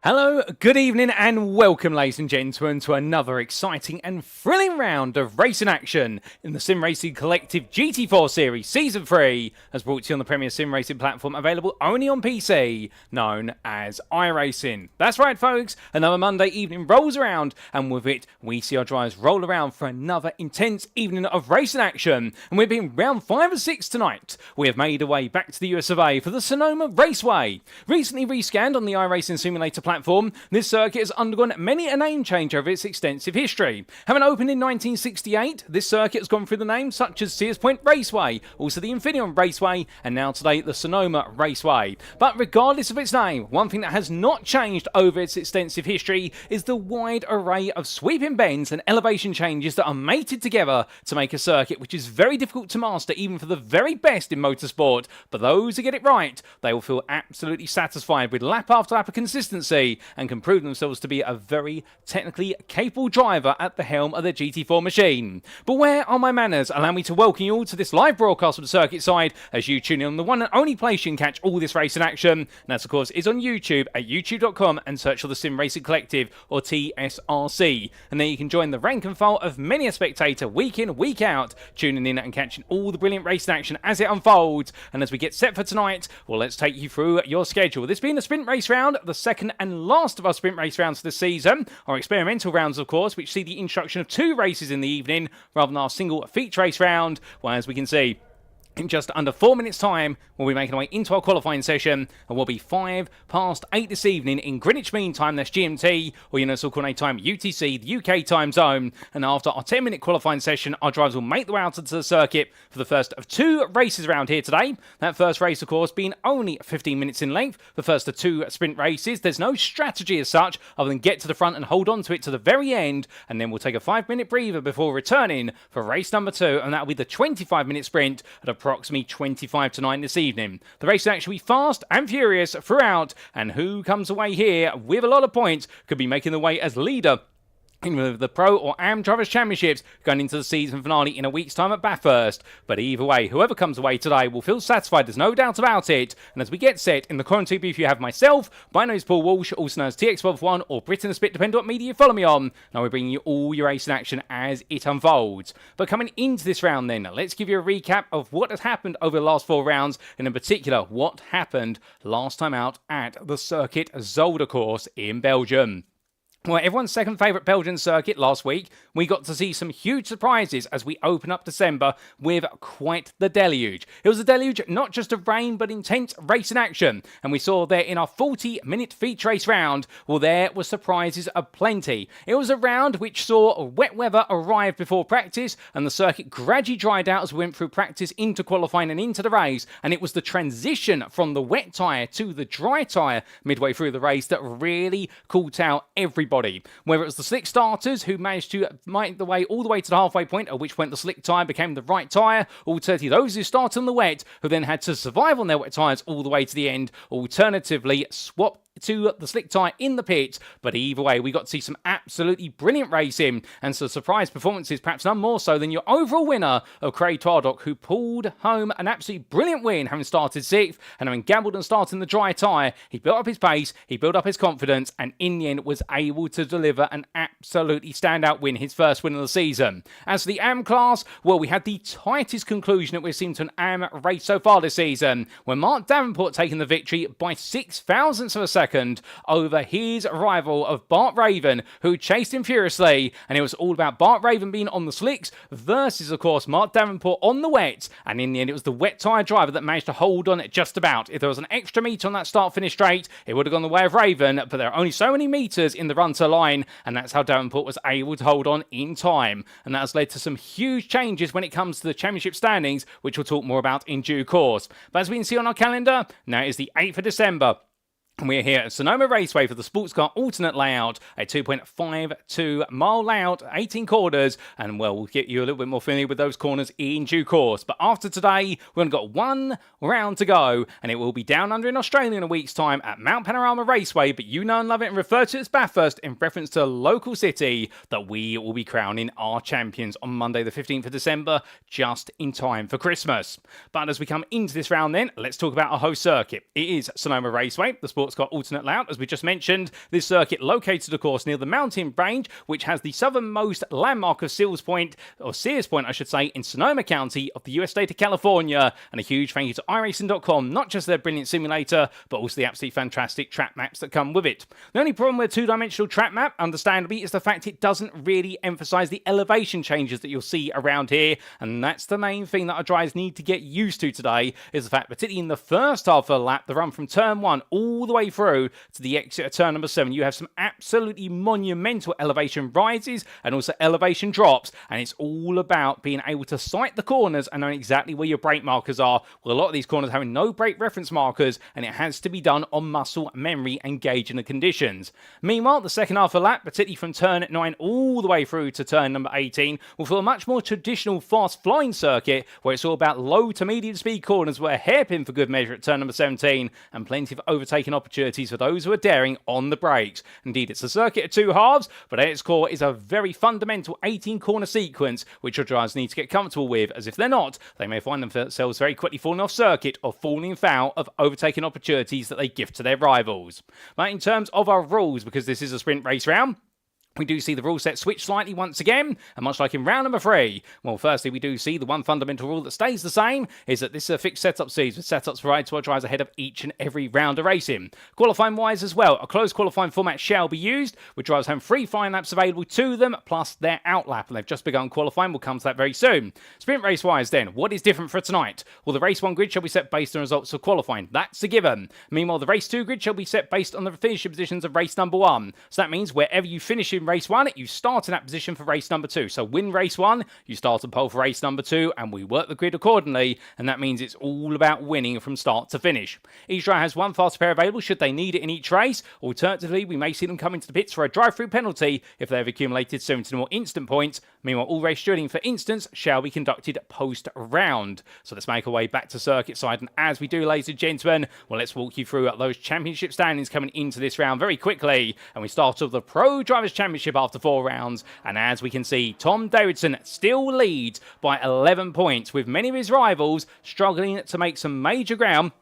Hello, good evening, and welcome, ladies and gentlemen, to another exciting and thrilling round of racing action in the Sim Racing Collective GT4 Series Season 3, as brought to you on the premier sim racing platform available only on PC, known as iRacing. That's right, folks, another Monday evening rolls around, and with it, we see our drivers roll around for another intense evening of racing action, and we've been round 5 and 6 tonight. We have made our way back to the US of A for the Sonoma Raceway. Recently rescanned on the iRacing Simulator platform, this circuit has undergone many a name change over its extensive history. Having opened in 1968, this circuit has gone through the names such as Sears Point Raceway, also the Infineon Raceway, and now today the Sonoma Raceway. But regardless of its name, one thing that has not changed over its extensive history is the wide array of sweeping bends and elevation changes that are mated together to make a circuit which is very difficult to master even for the very best in motorsport. But those who get it right, they will feel absolutely satisfied with lap after lap of consistency and can prove themselves to be a very technically capable driver at the helm of their GT4 machine. But where are my manners? Allow me to welcome you all to this live broadcast from the circuit side as you tune in on the one and only place you can catch all this racing action. And that, of course, is on YouTube at youtube.com and search for the Sim Racing Collective, or TSRC. And there you can join the rank and file of many a spectator week in, week out, tuning in and catching all the brilliant racing action as it unfolds. And as we get set for tonight, well, let's take you through your schedule. This being the sprint race round, the second and last of our sprint race rounds this season, our experimental rounds, of course, which see the introduction of 2 races in the evening rather than our single feature race round. Well, as we can see, in just under 4 minutes' time, we'll be making our way into our qualifying session, and we'll be 8:05 this evening in Greenwich Mean Time, that's GMT, or Universal Coordinate Time, UTC, the UK time zone. And after our 10-minute qualifying session, our drivers will make their way out into the circuit for the first of 2 races around here today. That first race, of course, being only 15 minutes in length, the first of 2 sprint races. There's no strategy as such, other than get to the front and hold on to it to the very end, and then we'll take a 5-minute breather before returning for race number 2, and that'll be the 25-minute sprint at approximately 25 to 9 this evening. The race will actually be fast and furious throughout, and who comes away here with a lot of points could be making the way as leader in the Pro or Am Drivers' Championships going into the season finale in a week's time at Bathurst. But either way, whoever comes away today will feel satisfied, there's no doubt about it. And as we get set, in the quarantine booth you have myself, my name is Paul Walsh, also known as TX1, or Britain the Spit, depending on what media you follow me on. Now we're bringing you all your racing action as it unfolds. But coming into this round then, let's give you a recap of what has happened over the last 4 rounds, and in particular, what happened last time out at the Circuit Zolder course in Belgium. Well, everyone's second favourite Belgian circuit last week, we got to see some huge surprises as we open up December with quite the deluge. It was a deluge not just of rain, but intense racing action. And we saw there in our 40-minute feature race round, well, there were surprises aplenty. It was a round which saw wet weather arrive before practice, and the circuit gradually dried out as we went through practice into qualifying and into the race. And it was the transition from the wet tyre to the dry tyre midway through the race that really caught out everybody. Whether it was the slick starters who managed to make the way all the way to the halfway point, at which point the slick tyre became the right tyre, alternatively those who started on the wet who then had to survive on their wet tyres all the way to the end, alternatively swap to the slick tyre in the pit. But either way, we got to see some absolutely brilliant racing and some surprise performances, perhaps none more so than your overall winner of Craig Twardock, who pulled home an absolutely brilliant win, having started 6th and having gambled and started in the dry tyre. He built up his pace, he built up his confidence, and in the end was able to deliver an absolutely standout win, his first win of the season. As for the AM class, well, we had the tightest conclusion that we've seen to an AM race so far this season, when Mark Davenport taking the victory by 6 thousandths of a second over his rival of Bart Raven, who chased him furiously. And it was all about Bart Raven being on the slicks versus, of course, Mark Davenport on the wet. And in the end, it was the wet tyre driver that managed to hold on it just about. If there was an extra metre on that start-finish straight, it would have gone the way of Raven, but there are only so many metres in the run to line, and that's how Davenport was able to hold on in time. And that has led to some huge changes when it comes to the championship standings, which we'll talk more about in due course. But as we can see on our calendar, now it is the 8th of December. We're here at Sonoma Raceway for the sports car alternate layout, a 2.52 mile layout, 18 corners, and well, we'll get you a little bit more familiar with those corners in due course. But after today, we've only got 1 round to go, and it will be down under in Australia in a week's time at Mount Panorama Raceway, but you know and love it and refer to it as Bathurst in reference to the local city that we will be crowning our champions on Monday the 15th of December, just in time for Christmas. But as we come into this round then, let's talk about our host circuit. It is Sonoma Raceway, the sports sports car alternate layout, as we just mentioned. This circuit located, of course, near the mountain range, which has the southernmost landmark of Sears Point, I should say, in Sonoma County of the US state of California. And a huge thank you to iRacing.com, not just their brilliant simulator, but also the absolutely fantastic track maps that come with it. The only problem with a two-dimensional track map, understandably, is the fact it doesn't really emphasize the elevation changes that you'll see around here, and that's the main thing that our drivers need to get used to today, is the fact, particularly in the first half of the lap, the run from turn 1 all the way through to the exit of turn number 7, you have some absolutely monumental elevation rises and also elevation drops, and it's all about being able to sight the corners and knowing exactly where your brake markers are, with a lot of these corners having no brake reference markers, and it has to be done on muscle memory and gauging the conditions. Meanwhile, the second half of the lap, particularly from turn 9 all the way through to turn number 18, will feel a much more traditional fast-flying circuit, where it's all about low to medium speed corners, where a hairpin for good measure at turn number 17, and plenty of overtaking opportunities for those who are daring on the brakes. Indeed, it's a circuit of two halves, but at its core is a very fundamental 18-corner sequence, which your drivers need to get comfortable with, as if they're not, they may find themselves very quickly falling off circuit or falling foul of overtaking opportunities that they give to their rivals. But in terms of our rules, because this is a sprint race round, we do see the rule set switch slightly once again, and much like in round number 3, well, firstly, we do see the one fundamental rule that stays the same, is that this is a fixed setup series with setups provided to our drivers ahead of each and every round of racing. Qualifying-wise as well, a closed qualifying format shall be used, with drivers having 3 flying laps available to them, plus their outlap, and they've just begun qualifying. We'll come to that very soon. Sprint race-wise then, what is different for tonight? Well, the race 1 grid shall be set based on results of qualifying. That's a given. Meanwhile, the race 2 grid shall be set based on the finishing positions of race number 1. So that means wherever you finish in race 1, you start in that position for race number 2. So win race 1, you start on pole for race number 2, and we work the grid accordingly, and that means it's all about winning from start to finish. Each driver has one fast pair available should they need it in each race. Alternatively, we may see them come into the pits for a drive-through penalty if they have accumulated 70 or more instant points. Meanwhile, all race stewarding, for instance, shall be conducted post-round. So let's make our way back to circuit side, and as we do, ladies and gentlemen, well, let's walk you through those championship standings coming into this round very quickly. And we start with the Pro Drivers' Championship after 4 rounds, and as we can see, Tom Davidson still leads by 11 points, with many of his rivals struggling to make some major ground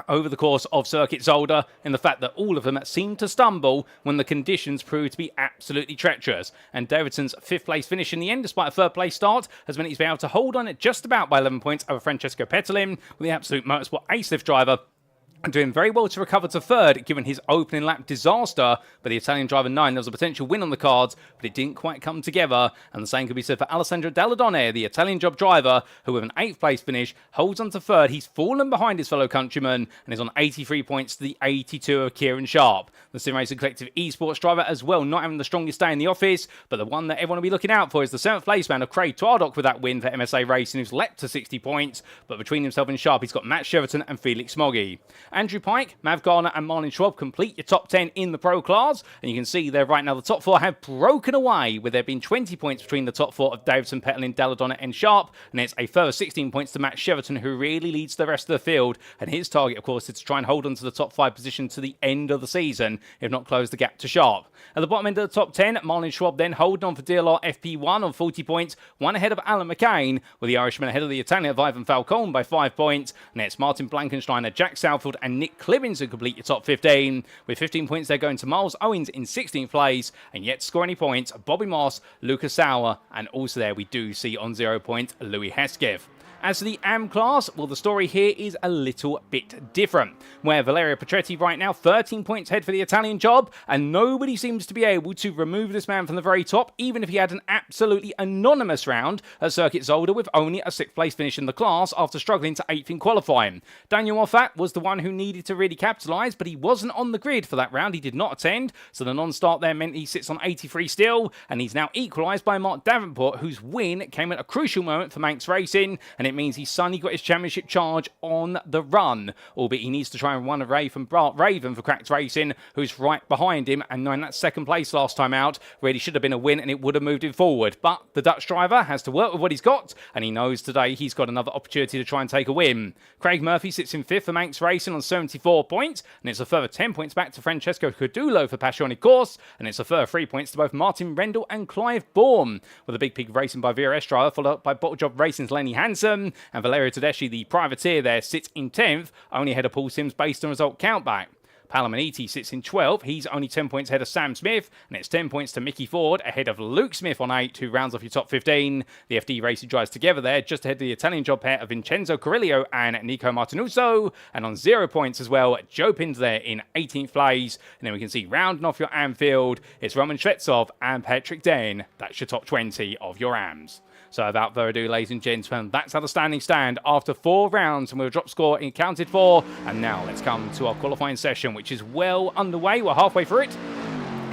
over the course of Circuit Zolder, in the fact that all of them seem to stumble when the conditions prove to be absolutely treacherous. And Davidson's 5th place finish in the end, despite a 3rd place start, has meant he's been able to hold on it just about by 11 points over Francesco Pettelin, with the absolute motorsport ace lift driver doing very well to recover to 3rd, given his opening lap disaster. But the Italian driver 9, there was a potential win on the cards, but it didn't quite come together. And the same could be said for Alessandro Dalladone, the Italian job driver, who with an 8th place finish holds on to 3rd. He's fallen behind his fellow countryman and is on 83 points to the 82 of Kieran Sharp. The Sim Racing Collective esports driver as well, not having the strongest day in the office, but the one that everyone will be looking out for is the 7th place man of Craig Twardock with that win for MSA Racing, who's leapt to 60 points. But between himself and Sharp, he's got Matt Cheverton and Felix Smoggy. Andrew Pike, Mav Garner and Marlon Schwab complete your top 10 in the Pro class, and you can see there right now the top 4 have broken away, with there being 20 points between the top 4 of Davidson, Pettelin, Dalladonna and Sharp, and it's a further 16 points to Matt Cheverton, who really leads the rest of the field, and his target, of course, is to try and hold on to the top 5 position to the end of the season, if not close the gap to Sharp. At the bottom end of the top 10, Marlon Schwab then holding on for DLR FP1 on 40 points, one ahead of Alan McCain, with the Irishman ahead of the Italian of Ivan Falcone by 5 points, and it's Martin Blankensteiner, Jack Southfield and Nick Clibbins who complete your top 15. With 15 points, they're going to Miles Owens in 16th place, and yet to score any points, Bobby Moss, Lucas Sauer, and also there we do see on 0 points, Louis Hesketh. As for the AM class, well, the story here is a little bit different, where Valerio Petretti right now 13 points ahead for the Italian job, and nobody seems to be able to remove this man from the very top, even if he had an absolutely anonymous round at Circuit Zolder with only a 6th place finish in the class after struggling to 8th in qualifying. Daniel Moffat was the one who needed to really capitalise, but he wasn't on the grid for that round. He did not attend, so the non-start there meant he sits on 83 still, and he's now equalised by Mark Davenport, whose win came at a crucial moment for Manx Racing, and it means he's suddenly got his championship charge on the run, albeit he needs to try and run away from Bart Raven for Cracked Racing, who's right behind him, and knowing that 2nd place last time out really should have been a win and it would have moved him forward. But the Dutch driver has to work with what he's got, and he knows today he's got another opportunity to try and take a win. Craig Murphy sits in 5th for Manx Racing on 74 points, and it's a further 10 points back to Francesco Cordulo for Passione Course, and it's a further 3 points to both Martin Rendell and Clive Baum, with a big pig racing by VRS driver, followed up by Bottle Job Racing's Lenny Hansen, and Valerio Tedeschi, the privateer there, sits in 10th, only ahead of Paul Sims based on result countback. Palamaniti sits in 12th. He's only 10 points ahead of Sam Smith, and it's 10 points to Mickey Ford ahead of Luke Smith on 8, who rounds off your top 15. The FD Racing drives together there, just ahead of the Italian job pair of Vincenzo Carrillo and Nico Martinuso, and on 0 points as well, Joe Pin's there in 18th place. And then we can see rounding off your Amfield, it's Roman Shvetsov and Patrick Den. That's your top 20 of your AMs. So without further ado, ladies and gentlemen, that's how the standings stand after 4 rounds, and we'll drop score in counted 4. And now let's come to our qualifying session, which is well underway. We're halfway through it,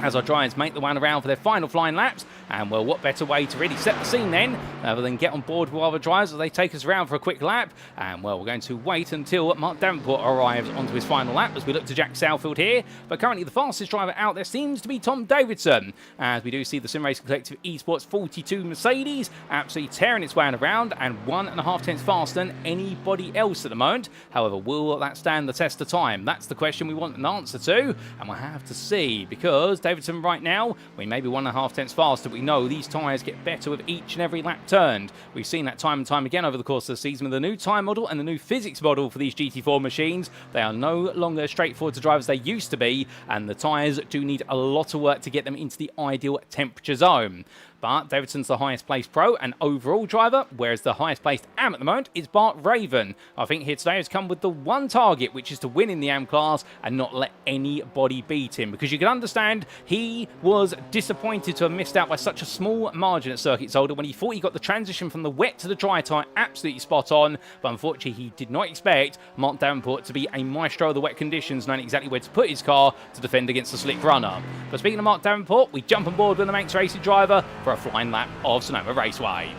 as our drivers make the way around for their final flying laps. And, well, what better way to really set the scene then other than get on board with other drivers as they take us around for a quick lap. And, well, we're going to wait until Mark Davenport arrives onto his final lap as we look to Jack Southfield here. But currently the fastest driver out there seems to be Tom Davidson, as we do see the Sim Racing Collective Esports 42 Mercedes absolutely tearing its way around and 1.5 tenths faster than anybody else at the moment. However, will that stand the test of time? That's the question we want an answer to, and we'll have to see, because Davidson right now, we may be 1.5 tenths faster, but we know these tyres get better with each and every lap turned. We've seen that time and time again over the course of the season with the new tyre model and the new physics model for these GT4 machines. They are no longer straightforward to drive as they used to be, and the tyres do need a lot of work to get them into the ideal temperature zone. But Davidson's the highest placed pro and overall driver, whereas the highest placed AM at the moment is Bart Raven. I think here today has come with the one target, which is to win in the AM class and not let anybody beat him. Because you can understand he was disappointed to have missed out by such a small margin at Circuit Soldier when he thought he got the transition from the wet to the dry tyre absolutely spot on. But unfortunately, he did not expect Mark Davenport to be a maestro of the wet conditions, knowing exactly where to put his car to defend against the slick runner. But speaking of Mark Davenport, we jump on board with the Manx Racing driver for a flying lap of Sonoma Raceway.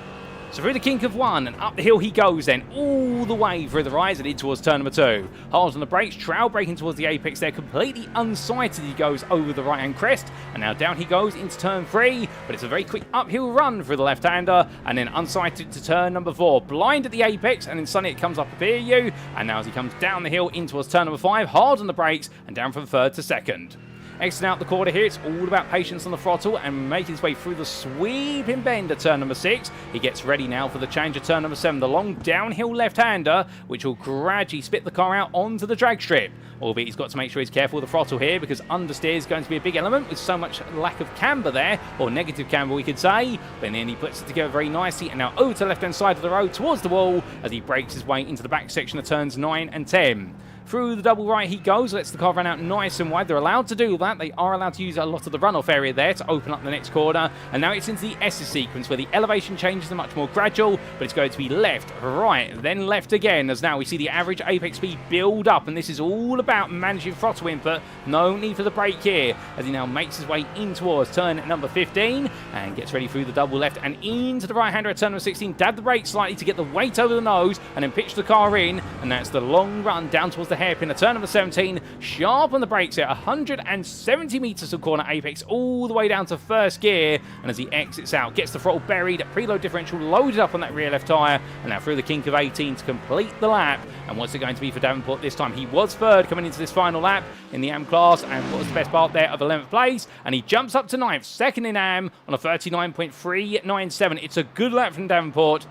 So through the kink of 1 and up the hill he goes then, all the way through the rise and in towards turn number 2. Hard on the brakes, trail braking towards the apex there, completely unsighted he goes over the right hand crest, and now down he goes into turn 3, but it's a very quick uphill run through the left-hander, and then unsighted to turn number 4. Blind at the apex, and then suddenly it comes up near you, and now as he comes down the hill in towards turn number 5, hard on the brakes, and down from 3rd to 2nd. Exiting out the corner here, it's all about patience on the throttle and making his way through the sweeping bend at turn number 6. He gets ready now for the change at turn number 7, the long downhill left-hander, which will gradually spit the car out onto the drag strip. Albeit he's got to make sure he's careful with the throttle here, because understeer is going to be a big element with so much lack of camber there, or negative camber we could say. But then he puts it together very nicely, and now over to the left-hand side of the road towards the wall as he breaks his way into the back section of turns 9 and 10. Through the double right he goes, lets the car run out nice and wide. They're allowed to do that. They are allowed to use a lot of the runoff area there to open up the next corner. And now it's into the S's sequence where the elevation changes are much more gradual, but it's going to be left, right, then left again, as now we see the average apex speed build up. And this is all about managing throttle input. No need for the brake here, as he now makes his way in towards turn number 15 and gets ready through the double left and into the right-hander at turn number 16. Dab the brake slightly to get the weight over the nose and then pitch the car in. And that's the long run down towards the hairpin at turn number 17. Sharp on the brakes here, 170 metres of corner apex all the way down to first gear. And as he exits out, gets the throttle buried, preload differential loaded up on that rear left tyre, and now through the kink of 18 to complete the lap. And what's it going to be for Davenport this time? He was 3rd coming into this final lap in the AM class, and what was the best part there of 11th place, and he jumps up to 9th, 2nd in AM on a 39.397. It's a good lap from Davenport.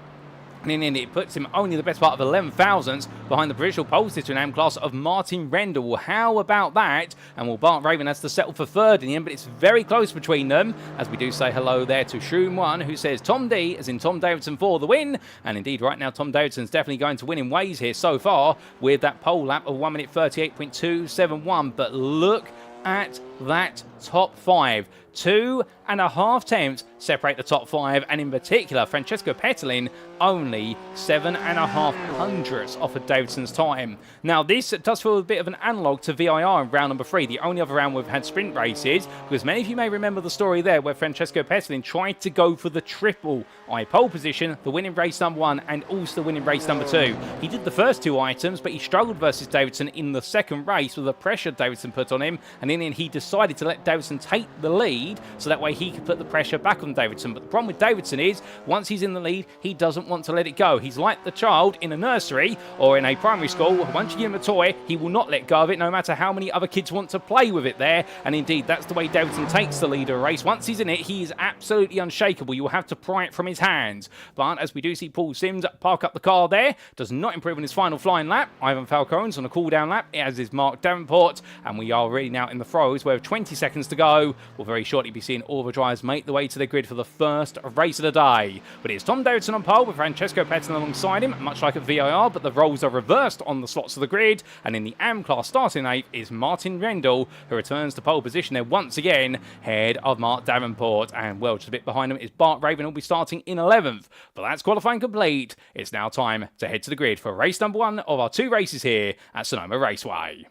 And in the end, it puts him only the best part of 11 thousandths behind the provisional pole sitter in AM class of Martin Rendell. How about that? And well, Bart Raven has to settle for 3rd in the end, but it's very close between them, as we do say hello there to Shroom1, who says Tom D, as in Tom Davidson, for the win. And indeed, right now, Tom Davidson's definitely going to win in ways here so far with that pole lap of 1 minute 38.271. But look at that top 5. 2.5 tenths separate the top 5, and in particular Francesco Pettelin only 7.5 hundredths off of Davidson's time. Now this does feel a bit of an analogue to VIR in round number 3, the only other round we've had sprint races, because many of you may remember the story there where Francesco Pettelin tried to go for the triple pole position, the win in race number 1 and also the win in race number 2. He did the first 2 items, but he struggled versus Davidson in the second race with the pressure Davidson put on him, and in the end he decided to let Davidson take the lead, so that way he can put the pressure back on Davidson. But the problem with Davidson is, once he's in the lead, he doesn't want to let it go. He's like the child in a nursery or in a primary school. Once you give him a toy, he will not let go of it, no matter how many other kids want to play with it there. And indeed, that's the way Davidson takes the lead of a race. Once he's in it, he is absolutely unshakable. You will have to pry it from his hands. But as we do see Paul Sims park up the car there, does not improve on his final flying lap. Ivan Falcone's on a cool-down lap, as is Mark Davenport. And we are really now in the throes, where with 20 seconds to go, we'll very shortly be seeing all the drivers make the way to the grid for the first race of the day. But it's Tom Davidson on pole with Francesco Pettin alongside him, much like at VIR, but the roles are reversed on the slots of the grid. And in the AM class starting 8th is Martin Rendell, who returns to pole position there once again, head of Mark Davenport. And well, just a bit behind him is Bart Raven, who'll be starting in 11th. But that's qualifying complete. It's now time to head to the grid for race number 1 of our 2 races here at Sonoma Raceway.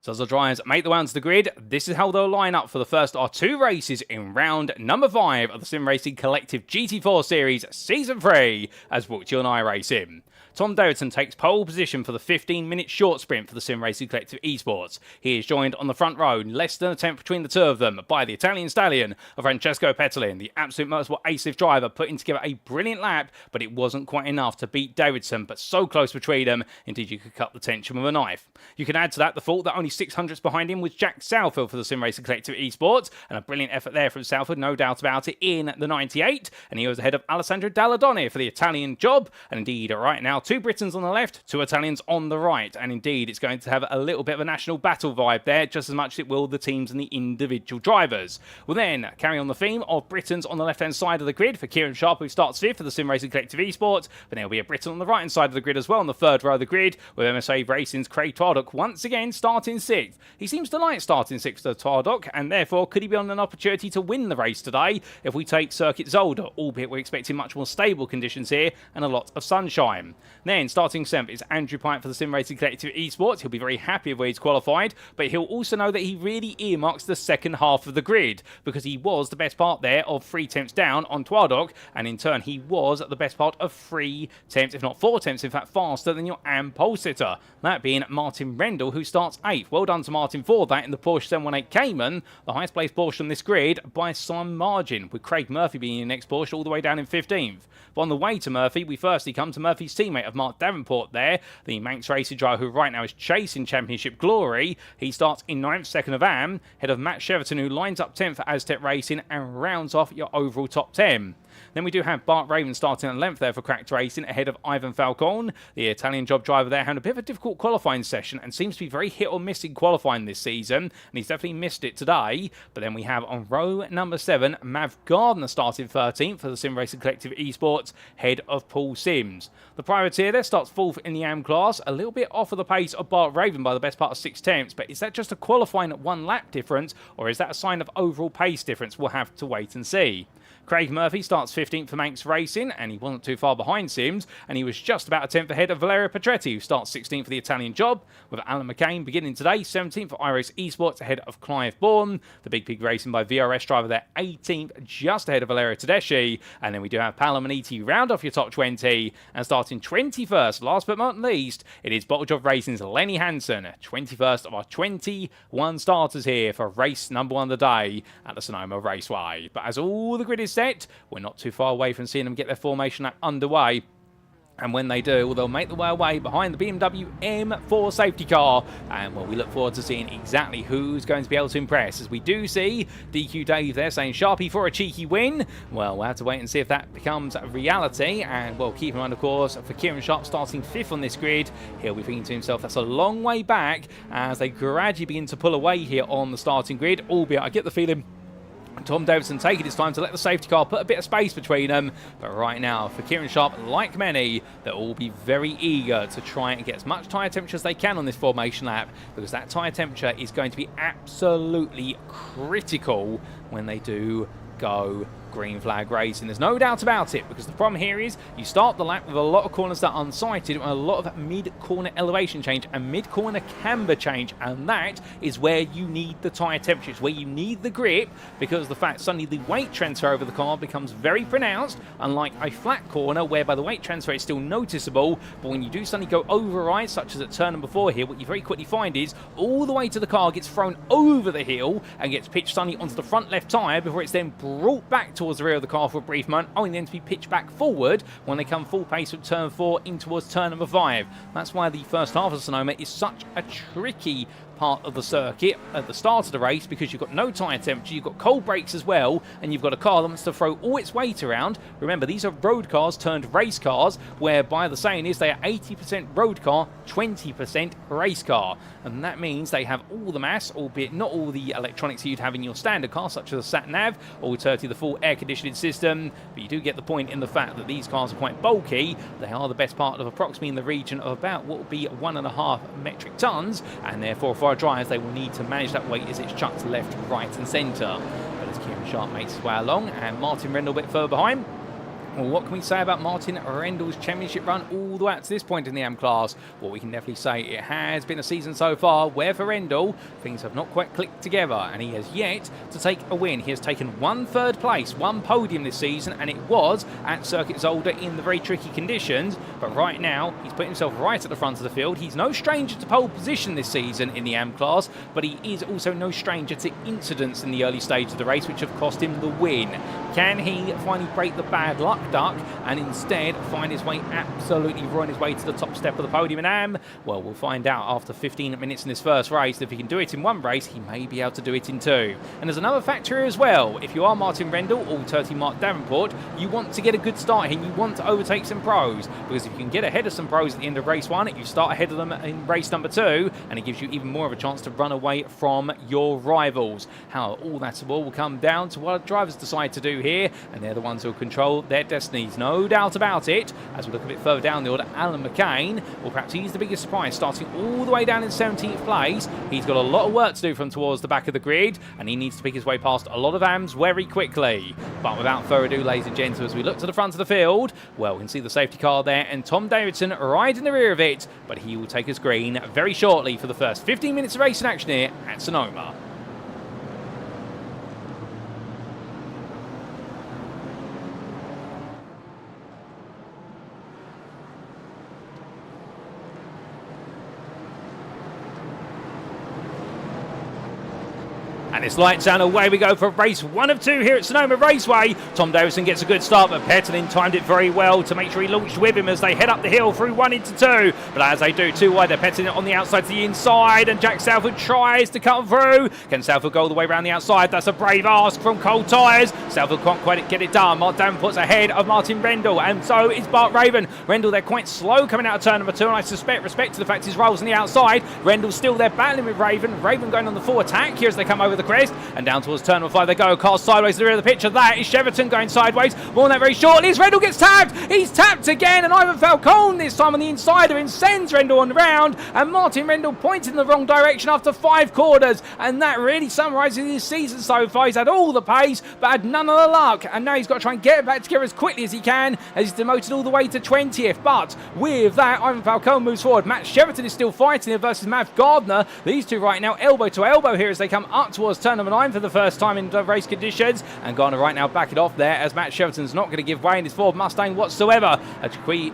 So as the drivers make the way onto the grid, this is how they'll line up for the first of our 2 races in round number 5 of the Sim Racing Collective GT4 Series Season 3, as brought to you on iRacing. Tom Davidson takes pole position for the 15-minute short sprint for the Sim Racing Collective Esports. He is joined on the front row, less than a tenth between the two of them, by the Italian stallion of Francesco Pettin, the absolute motorsport ace-lift driver, putting together a brilliant lap, but it wasn't quite enough to beat Davidson, but so close between them, indeed you could cut the tension with a knife. You can add to that the fault that only 600ths behind him was Jack Southfield for the Sim Racing Collective Esports, and a brilliant effort there from Southfield, no doubt about it, in the 98, and he was ahead of Alessandro Dalladone for the Italian job, and indeed right now 2 Britons on the left, 2 Italians on the right, and indeed it's going to have a little bit of a national battle vibe there, just as much as it will the teams and the individual drivers. We'll then carry on the theme of Britons on the left-hand side of the grid for Kieran Sharp, who starts 5th for the Sim Racing Collective Esports, but there'll be a Briton on the right-hand side of the grid as well, on the 3rd row of the grid, with MSA Racing's Craig Twardock once again starting 6th. He seems to like starting 6th for Twardock, and therefore could he be on an opportunity to win the race today if we take Circuit Zolder, albeit we're expecting much more stable conditions here and a lot of sunshine. Then starting 7th is Andrew Pike for the Sim Racing Collective Esports. He'll be very happy with where he's qualified, but he'll also know that he really earmarks the second half of the grid, because he was the best part there of 3 tenths down on Twardock, and in turn he was the best part of 3 tenths, if not 4 tenths, in fact faster than your AM pole sitter, that being Martin Rendell, who starts 8th. Well done to Martin for that in the Porsche 718 Cayman, the highest placed Porsche on this grid by some margin, with Craig Murphy being in the next Porsche all the way down in 15th. But on the way to Murphy, we firstly come to Murphy's teammate of Mark Davenport there, the Manx Racing driver who right now is chasing championship glory. He starts in 9th, 2nd of AM, head of Matt Cheverton, who lines up 10th for Aztec Racing and rounds off your overall top 10. Then we do have Bart Raven starting at 11th there for Cracked Racing, ahead of Ivan Falcone, the Italian job driver there, having a bit of a difficult qualifying session and seems to be very hit or miss in qualifying this season, and he's definitely missed it today. But then we have on row number 7, Mav Gardner starting 13th for the Sim Racing Collective Esports, head of Paul Sims. The privateer there starts 4th in the AM class, a little bit off of the pace of Bart Raven by the best part of 6 tenths, but is that just a qualifying 1 lap difference, or is that a sign of overall pace difference? We'll have to wait and see. Craig Murphy starts 15th for Manx Racing, and he wasn't too far behind Sims, and he was just about a tenth ahead of Valerio Petretti, who starts 16th for the Italian job, with Alan McCain beginning today 17th for iRacing Esports, ahead of Clive Bourne. The Big Pig Racing by VRS driver there 18th, just ahead of Valerio Tedeschi, and then we do have Paolo Maniti round off your top 20, and starting 21st, last but not least, it is Bottle Job Racing's Lenny Hansen, 21st of our 21 starters here for race number 1 of the day at the Sonoma Raceway. But as all the grid is set, we're not too far away from seeing them get their formation lap underway. And when they do, well, they'll make the way away behind the BMW M4 safety car. And well, we look forward to seeing exactly who's going to be able to impress. As we do see DQ Dave there saying Sharpie for a cheeky win. Well, we'll have to wait and see if that becomes a reality. And well, keep in mind, of course, for Kieran Sharp starting 5th on this grid, he'll be thinking to himself, that's a long way back as they gradually begin to pull away here on the starting grid. Albeit, I get the feeling Tom Davidson taking his time to let the safety car put a bit of space between them. But right now, for Kieran Sharp, like many, they'll all be very eager to try and get as much tyre temperature as they can on this formation lap, because that tyre temperature is going to be absolutely critical when they do go green flag racing. There's no doubt about it, because the problem here is you start the lap with a lot of corners that are unsighted and a lot of mid-corner elevation change and mid-corner camber change, and that is where you need the tyre temperatures, where you need the grip, because the fact suddenly the weight transfer over the car becomes very pronounced, unlike a flat corner whereby the weight transfer is still noticeable, but when you do suddenly go override, such as at turn number 4 here, what you very quickly find is all the weight of the car gets thrown over the hill and gets pitched suddenly onto the front left tyre before it's then brought back towards the rear of the car for a brief moment, only then to be pitched back forward when they come full pace from turn 4 in towards turn number 5. That's why the first half of Sonoma is such a tricky part of the circuit at the start of the race, because you've got no tyre temperature, you've got cold brakes as well, and you've got a car that wants to throw all its weight around. Remember, these are road cars turned race cars, whereby the saying is they are 80% road car, 20% race car, and that means they have all the mass, albeit not all the electronics you'd have in your standard car, such as a sat-nav, or the full air conditioning system, but you do get the point in the fact that these cars are quite bulky. They are the best part of approximately in the region of about what would be 1.5 metric tons, and therefore for our drivers they will need to manage that weight as it's chucked left, right and centre. But as Kieran Sharp makes his way along, and Martin Rendell a bit further behind. Well, what can we say about Martin Rendell's championship run all the way up to this point in the AM class? Well, we can definitely say it has been a season so far where for Rendell, things have not quite clicked together, and he has yet to take a win. He has taken 1 third place, 1 podium this season, and it was at Circuit Zolder in the very tricky conditions. But right now, he's put himself right at the front of the field. He's no stranger to pole position this season in the AM class, but he is also no stranger to incidents in the early stage of the race, which have cost him the win. Can he finally break the bad luck duck and instead find his way, absolutely ruin his way to the top step of the podium in AM? Well, we'll find out after 15 minutes in this first race. If he can do it in 1 race, he may be able to do it in 2. And there's another factor here as well. If you are Martin Rendell or 30 Mark Davenport, you want to get a good start here. You want to overtake some pros, because if you can get ahead of some pros at the end of race 1, you start ahead of them in race number 2, and it gives you even more of a chance to run away from your rivals. How all that will come down to what drivers decide to do here, and they're the ones who will control their destinies, no doubt about it. As we look a bit further down the order, Alan McCain, well, perhaps he's the biggest surprise, starting all the way down in 17th place. He's got a lot of work to do from towards the back of the grid, and he needs to pick his way past a lot of AMs very quickly. But without further ado, ladies and gentlemen, as we look to the front of the field, well, we can see the safety car there, and Tom Davidson right in the rear of it, but he will take us green very shortly for the first 15 minutes of racing action here at Sonoma. And it's lights down, away we go for race 1 of 2 here at Sonoma Raceway. Tom Davidson gets a good start, but Petelin timed it very well to make sure he launched with him as they head up the hill through 1 into 2. But as they do, 2 wide, they're Petelin on the outside to the inside, and Jack Salford tries to cut through. Can Salford go all the way around the outside? That's a brave ask from Cold Tyres. Salford can't quite get it done. Mark Davenport's ahead of Martin Rendell, and so is Bart Raven. Rendell, they're quite slow coming out of turn number 2, and I suspect, respect to the fact his rolls on the outside, Rendell's still there battling with Raven. Raven going on the full attack here as they come over the crest, and down towards turn number 5 they go. Car sideways to the rear of the picture. That is Cheverton going sideways. More than that very shortly as Rendell gets tapped. He's tapped again, and Ivan Falcone this time on the inside of him sends Rendell on the round, and Martin Rendell points in the wrong direction after 5 quarters, and that really summarises his season so far. He's had all the pace but had none of the luck, and now he's got to try and get it back together as quickly as he can, as he's demoted all the way to 20th. But with that, Ivan Falcone moves forward. Matt Cheverton is still fighting him versus Mav Gardner. These two right now elbow to elbow here as they come up towards turn number 9 for the first time in race conditions, and Gardner right now back it off there as Matt Cheverton's not going to give way in his Ford Mustang whatsoever. A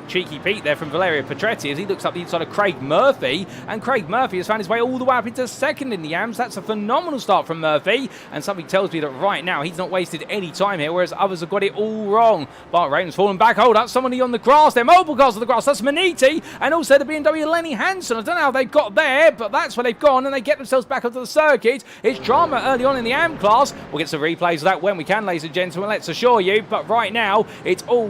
cheeky Pete there from Valerio Petretti as he looks up the inside of Craig Murphy, and Craig Murphy has found his way all the way up into 2nd in the AMs. That's a phenomenal start from Murphy, and something tells me that right now he's not wasted any time here, whereas others have got it all wrong. Bart Raven's fallen back. Hold up, somebody on the grass. They're mobile cars on the grass. That's Maniti, and also the BMW Lenny Hansen. I don't know how they got there, but that's where they've gone, and they get themselves back onto the circuit. It's drama early on in the AM class. We'll get some replays of that when we can, ladies and gentlemen, let's assure you. But right now, it's all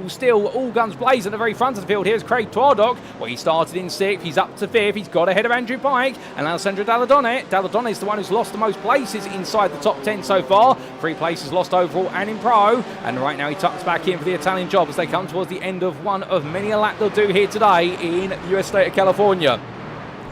guns blazing at the very front of the field. Here's Craig Twardock. Well, he started in 6th. He's up to 5th. He's got ahead of Andrew Pike and Alessandro Dalladone. Dalladone is the one who's lost the most places inside the top 10 so far. 3 places lost overall and in pro. And right now, he tucks back in for the Italian job as they come towards the end of one of many a lap they'll do here today in the US state of California.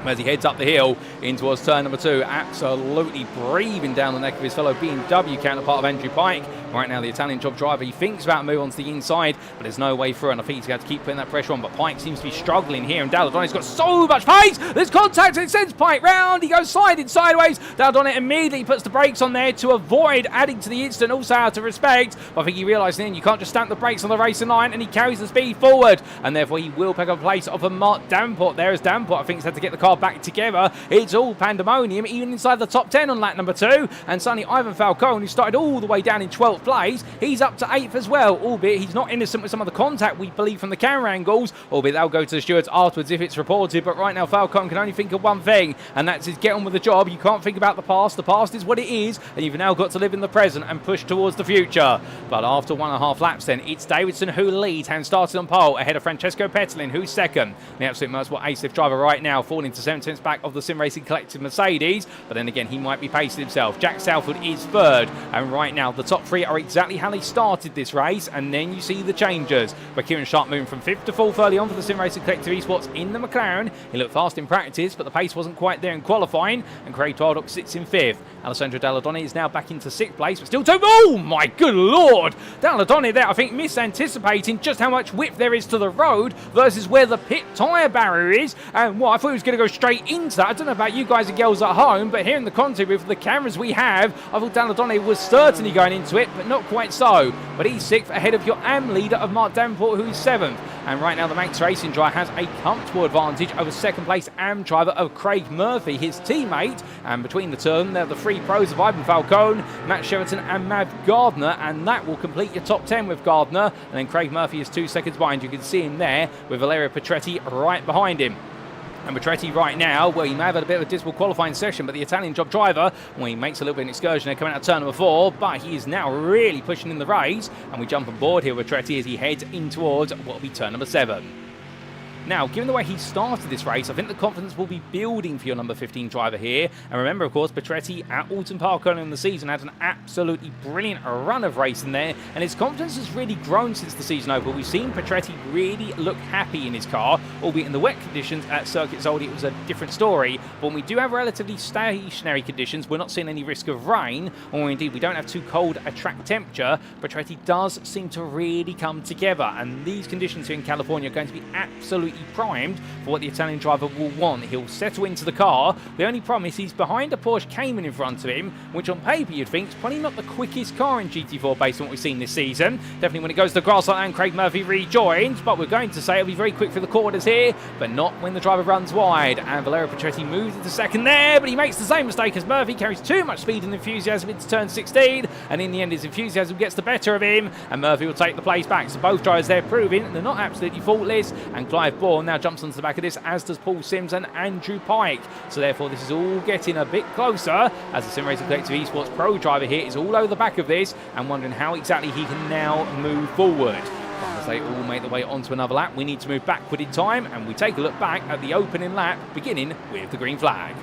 As he heads up the hill, in towards turn number 2. Absolutely breathing down the neck of his fellow BMW counterpart of Andrew Pike. Right now, the Italian job driver, he thinks about moving on to the inside, but there's no way through, and I think he's going to keep putting that pressure on. But Pike seems to be struggling here, and Dalladoni's got so much pace. There's contact, and it sends Pike round. He goes sliding sideways. Dalladoni immediately puts the brakes on there to avoid adding to the incident, also out of respect. But I think he realised then you can't just stamp the brakes on the racing line, and he carries the speed forward, and therefore he will pick up a place of a Mark Davenport there, as Davenport, I think, has had to get the car back together. It's all pandemonium, even inside the top 10 on lap number 2. And suddenly Ivan Falcone, who started all the way down in 12th place, he's up to 8th as well, albeit he's not innocent with some of the contact we believe from the camera angles, albeit they'll go to the stewards afterwards if it's reported. But right now Falcone can only think of one thing, and that's his get on with the job. You can't think about the past. The past is what it is, and you've now got to live in the present and push towards the future. But after 1.5 laps then, it's Davidson who leads, and started on pole ahead of Francesco Petelin, who's second. The absolute motorsport ace-lift driver right now falling to 7 tenths back of the Sim Racing Collective Mercedes, but then again he might be pacing himself. Jack Salford is third, and right now the top 3 are exactly how they started this race, and then you see the changes. But Kieran Sharp moving from 5th to 4th early on for the Sim Racing Collective Esports in the McLaren. He looked fast in practice, but the pace wasn't quite there in qualifying, and Craig Twildock sits in 5th. Alessandro Dalladoni is now back into 6th place, but still oh my good lord! Dalladoni there, I think, misanticipating just how much width there is to the road versus where the pit tyre barrier is, and I thought he was going to go straight into that. I don't know about you guys and girls at home, but here in the content with the cameras we have, I thought Dalladoni was certainly going into it, but not quite so. But he's 6th ahead of your AM leader of Mark Davenport, who is 7th. And right now the Manx Racing driver has a comfortable advantage over 2nd place AM driver of Craig Murphy, his teammate. And between the two, they're the 3 pros of Ivan Falcone, Matt Sheraton and Mav Gardner, and that will complete your top 10 with Gardner. And then Craig Murphy is 2 seconds behind. You can see him there with Valerio Petretti right behind him. And Petretti right now, well, he may have had a bit of a dismal qualifying session, but the Italian job driver, well, he makes a little bit of an excursion there coming out of turn number 4, but he is now really pushing in the race, and we jump on board here with Petretti as he heads in towards what will be turn number 7. Now, given the way he started this race, I think the confidence will be building for your number 15 driver here. And remember, of course, Petretti at Alton Park earlier in the season had an absolutely brilliant run of racing there, and his confidence has really grown since the season over. We've seen Petretti really look happy in his car, albeit in the wet conditions at Circuit Zoldi it was a different story. But when we do have relatively stationary conditions, we're not seeing any risk of rain, or indeed we don't have too cold a track temperature, Petretti does seem to really come together. And these conditions here in California are going to be absolutely primed for what the Italian driver will want. He'll settle into the car. The only problem is he's behind a Porsche Cayman in front of him, which on paper you'd think is probably not the quickest car in GT4 based on what we've seen this season. Definitely when it goes to the grass like that and Craig Murphy rejoins, but we're going to say it'll be very quick through the corners here, but not when the driver runs wide. And Valerio Petretti moves into second there, but he makes the same mistake as Murphy, carries too much speed and enthusiasm into turn 16, and in the end his enthusiasm gets the better of him, and Murphy will take the place back. So both drivers there proving they're not absolutely faultless, and Clive Bourne now jumps onto the back of this, as does Paul Sims and Andrew Pike. So therefore this is all getting a bit closer, as the Sim Racing Collective Esports Pro driver here is all over the back of this and wondering how exactly he can now move forward. As they all make their way onto another lap, we need to move backward in time, and we take a look back at the opening lap, beginning with the green flag.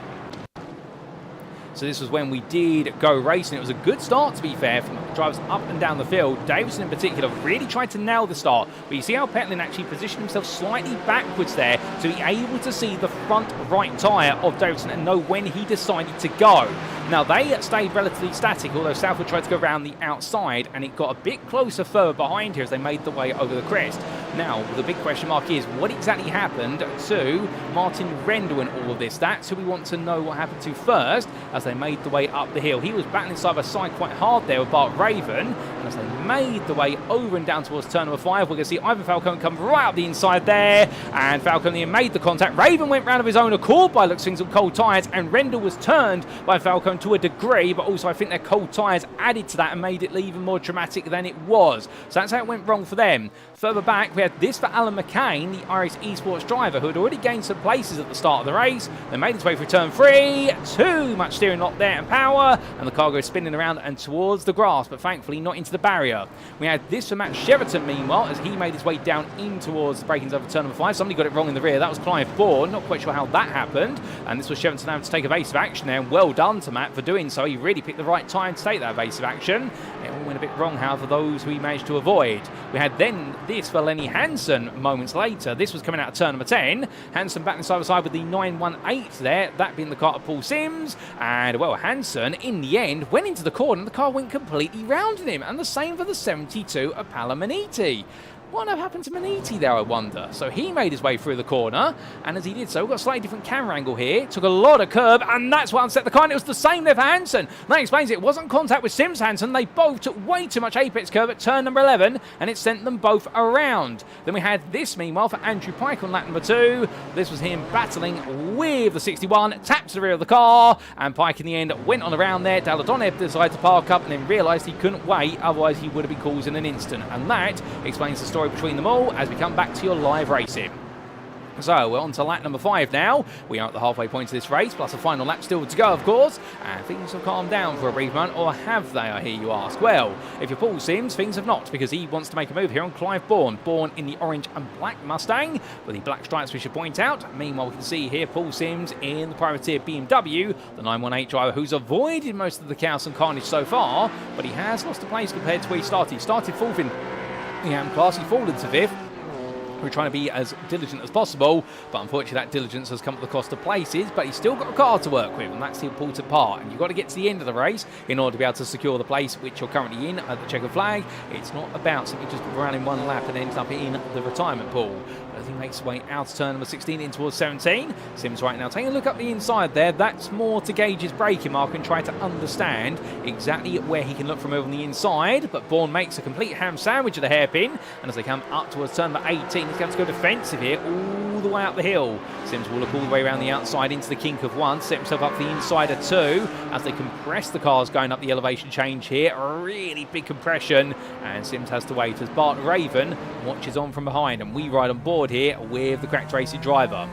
So this was when we did go racing. It was a good start, to be fair, from drivers up and down the field. Davison in particular really tried to nail the start, but you see how Petlin actually positioned himself slightly backwards there to be able to see the front right tyre of Davison and know when he decided to go. Now, they stayed relatively static, although Southwood tried to go around the outside, and it got a bit closer further behind here as they made the way over the crest. Now, the big question mark is, what exactly happened to Martin Rendell in all of this? That's who we want to know what happened to first, as they made the way up the hill. He was battling side by side quite hard there with Bart Raven, and as they made the way over and down towards turn number 5, we're going to see Ivan Falcone come right up the inside there, and Falcone made the contact. Raven went round of his own accord by looks things on cold tyres, and Rendell was turned by Falcone to a degree, but also I think their cold tyres added to that and made it even more dramatic than it was. So that's how it went wrong for them. Further back, we had this for Alan McCain, the iRacing Esports driver, who had already gained some places at the start of the race. They made his way through turn 3, too much steering lock there and power, and the car goes spinning around and towards the grass, but thankfully not into the barrier. We had this for Matt Sheraton, meanwhile, as he made his way down in towards the break-ins over turn number 5. Somebody got it wrong in the rear. That was Clive Bourne. Not quite sure how that happened. And this was Sheraton having to take evasive action there. And well done to Matt for doing so. He really picked the right time to take that evasive action. It all went a bit wrong, however, those who he managed to avoid. We had then this for Lenny Hansen moments later. This was coming out of turn number 10. Hansen battling side by side with the 918 there. That being the car of Paul Sims. And, well, Hansen, in the end, went into the corner and the car went completely round him. And the same for the 72 of Palamaniti. What happened to Maniti there, I wonder? So he made his way through the corner, and as he did so, we've got a slightly different camera angle here. Took a lot of curb, and that's what unset the car, and it was the same there for Hansen. That explains it. It wasn't contact with Sims Hansen. They both took way too much apex curb at turn number 11, and it sent them both around. Then we had this, meanwhile, for Andrew Pike on lap number 2. This was him battling with the 61, tapped to the rear of the car, and Pike in the end went on around there. Daladonev decided to park up and then realised he couldn't wait, otherwise he would have been caused in an instant. And that explains the story between them all as we come back to your live racing. So we're on to lap number 5 now. We are at the halfway point of this race, plus a final lap still to go, of course. And things have calmed down for a brief moment, or have they, I hear you ask? Well, if you're Paul Sims, things have not, because he wants to make a move here on Clive Bourne. Bourne in the orange and black Mustang, with the black stripes we should point out. Meanwhile, we can see here Paul Sims in the privateer BMW, the 918 driver who's avoided most of the chaos and carnage so far, but he has lost a place compared to where he started. He started 4th in the AM class, he fallen to 5th. We're trying to be as diligent as possible, but unfortunately that diligence has come at the cost of places, but he's still got a car to work with, and that's the important part. And you've got to get to the end of the race in order to be able to secure the place which you're currently in at the checkered flag. It's not about simply just running one lap and end up in the retirement pool. As he makes his way out of turn number 16 in towards 17. Sims right now taking a look up the inside there. That's more to gauge his braking mark and try to understand exactly where he can look from over on the inside. But Bourne makes a complete ham sandwich of the hairpin. And as they come up towards turn number 18, he's going to go defensive here all the way up the hill. Sims will look all the way around the outside into the kink of 1. Set himself up for the inside of 2 as they compress the cars going up the elevation change here. A really big compression. And Sims has to wait as Bart Raven watches on from behind. And we ride on board here with the cracked racing driver.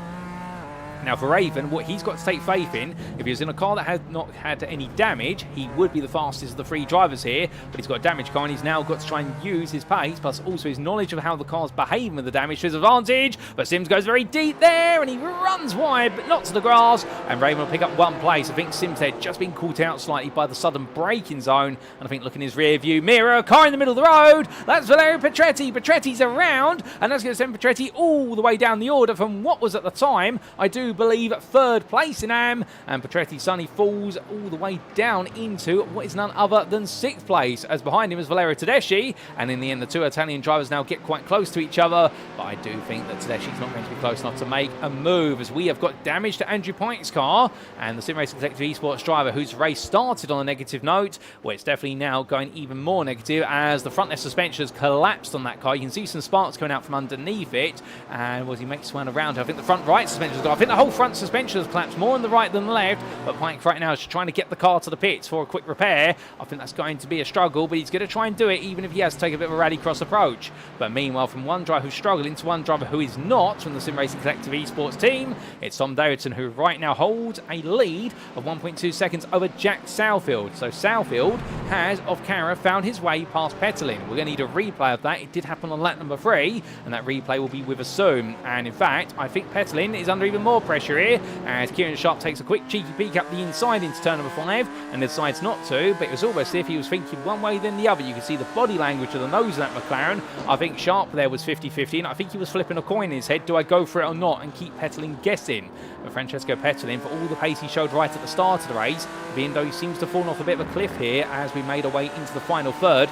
Now for Raven, what he's got to take faith in, if he was in a car that had not had any damage, he would be the fastest of the 3 drivers here, but he's got a damaged car and he's now got to try and use his pace, plus also his knowledge of how the car's behaving with the damage to his advantage. But Sims goes very deep there and he runs wide, but not to the grass, and Raven will pick up 1 place. I think Sims had just been caught out slightly by the sudden braking zone, and I think looking in his rear view mirror, car in the middle of the road, that's Valerio Petretti. Petretti's around, and that's going to send Petretti all the way down the order from what was at the time, I do believe, 3rd place in AM, and Petretti Sonny falls all the way down into what is none other than 6th place, as behind him is Valerio Tedeschi, and in the end the 2 Italian drivers now get quite close to each other, but I do think that Tedeschi's not going to be close enough to make a move, as we have got damage to Andrew Pike's car, and the Sim Racing Collective Esports driver whose race started on a negative note, well, it's definitely now going even more negative as the front left suspension has collapsed on that car. You can see some sparks coming out from underneath it, and as he makes one around, I think the front right suspension has gone. I think the whole front suspension has collapsed more on the right than the left, but Pike right now is trying to get the car to the pits for a quick repair. I think that's going to be a struggle, but he's going to try and do it even if he has to take a bit of a rally cross approach. But meanwhile, from one driver who's struggling to one driver who is not from the Sim Racing Collective Esports team, it's Tom Davidson, who right now holds a lead of 1.2 seconds over Jack Southfield. So Southfield has, off camera, found his way past Petalin. We're going to need a replay of that. It did happen on lap number 3, and that replay will be with us soon. And in fact, I think Petalin is under even more pressure here, as Kieran Sharp takes a quick cheeky peek up the inside into turn number 5 and decides not to, but it was almost as if he was thinking one way then the other. You can see the body language of the nose of that McLaren. I think Sharp there was 50-50, and I think he was flipping a coin in his head. Do I go for it or not, and keep Petalin guessing? But Francesco Petalin, for all the pace he showed right at the start of the race, being though he seems to have fallen off a bit of a cliff here as we made our way into the final third.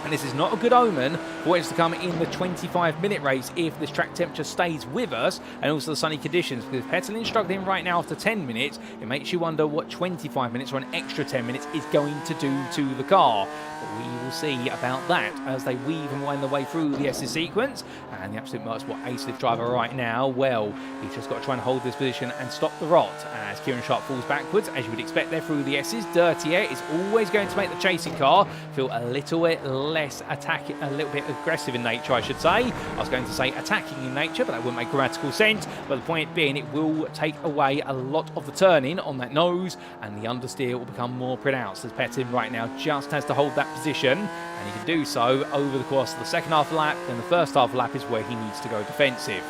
And this is not a good omen for what is to come in the 25-minute race if this track temperature stays with us, and also the sunny conditions. Because Petalin struggling right now after 10 minutes, it makes you wonder what 25 minutes or an extra 10 minutes is going to do to the car. But we will see about that as they weave and wind their way through the SS sequence. And the absolute motorsport ace lift driver right now, well, he's just got to try and hold this position and stop the rot. As Kieran Sharp falls backwards, as you would expect there through the S's. Dirty air is always going to make the chasing car feel a little bit less attacking, a little bit aggressive in nature, I should say. I was going to say attacking in nature, but that wouldn't make grammatical sense. But the point being, it will take away a lot of the turning on that nose, and the understeer will become more pronounced, as Petalin right now just has to hold that position. and he can do so over the course of the second half of the lap. Then the first half of the lap is where he needs to go defensive.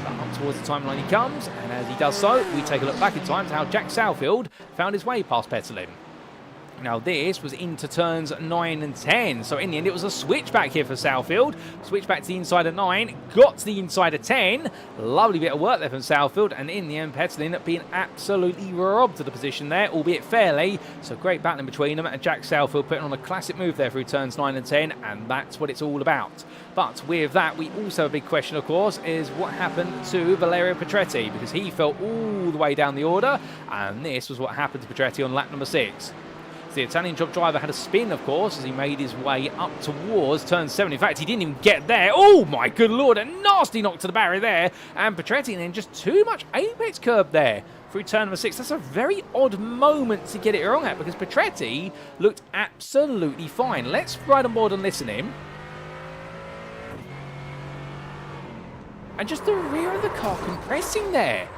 But up towards the timeline he comes, and as he does so, we take a look back in time to how Jack Southfield found his way past Petterlin. Now this was into turns 9 and 10, so in the end it was a switchback here for Southfield. Switchback to the inside of 9, got to the inside of 10. Lovely bit of work there from Southfield, and in the end Petterlin being absolutely robbed of the position there, albeit fairly. So great battling between them, and Jack Southfield putting on a classic move there through turns 9 and 10, and that's what it's all about. But with that, we also have a big question, of course, is what happened to Valerio Petretti, because he fell all the way down the order, and this was what happened to Petretti on lap number 6. The Italian job driver had a spin, of course, as he made his way up towards turn 7. In fact, he didn't even get there. Oh, my good lord, a nasty knock to the barrier there. And Petretti then just too much apex curb there through turn number 6. That's a very odd moment to get it wrong at, because Petretti looked absolutely fine. Let's ride on board and listen in. And just the rear of the car compressing there.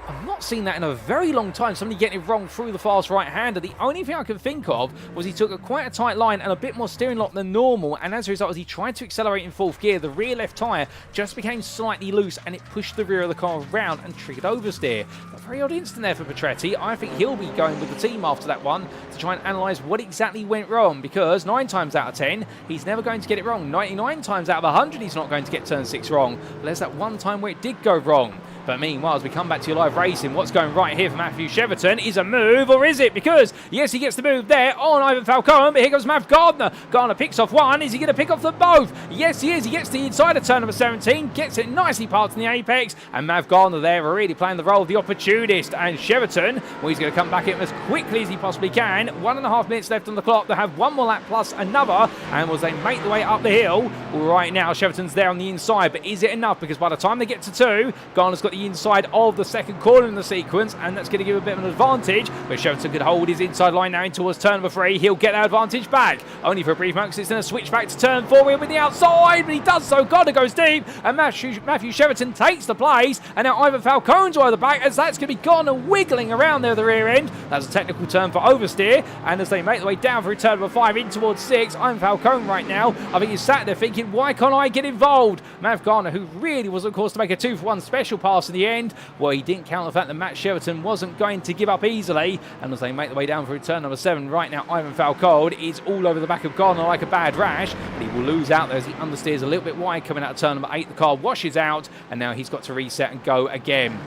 I've not seen that in a very long time. Somebody getting it wrong through the fast right-hander. The only thing I can think of was he took quite a tight line and a bit more steering lock than normal. And as a result, as he tried to accelerate in 4th gear, the rear left tyre just became slightly loose and it pushed the rear of the car around and triggered oversteer. A very odd instant there for Petretti. I think he'll be going with the team after that one to try and analyse what exactly went wrong, because 9 times out of 10, he's never going to get it wrong. 99 times out of 100, he's not going to get turn 6 wrong. But there's that one time where it did go wrong. But meanwhile, as we come back to your live racing, what's going right here for Matthew Cheverton is a move, or is it? Because, yes, he gets the move there on Ivan Falcone, but here comes Mav Gardner. Gardner picks off one. Is he going to pick off them both? Yes, he is. He gets to the inside of turn number 17, gets it nicely parked in the apex, and Mav Gardner there really playing the role of the opportunist. And Cheverton, well, he's going to come back in as quickly as he possibly can. 1.5 minutes left on the clock. They have one more lap plus another, and as they make the way up the hill, right now, Cheverton's there on the inside, but is it enough? Because by the time they get to 2, Gardner's got the inside of the second corner in the sequence, and that's going to give a bit of an advantage. But Cheverton could hold his inside line now in towards turn number 3. He'll get that advantage back, only for a brief moment, because it's going to switch back to turn 4 with the outside, but he does so. Gardner goes deep, and Matthew Cheverton takes the place, and now Ivan Falcone's over the back, as that's going to be Gardner wiggling around there at the rear end. That's a technical turn for oversteer, and as they make their way down through turn number 5 in towards 6, Ivan Falcone right now, I think he's sat there thinking, why can't I get involved? Mav Gardner, who really was, of course, to make a 2-for-1 special pass in the end, well, he didn't count the fact that Matt Cheverton wasn't going to give up easily, and as they make their way down through turn number 7, right now Ivan Falcone is all over the back of Gardner like a bad rash, but he will lose out there as he understeers a little bit wide coming out of turn number 8. The car washes out, and now he's got to reset and go again.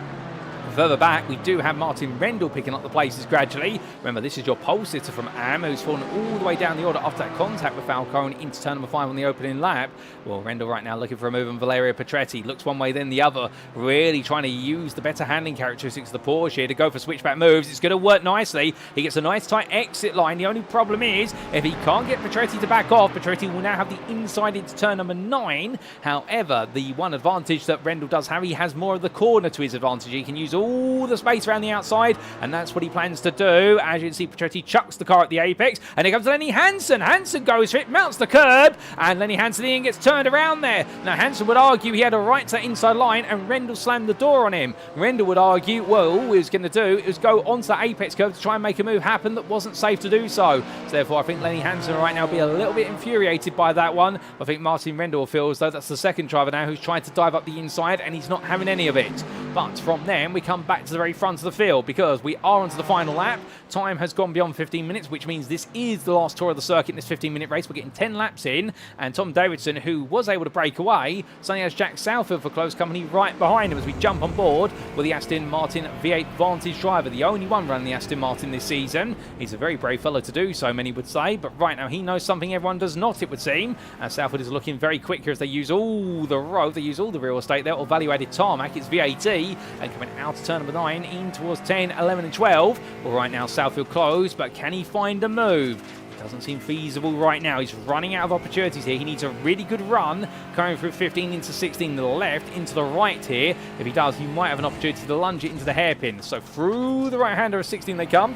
Further back, we do have Martin Rendell picking up the places gradually. Remember, this is your pole sitter from Am, who's fallen all the way down the order after that contact with Falcone into turn number 5 on the opening lap. Well, Rendell right now looking for a move on Valerio Petretti. Looks one way, then the other. Really trying to use the better handling characteristics of the Porsche here to go for switchback moves. It's going to work nicely. He gets a nice tight exit line. The only problem is, if he can't get Petretti to back off, Petretti will now have the inside into turn number 9. However, the one advantage that Rendell does have, he has more of the corner to his advantage. He can use all the space around the outside, and that's what he plans to do. As you can see, Petretti chucks the car at the apex, and here comes Lenny Hansen. Hansen goes for it, mounts the curb, and Lenny Hansen in gets turned around there. Now, Hansen would argue he had a right to that inside line, and Rendell slammed the door on him. Rendell would argue, well, all he was going to do is go onto the apex curve to try and make a move happen that wasn't safe to do so. So therefore, I think Lenny Hansen right now will be a little bit infuriated by that one. I think Martin Rendell feels, though, that's the second driver now who's trying to dive up the inside, and he's not having any of it. But from then, we come back to the very front of the field, because we are onto the final lap. Time has gone beyond 15 minutes, which means this is the last tour of the circuit in this 15-minute race. We're getting 10 laps in, and Tom Davidson, who was able to break away, suddenly has Jack Southfield for close company right behind him as we jump on board with the Aston Martin V8 Vantage driver, the only one running the Aston Martin this season. He's a very brave fellow to do so, many would say, but right now he knows something everyone does not, it would seem. And Southfield is looking very quick here as they use all the road, they use all the real estate there, or value-added tarmac. It's VAT, and coming out to turn number 9 in towards 10, 11 and 12. Well, right now Southfield closed, but can he find a move? It doesn't seem feasible right now. He's running out of opportunities here. He needs a really good run going through 15 into 16 to the left, into the right here. If he does, he might have an opportunity to lunge it into the hairpin. So through the right-hander of 16 they come.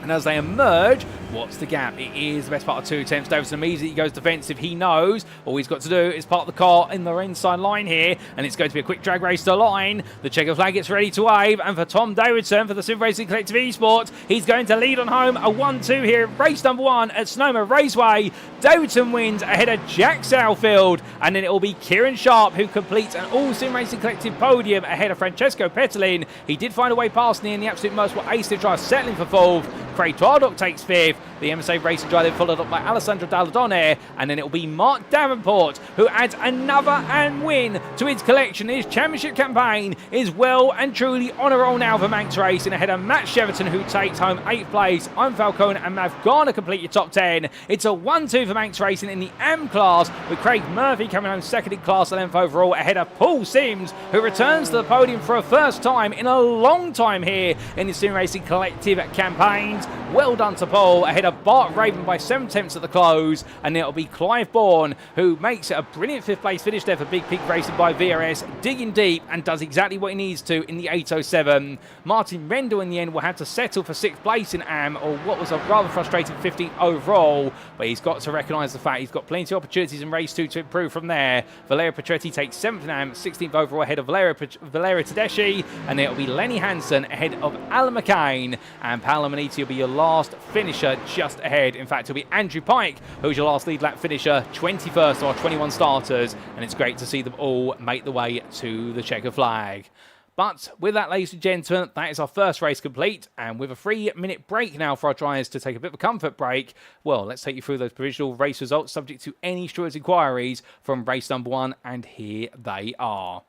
And as they emerge, What's the gap? It is the best part of 2 attempts. Davidson immediately goes defensive. He knows all he's got to do is park the car in the inside line here, and it's going to be a quick drag race to the line. The checker flag gets ready to wave, and for Tom Davidson for the Sim Racing Collective Esports, he's going to lead on home. A 1-2 here, race number 1 at Sonoma Raceway. Davidson wins ahead of Jack Southfield, and then it will be Kieran Sharp who completes an all Sim Racing Collective podium ahead of Francesco Petalin. He did find a way past me, and the absolute most will ace to try settling for 4th. Craig Twardock takes 5th. The MSA Racing Drive then followed up by Alessandro Dalladone, and then it will be Mark Davenport who adds another and win to his collection. His championship campaign is well and truly on a roll now for Manx Racing ahead of Matt Cheverton, who takes home 8th place. I'm Falcone and Mav Garner complete your top 10. It's a 1-2 for Manx Racing in the AM class, with Craig Murphy coming home 2nd in class length overall ahead of Paul Sims, who returns to the podium for a first time in a long time here in the Sim Racing Collective campaigns. Well done to Paul ahead of Bart Raven by 7 attempts at the close, and it'll be Clive Bourne who makes it a brilliant 5th place finish there for Big Pig Racing by VRS, digging deep and does exactly what he needs to in the 807. Martin Rendell in the end will have to settle for 6th place in AM, or what was a rather frustrating 15th overall, but he's got to recognise the fact he's got plenty of opportunities in race 2 to improve from there. Valerio Petretti takes 7th in AM, 16th overall ahead of Valerio Tedeschi, and it'll be Lenny Hansen ahead of Alan McCain, and Paolo Maniti will be your last finisher just ahead. In fact, it'll be Andrew Pike who's your last lead lap finisher, 21st or 21 starters, and it's great to see them all make the way to the checker flag. But with that, ladies and gentlemen, that is our first race complete, and with a 3-minute break now for our drivers to take a bit of a comfort break, well, let's take you through those provisional race results subject to any stewards' inquiries from race number 1, and here they are.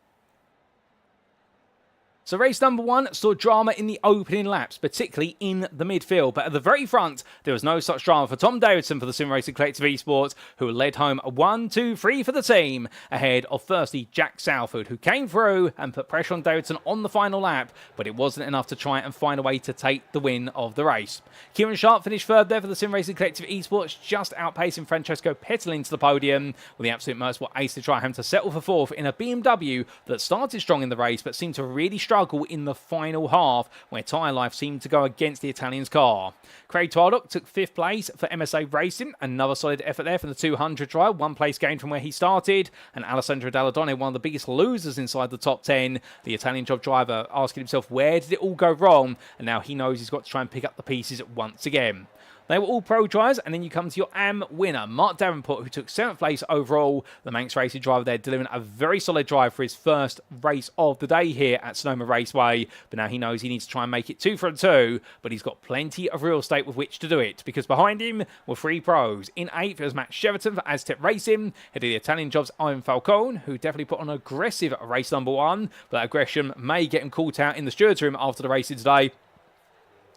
So race number 1 saw drama in the opening laps, particularly in the midfield. But at the very front, there was no such drama for Tom Davidson for the Sim Racing Collective Esports, who led home a 1-2-3 for the team, ahead of firstly Jack Southwood, who came through and put pressure on Davidson on the final lap, but it wasn't enough to try and find a way to take the win of the race. Kieran Sharp finished 3rd there for the Sim Racing Collective Esports, just outpacing Francesco Petalin to the podium, with the absolute most will ace to try him to settle for 4th in a BMW that started strong in the race, but seemed to really struggle in the final half, where tyre life seemed to go against the Italian's car. Craig Twardock took 5th place for MSA Racing, another solid effort there from the 200 drive, 1 place gain from where he started, and Alessandro Dalladone, one of the biggest losers inside the top 10. The Italian job driver asking himself, where did it all go wrong? And now he knows he's got to try and pick up the pieces once again. They were all pro drivers, and then you come to your AM winner, Mark Davenport, who took 7th place overall. The Manx Racing driver there delivering a very solid drive for his first race of the day here at Sonoma Raceway. But now he knows he needs to try and make it 2 from 2, but he's got plenty of real estate with which to do it, because behind him were 3 pros. In 8th, it was Matt Cheverton for Aztec Racing, head of the Italian jobs, Iron Falcone, who definitely put on an aggressive race number 1, but that aggression may get him caught out in the stewards' room after the racing today.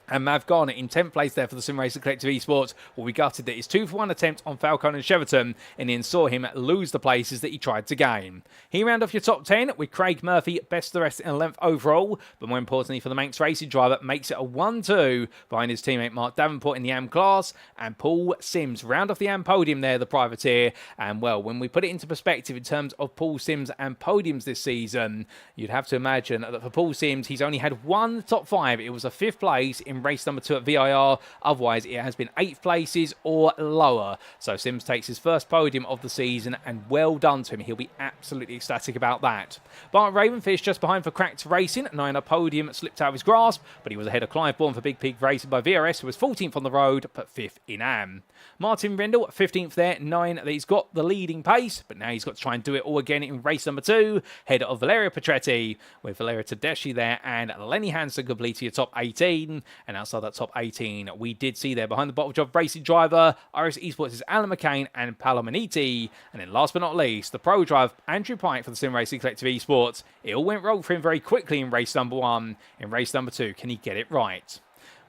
And Mav Garner in 10th place there for the Sim Racing Collective Esports will be gutted that his 2-for-1 attempt on Falcone and Cheverton, and then saw him lose the places that he tried to gain. He round off your top 10 with Craig Murphy best of the rest in a length overall, but more importantly for the Manx Racing driver, makes it a 1-2 behind his teammate Mark Davenport in the AM class, and Paul Sims round off the AM podium there, the privateer. And well, when we put it into perspective in terms of Paul Sims and podiums this season, you'd have to imagine that for Paul Sims, he's only had 1 top 5. It was a 5th place in race number 2 at VIR. Otherwise, it has been 8th places or lower. So Sims takes his first podium of the season, and well done to him. He'll be absolutely ecstatic about that. Bart Raven finished just behind for Cracked Racing, knowing a podium slipped out of his grasp, but he was ahead of Clive Bourne for Big Pig Racing by VRS, who was 14th on the road, but 5th in AM. Martin Rendell, 15th there, 9 that he's got the leading pace, but now he's got to try and do it all again in race number 2, head of Valerio Petretti, with Valerio Tedeschi there, and Lenny Hansen completing your top 18, and outside that top 18, we did see there behind the bottle job racing driver, iRacing Esports' Alan McCain and Paolo Maniti, and then last but not least, the pro driver Andrew Pike for the Sim Racing Collective Esports. It all went wrong for him very quickly in race number 1. In race number 2, can he get it right?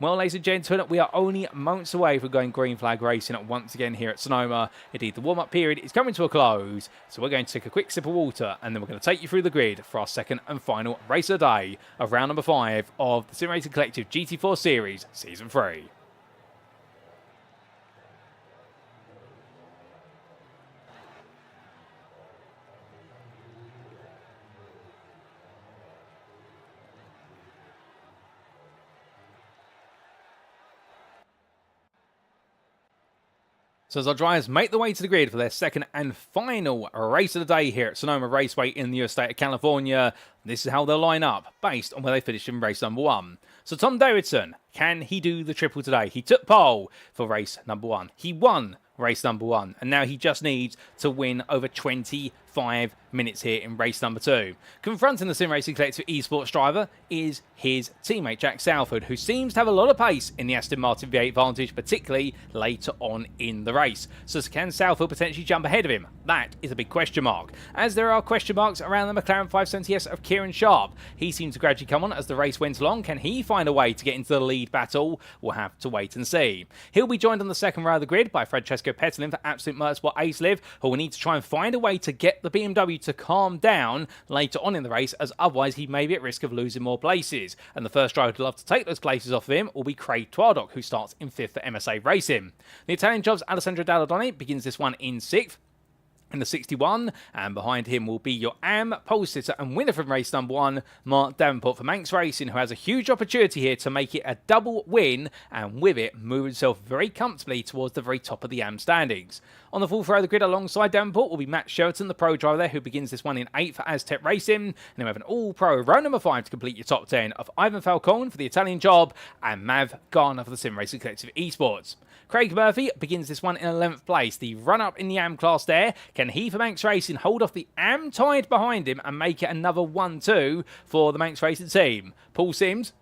Well, ladies and gentlemen, we are only moments away from going green flag racing once again here at Sonoma. Indeed, the warm-up period is coming to a close, so we're going to take a quick sip of water, and then we're going to take you through the grid for our second and final race of the day of round number 5 of the Sim Racing Collective GT4 Series Season 3. So as our drivers make the way to the grid for their second and final race of the day here at Sonoma Raceway in the US state of California, this is how they'll line up based on where they finished in race number 1. So Tom Davidson, can he do the triple today? He took pole for race number 1. He won race number 1, and now he just needs to win over 25 minutes here in race number 2. Confronting the Sim Racing Collective esports driver is his teammate Jack Salford, who seems to have a lot of pace in the Aston Martin V8 Vantage, particularly later on in the race. So can Salford potentially jump ahead of him? That is a big question mark, as there are question marks around the McLaren 570S of Kieran Sharp. He seemed to gradually come on as the race went along. Can he find a way to get into the lead battle? We'll have to wait and see. He'll be joined on the second row of the grid by Francesco Petelin for Absolute Motorsport Ace Liv, who will need to try and find a way to get the BMW to calm down later on in the race, as otherwise he may be at risk of losing more places. And the first driver to love to take those places off of him will be Craig Twardock, who starts in 5th for MSA Racing. The Italian job's Alessandro Dalladoni begins this one in 6th. In the 61, and behind him will be your pole sitter and winner from race number 1, Mark Davenport for Manx Racing, who has a huge opportunity here to make it a double win, and with it, move himself very comfortably towards the very top of the standings. On the full row of the grid alongside Davenport will be Matt Shelton, the pro driver there, who begins this one in 8th for Aztec Racing. And then we have an all-pro row number 5 to complete your top 10 of Ivan Falcone for the Italian job, and Mav Garner for the Sim Racing Collective Esports. Craig Murphy begins this one in 11th place, the run-up in the AM class there. Can he for Manx Racing hold off the AM tide behind him and make it another 1-2 for the Manx Racing team? Paul Sims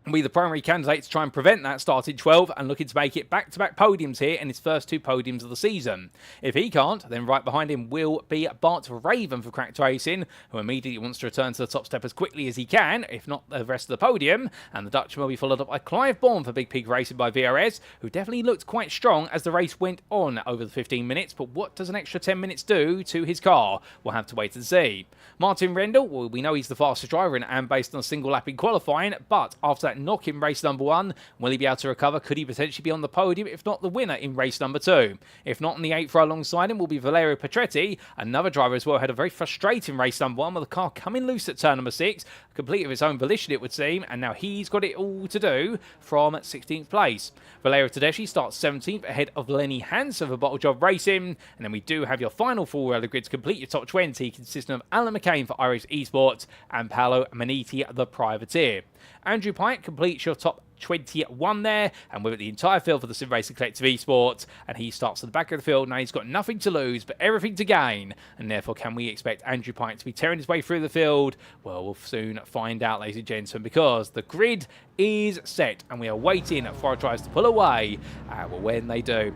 will be the primary candidate to try and prevent that, starting 12 and looking to make it back-to-back podiums here in his first 2 podiums of the season. If he can't, then right behind him will be Bart Raven for Cracked Racing, who immediately wants to return to the top step as quickly as he can, if not the rest of the podium. And the Dutchman will be followed up by Clive Bourne for Big Pig Racing by VRS, who definitely looked quite strong as the race went on over the 15 minutes, but what does an extra 10 minutes do to his car? We'll have to wait and see. Martin Rendell, well, we know he's the fastest driver and based on a single lap in qualifying, but after that knock in race number 1, will he be able to recover? Could he potentially be on the podium, if not the winner in race number 2? If not, in the 8th row alongside him will be Valerio Petretti, another driver as well, had a very frustrating race number 1 with the car coming loose at turn number 6, complete of his own volition it would seem, and now he's got it all to do from 16th place. Valerio Tedeschi starts 17th ahead of Lenny Hansen for Bottle Job Racing, and then we do have your final 4 row of the grid to complete your top 20, consisting of Alan McCain for iRacing Esports and Paolo Maniti, the Privateer. Andrew Pike completes your top 21 there, and with it the entire field for the Sim Racing Collective Esports, and he starts at the back of the field. Now he's got nothing to lose but everything to gain, and therefore can we expect Andrew Pike to be tearing his way through the field? Well, we'll soon find out, ladies and gentlemen, because the grid is set and we are waiting for our drivers to pull away. Well, when they do,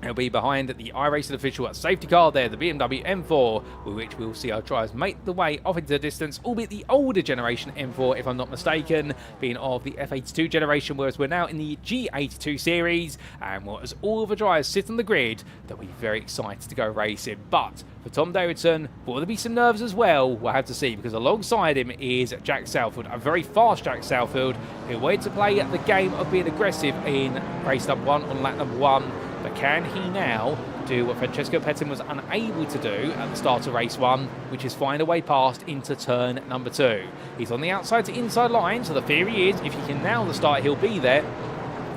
it'll be behind the iRacing official safety car there, the BMW M4, with which we'll see our drivers make the way off into the distance, albeit the older generation M4, if I'm not mistaken, being of the F82 generation, whereas we're now in the G82 series. And as all of the drivers sit on the grid, they'll be very excited to go racing. But for Tom Davidson, will there be some nerves as well? We'll have to see, because alongside him is Jack Salford, a very fast Jack Salford, who went to play the game of being aggressive in race number 1 on lap number 1. But can he now do what Francesco Petin was unable to do at the start of race 1, which is find a way past into turn number 2? He's on the outside to inside line, so the theory is if he can nail the start, he'll be there.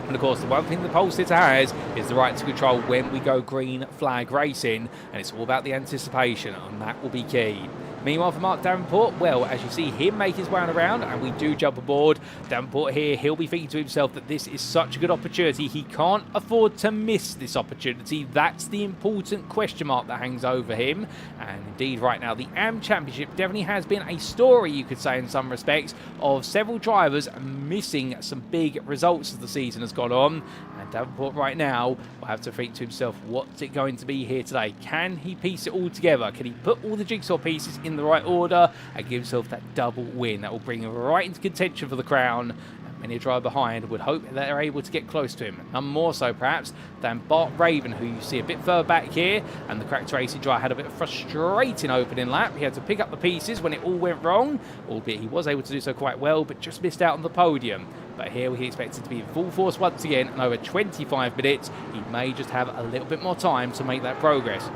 And of course, the one thing the pole sitter has is the right to control when we go green flag racing, and it's all about the anticipation, and that will be key. Meanwhile, for Mark Davenport, well, as you see him make his way around, and we do jump aboard, Davenport here, he'll be thinking to himself that this is such a good opportunity. He can't afford to miss this opportunity. That's the important question mark that hangs over him. And indeed, right now, the AM Championship definitely has been a story, you could say, in some respects, of several drivers missing some big results as the season has gone on. And Davenport right now will have to think to himself, what's it going to be here today? Can he piece it all together? Can he put all the jigsaw pieces in the right order and give himself that double win that will bring him right into contention for the crown? Many a driver behind would hope that they're able to get close to him, none more so perhaps than Bart Raven, who you see a bit further back here. And the Cracked Racing driver had a bit of frustrating opening lap. He had to pick up the pieces when it all went wrong, albeit he was able to do so quite well, but just missed out on the podium. But here we expect it to be in full force once again, and over 25 minutes, he may just have a little bit more time to make that progress.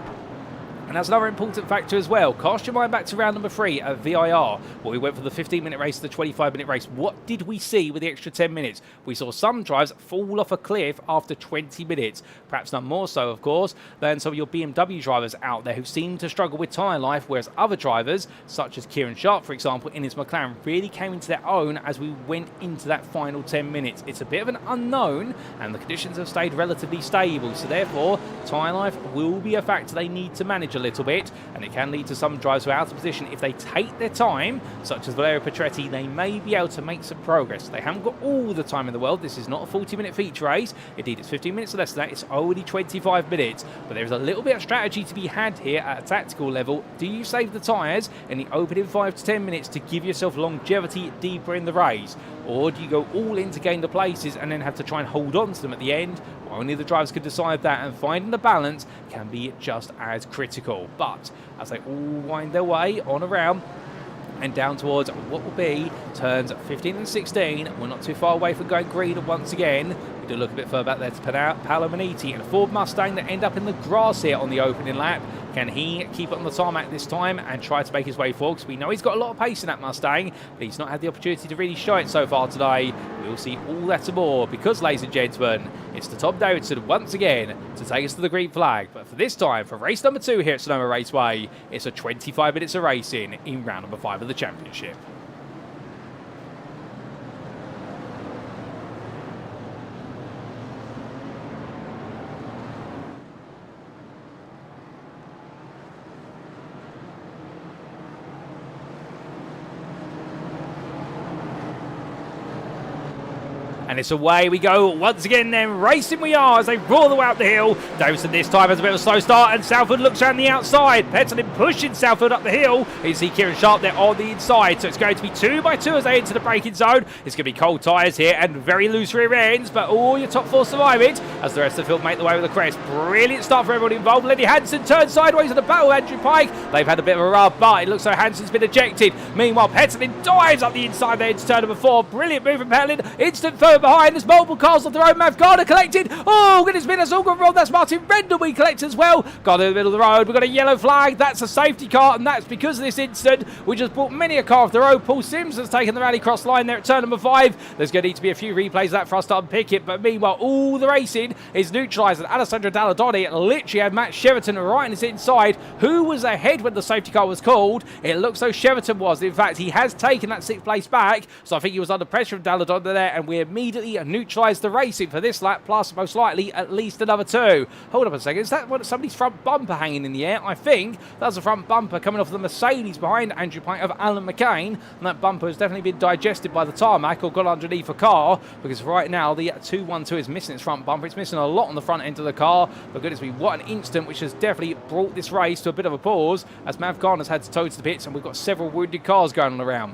And that's another important factor as well. Cast your mind back to round number 3 at VIR, where we went from the 15-minute race to the 25-minute race. What did we see with the extra 10 minutes? We saw some drives fall off a cliff after 20 minutes. Perhaps none more so, of course, than some of your BMW drivers out there who seem to struggle with tyre life, whereas other drivers, such as Kieran Sharp, for example, in his McLaren, really came into their own as we went into that final 10 minutes. It's a bit of an unknown, and the conditions have stayed relatively stable, so therefore, tyre life will be a factor they need to manage a little bit, and it can lead to some drives who are out of position. If they take their time, such as Valerio Petretti, they may be able to make some progress. They haven't got all the time in the world. This is not a 40-minute feature race. Indeed, it's 15 minutes or less than that. It's only 25 minutes, but there's a little bit of strategy to be had here at a tactical level. Do you save the tyres in the opening 5 to 10 minutes to give yourself longevity deeper in the race, or do you go all in to gain the places and then have to try and hold on to them at the end? Only the drivers can decide that, and finding the balance can be just as critical. But as they all wind their way on around and down towards what will be turns 15 and 16, we're not too far away from going green once again. We do look a bit further back there to Paolo Maniti and a Ford Mustang that end up in the grass here on the opening lap. Can he keep it on the tarmac this time and try to make his way forward? Because we know he's got a lot of pace in that Mustang, but he's not had the opportunity to really show it so far today. We'll see all that and more because, ladies and gentlemen, it's the Tom Davidson once again to take us to the green flag. But for this time, for race number 2 here at Sonoma Raceway, it's a 25 minutes of racing in round number 5 of the championship. And it's away we go once again then. Racing we are as they roar the way up the hill. Davison this time has a bit of a slow start and Salford looks around the outside. Petzolin pushing Salford up the hill. You see Kieran Sharp there on the inside. So it's going to be 2 by 2 as they enter the braking zone. It's going to be cold tyres here and very loose rear ends. But all your top 4 survive it as the rest of the field make the way with the crest. Brilliant start for everyone involved. Lenny Hansen turns sideways in the battle with Andrew Pike. They've had a bit of a rub, but it looks like Hansen's been ejected. Meanwhile, Petzolin dives up the inside there into turn number 4. Brilliant move from Petzolin. Instant third behind. There's multiple cars off their own. Mav Garner collected. Oh, goodness me, that's all gone wrong. That's Martin Rendell we collect as well. Got in the middle of the road. We've got a yellow flag. That's a safety car, and that's because of this incident. We just brought many a car off the road. Paul Sims has taken the rallycross line there at turn number 5. There's going to need to be a few replays of that for us to unpick it, but meanwhile, all the racing is neutralised, and Alessandro Dalladoni literally had Matt Sheraton right in his inside, who was ahead when the safety car was called. It looks like Sheraton was. In fact, he has taken that 6th place back, so I think he was under pressure from Dalladoni there, and we immediately neutralised the racing for this lap, plus most likely at least another 2. Hold up a second, is that what, somebody's front bumper hanging in the air? I think that's a front bumper coming off the Mercedes behind Andrew Pike of Alan McCain, and that bumper has definitely been digested by the tarmac or gone underneath a car, because right now the 212 is missing its front bumper. It's missing a lot on the front end of the car, but goodness me, what an instant, which has definitely brought this race to a bit of a pause as Mav Garner's had to tow to the pits, and we've got several wounded cars going on around.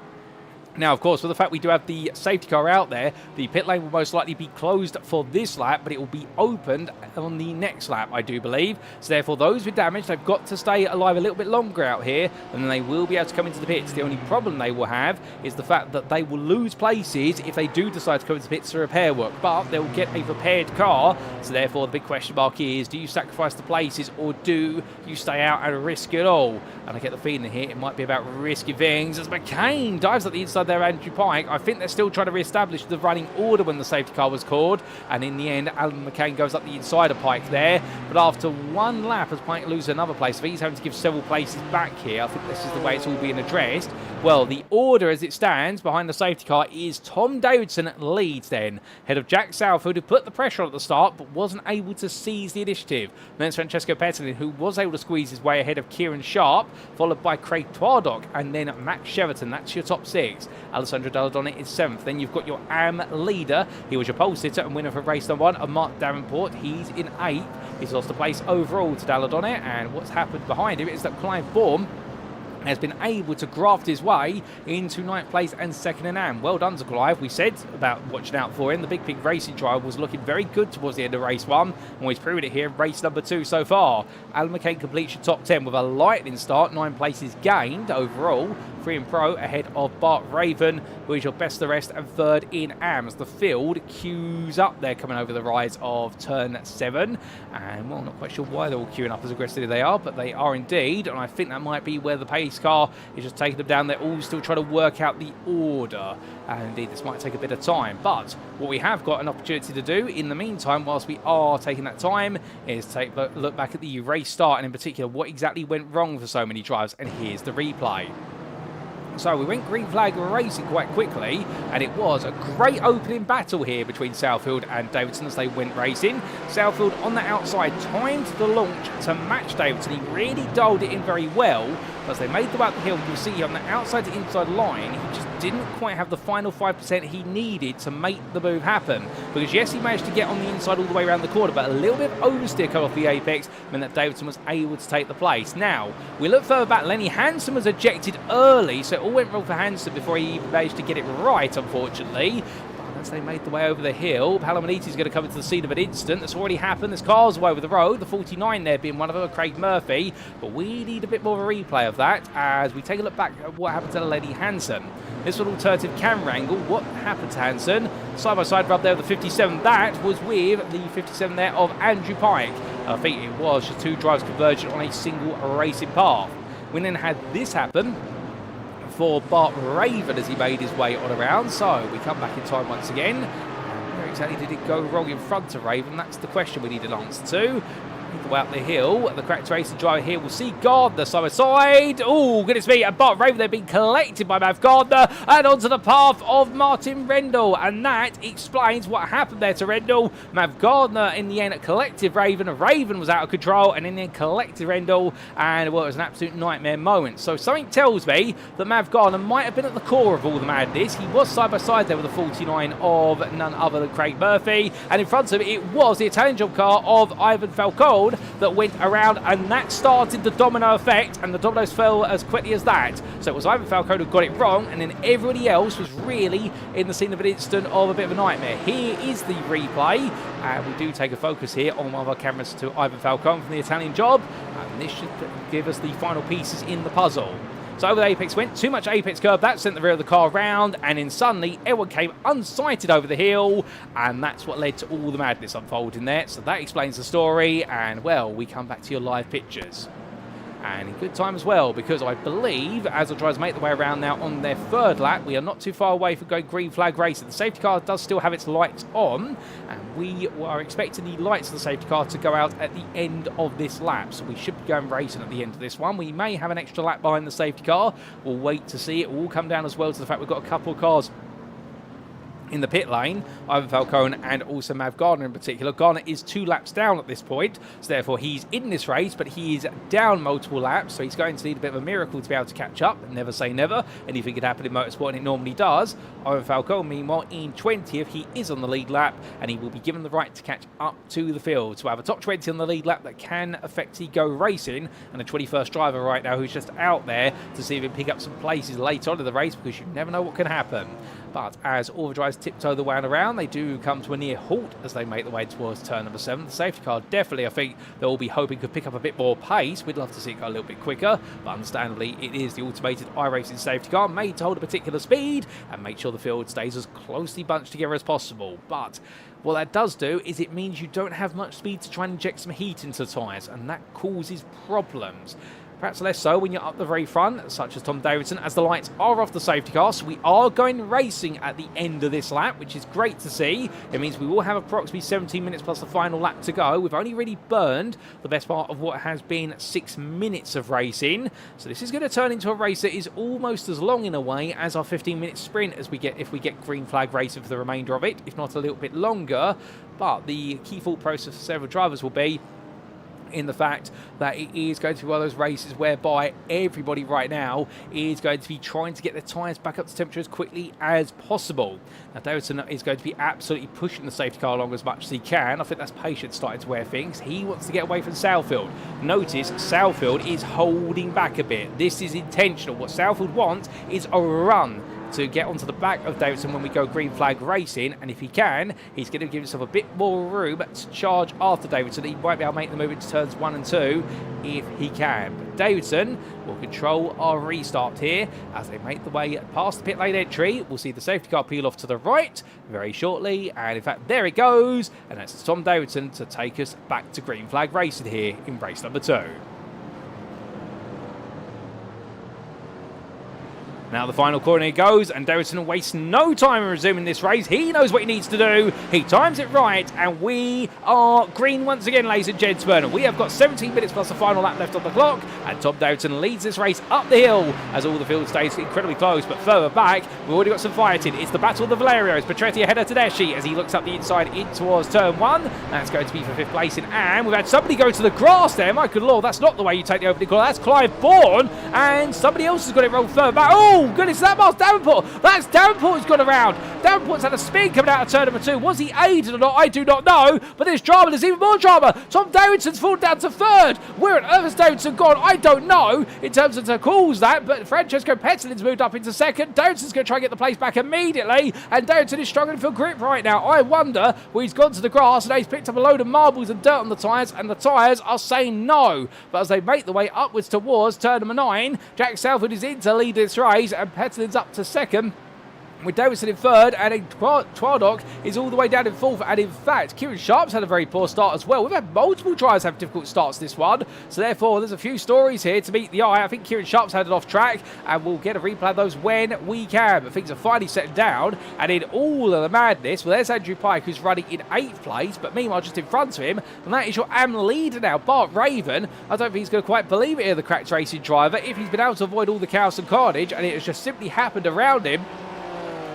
Now, of course, with the fact we do have the safety car out there, the pit lane will most likely be closed for this lap, but it will be opened on the next lap, I do believe. So therefore, those with damage, they've got to stay alive a little bit longer out here, and then they will be able to come into the pits. The only problem they will have is the fact that they will lose places if they do decide to come into the pits to repair work, but they'll get a repaired car. So therefore, the big question mark is, do you sacrifice the places, or do you stay out and risk it all? And I get the feeling here it might be about risky things as McCain dives at the inside there, Andrew Pike. I think they're still trying to re-establish the running order when the safety car was called, and in the end Alan McCain goes up the inside of Pike there, but after one lap as Pike loses another place, so he's having to give several places back here. I think this is the way it's all being addressed. Well, the order as it stands behind the safety car is Tom Davidson leads then, head of Jack Southwood, who put the pressure on at the start but wasn't able to seize the initiative. Then it's Francesco Petzolin, who was able to squeeze his way ahead of Kieran Sharp, followed by Craig Twardock, and then Max Sheraton. That's your top 6. Alessandro Dalladoni is 7th. Then you've got your AM leader. He was your pole sitter and winner for race number 1, and Mark Davenport. He's in 8th. He's lost a place overall to Dalladoni, and what's happened behind him is that Clive Baum has been able to graft his way into 9th place and 2nd in AM. Well done to Clive. We said about watching out for him. The Big Pig Racing trial was looking very good towards the end of race 1, and he's proven it here in race number 2 so far. Alan McCain completes your top 10 with a lightning start, 9 places gained overall. Korean Pro ahead of Bart Raven, who is your best of the rest and third in AMS. The field queues up there coming over the rise of turn 7, and well, not quite sure why they're all queuing up as aggressively as they are, but they are indeed, and I think that might be where the pace car is just taking them down. They're all still trying to work out the order, and indeed this might take a bit of time, but what we have got an opportunity to do in the meantime, whilst we are taking that time, is take a look back at the race start, and in particular what exactly went wrong for so many drivers, and here's the replay. So we went green flag racing quite quickly, and it was a great opening battle here between Southfield and Davidson as they went racing. Southfield on the outside timed the launch to match Davidson. He really dialed it in very well. As they made the way up the hill, you'll see on the outside to inside line, he just didn't quite have the final 5% he needed to make the move happen. Because yes, he managed to get on the inside all the way around the corner, but a little bit of oversteer cut off the apex meant that Davidson was able to take the place. Now, we look further back, Lenny Hansen was ejected early, so it all went wrong for Hansen before he even managed to get it right, unfortunately. As they made the way over the hill, Palomaniti is going to come into the scene of an instant. That's already happened. There's cars away over the road. The 49 there being one of them, Craig Murphy. But we need a bit more of a replay of that as we take a look back at what happened to Lenny Hansen. This was an alternative camera angle. What happened to Hansen? Side-by-side rub there with the 57. That was with the 57 there of Andrew Pike. I think it was just two drivers converging on a single racing path. We then had this happen for Bart Raven as he made his way on around. So we come back in time once again. Where exactly did it go wrong in front of Raven? That's the question we need an answer to. The way up the hill, the correct racing driver here will see Gardner side by side. Oh, goodness me, and Bart Raven, they're being collected by Mav Gardner and onto the path of Martin Rendell, and that explains what happened there to Rendell. Mav Gardner in the end collected Raven. Raven was out of control and in the end collected Rendell, and well, it was an absolute nightmare moment. So something tells me that Mav Gardner might have been at the core of all the madness. He was side by side there with the 49 of none other than Craig Murphy, and in front of him it was the Italian job car of Ivan Falcone that went around, and that started the domino effect, and the dominoes fell as quickly as that. So it was Ivan Falcone who got it wrong, and then everybody else was really in the scene of an instant of a bit of a nightmare. Here is the replay, and we do take a focus here on one of our cameras to Ivan Falcone from the Italian job, and this should give us the final pieces in the puzzle. So over the apex went, too much apex curb, that sent the rear of the car round, and then suddenly everyone came unsighted over the hill, and that's what led to all the madness unfolding there. So that explains the story, and well, we come back to your live pictures. And in good time as well, because I believe as the drivers make their way around now on their third lap, we are not too far away from going green flag racing. The safety car does still have its lights on, and we are expecting the lights of the safety car to go out at the end of this lap. So we should be going racing at the end of this one. We may have an extra lap behind the safety car. We'll wait to see. It will all come down as well to the fact we've got a couple of cars in the pit lane, Ivan Falcone and also Mav Gardner in particular. Gardner is 2 laps down at this point, so therefore he's in this race, but he is down multiple laps, so he's going to need a bit of a miracle to be able to catch up. Never say never. Anything could happen in motorsport, and it normally does. Ivan Falcone, meanwhile, in 20th, he is on the lead lap, and he will be given the right to catch up to the field. So I have a top 20 on the lead lap that can effectively go racing, and a 21st driver right now who's just out there to see if he can pick up some places later on in the race, because you never know what can happen. But as all the drivers tiptoe the way around, they do come to a near halt as they make their way towards turn number 7. The safety car definitely, I think, they'll be hoping could pick up a bit more pace. We'd love to see it go a little bit quicker, but understandably, it is the automated iRacing safety car made to hold a particular speed and make sure the field stays as closely bunched together as possible. But what that does do is it means you don't have much speed to try and inject some heat into the tyres, and that causes problems. Perhaps less so when you're up the very front, such as Tom Davidson, as the lights are off the safety car. So we are going racing at the end of this lap, which is great to see. It means we will have approximately 17 minutes plus the final lap to go. We've only really burned the best part of what has been 6 minutes of racing. So this is going to turn into a race that is almost as long in a way as our 15-minute sprint as we get if we get green flag racing for the remainder of it, if not a little bit longer. But the key thought process for several drivers will be in the fact that it is going to be one of those races whereby everybody right now is going to be trying to get their tyres back up to temperature as quickly as possible. Now Davidson is going to be absolutely pushing the safety car along as much as he can. I think that's patience starting to wear things. He wants to get away from Southfield. Notice Southfield is holding back a bit. This is intentional. What Southfield wants is a run to get onto the back of Davidson when we go green flag racing, and if he can, he's going to give himself a bit more room to charge after Davidson. He might be able to make the move into turns 1 and 2 if he can. But Davidson will control our restart here as they make the way past the pit lane entry. We'll see the safety car peel off to the right very shortly, and in fact there it goes, and that's Tom Davidson to take us back to green flag racing here in race number 2. Now the final corner he goes, and Davidson wastes no time in resuming this race. He knows what he needs to do. He times it right, and we are green once again, ladies and gentlemen. We have got 17 minutes plus the final lap left on the clock, and Tom Davidson leads this race up the hill as all the field stays incredibly close. But further back, we've already got some fighting. It's the battle of the Valerios. Petretti ahead of Tedeschi as he looks up the inside in towards turn 1. That's going to be for 5th place in, and we've had somebody go to the grass there. My good lord, that's not the way you take the opening corner. That's Clive Bourne, and somebody else has got it rolled further back. Oh, goodness, that Miles Davenport. That's Davenport who's gone around. Davenport's had a spin coming out of turn number 2. Was he aided or not? I do not know. But there's drama. There's even more drama. Tom Davidson's fallen down to 3rd. Where on earth has Davidson gone? I don't know in terms of to cause that. But Francesco Pettelin's moved up into 2nd. Davidson's going to try and get the place back immediately. And Davidson is struggling for grip right now. I wonder where he's gone to the grass and he's picked up a load of marbles and dirt on the tyres. And the tyres are saying no. But as they make the way upwards towards turn number 9, Jack Salford is in to lead this race. And Pettelin's up to 2nd, with Davidson in 3rd, and Twardock is all the way down in 4th. And in fact, Kieran Sharp's had a very poor start as well. We've had multiple drivers have difficult starts this one, so therefore there's a few stories here to meet the eye. I think Kieran Sharp's had it off track, and we'll get a replay of those when we can. But things are finally setting down, and in all of the madness, well, there's Andrew Pike, who's running in 8th place, but meanwhile just in front of him, and that is your AM leader now, Bart Raven. I don't think he's going to quite believe it here, the cracked racing driver, if he's been able to avoid all the chaos and carnage, and it has just simply happened around him.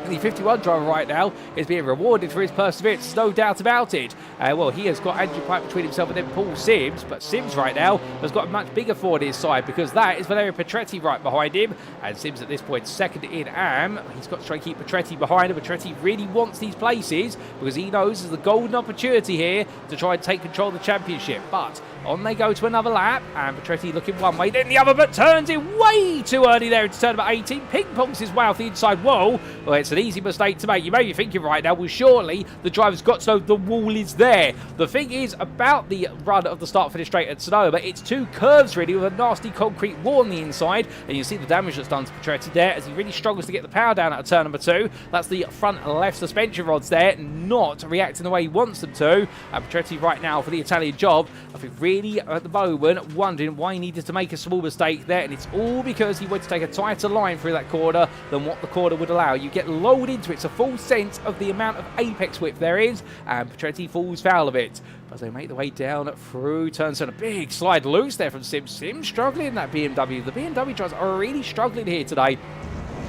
The 51 driver right now is being rewarded for his perseverance, there's no doubt about it. Well, he has got Andrew Pike between himself and then Paul Sims, but Sims right now has got a much bigger Ford his side, because that is Valerio Petretti right behind him, and Sims at this point 2nd in AM. He's got to try and keep Petretti behind him. Petretti really wants these places because he knows there's a golden opportunity here to try and take control of the championship. But on they go to another lap, and Petretti looking one way, then the other, but turns in way too early there into turn number 18. Ping-pongs his way off the inside wall. Well, it's an easy mistake to make. You may be thinking right now, well, surely the driver's got to know the wall is there. The thing is about the run of the start-finish straight at Sonoma, it's 2 curves really with a nasty concrete wall on the inside, and you see the damage that's done to Petretti there as he really struggles to get the power down out of turn number 2. That's the front left suspension rods there, not reacting the way he wants them to. And Petretti right now for the Italian job, I think really at the moment wondering why he needed to make a small mistake there, and it's all because he wanted to take a tighter line through that corner than what the corner would allow. You get lowered into it, it's a full sense of the amount of apex width there is, and Petretti falls foul of it. As they make the way down through turns, and a big slide loose there from Sims. Sims struggling in that BMW. The BMW drivers are really struggling here today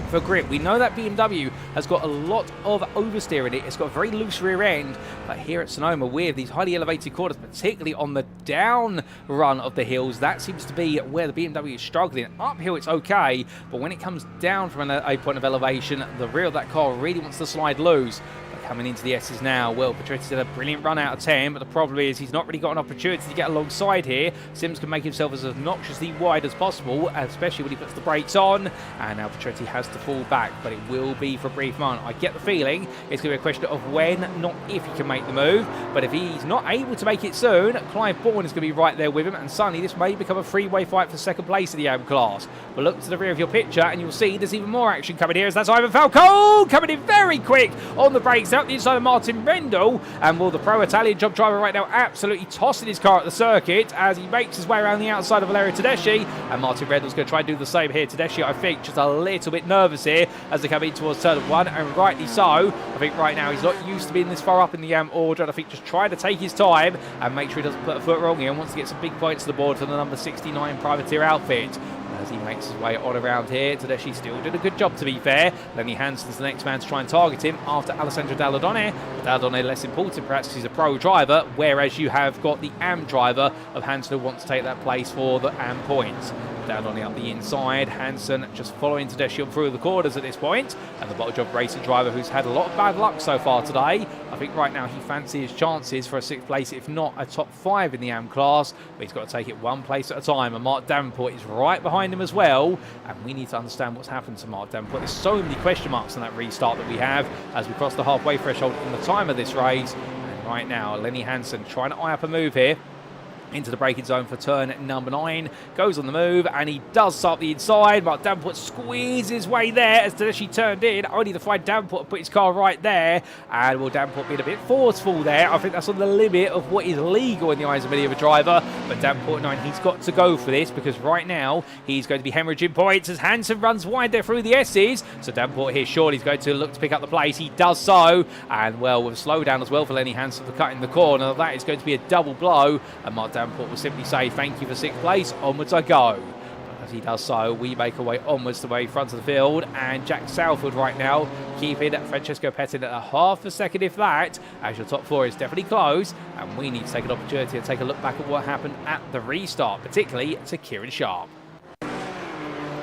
for grip. We know that BMW has got a lot of oversteer in it. It's got a very loose rear end, but here at Sonoma with these highly elevated corners, particularly on the down run of the hills, that seems to be where the BMW is struggling. Uphill it's okay, but when it comes down from a point of elevation, the rear of that car really wants to slide loose. Coming into the S's now, well, Petretti's did a brilliant run out of 10, but the problem is he's not really got an opportunity to get alongside here. Sims can make himself as obnoxiously wide as possible, especially when he puts the brakes on, and now Petretti has to fall back, but it will be for a brief moment. I get the feeling it's going to be a question of when, not if he can make the move, but if he's not able to make it soon, Clive Bourne is going to be right there with him, and suddenly this may become a three-way fight for 2nd place in the AM class. But look to the rear of your picture, and you'll see there's even more action coming here, as that's Ivan Falco coming in very quick on the brakes out the inside of Martin Rendell, and will the pro-Italian job driver right now absolutely tossing his car at the circuit as he makes his way around the outside of Valerio Tedeschi, and Martin Rendell's going to try and do the same here. Tedeschi, I think, just a little bit nervous here as they come in towards turn 1, and rightly so. I think right now he's not used to being this far up in the order, and I think just trying to take his time and make sure he doesn't put a foot wrong here and wants to get some big points to the board for the number 69 privateer outfit. As he makes his way on around here, Tedeschi still did a good job, to be fair. Lenny Hansen's the next man to try and target him after Alessandro Dalladone. Dalladone less important perhaps because he's a pro driver, whereas you have got the AM driver of Hansen who wants to take that place for the AM points. Down on the inside, Hansen just following Tedeschi through the corners at this point, and the bottle job racing driver who's had a lot of bad luck so far today. I think right now he fancies his chances for a 6th place, if not a top 5 in the AM class, but he's got to take it one place at a time, and Mark Davenport is right behind him as well, and we need to understand what's happened to Mark Davenport. There's so many question marks on that restart that we have as we cross the halfway threshold in the time of this race, and right now Lenny Hansen trying to eye up a move here into the braking zone for turn number 9, goes on the move, and he does start the inside. Mark Davenport squeezes his way there as Tedeschi turned in, only to find Davenport put his car right there, and will Davenport being a bit forceful there. I think that's on the limit of what is legal in the eyes of many of a driver, but Davenport knowing he's got to go for this, because right now he's going to be hemorrhaging points as Hansen runs wide there through the S's, so Davenport here surely is going to look to pick up the place. He does so, and well, with a slowdown as well for Lenny Hansen for cutting the corner, that is going to be a double blow, and Mark Davenport will simply say thank you for 6th place, onwards I go. But as he does so, we make our way onwards to the way front of the field, and Jack Southwood right now keeping Francesco Pettin at a half a second if that, as your top 4 is definitely close, and we need to take an opportunity to take a look back at what happened at the restart, particularly to Kieran Sharp.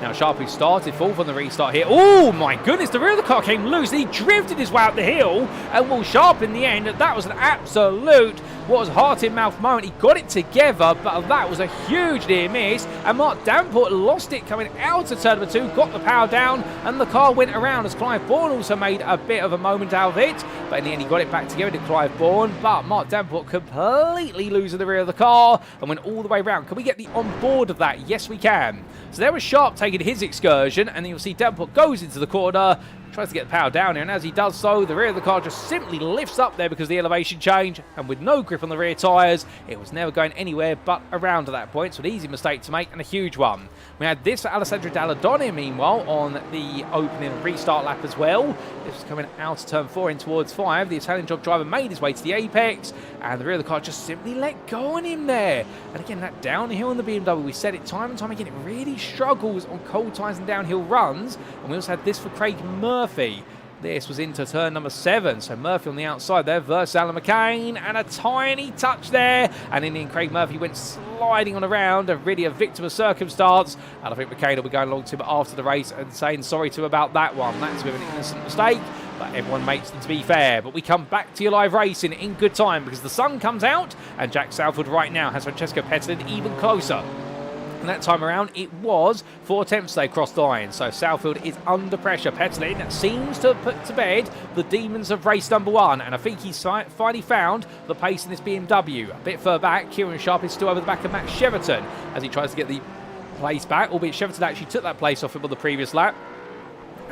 Now Sharp, who started 4th on the restart here. Oh my goodness, the rear of the car came loose. He drifted his way up the hill, and Will Sharp in the end, that was an absolute, what was heart-in-mouth moment. He got it together, but that was a huge near miss, and Mark Davenport lost it coming out of turn number 2, got the power down, and the car went around as Clive Bourne also made a bit of a moment out of it, but in the end he got it back together to Clive Bourne, but Mark Davenport completely losing the rear of the car and went all the way around. Can we get the on board of that? Yes, we can. So there was Sharp taking his excursion, and you'll see Davenport goes into the corner, tries to get the power down here, and as he does so, the rear of the car just simply lifts up there because of the elevation change, and with no grip on the rear tyres, it was never going anywhere but around at that point, so an easy mistake to make and a huge one. We had this for Alessandro Dalladone, meanwhile, on the opening restart lap as well. This was coming out of turn 4 in towards 5. The Italian job driver made his way to the apex, and the rear of the car just simply let go on him there. And again, that downhill on the BMW, we said it time and time again, it really struggles on cold tyres and downhill runs. And we also had this for Craig Murphy. This was into turn number 7, so Murphy on the outside there versus Alan McCain, and a tiny touch there, and in the end Craig Murphy went sliding on around, really a victim of circumstance, and I think McCain will be going along to him after the race and saying sorry to him about that one. That's a bit of an innocent mistake, but everyone makes them to be fair. But we come back to your live racing in good time because the sun comes out, and Jack Southwood right now has Francesco Pettin even closer. And that time around, it was 4 attempts they crossed the line. So Southfield is under pressure. Petlin seems to have put to bed the demons of race number 1. And I think he's finally found the pace in this BMW. A bit further back, Kieran Sharp is still over the back of Matt Cheverton as he tries to get the place back. Albeit Cheverton actually took that place off him on the previous lap.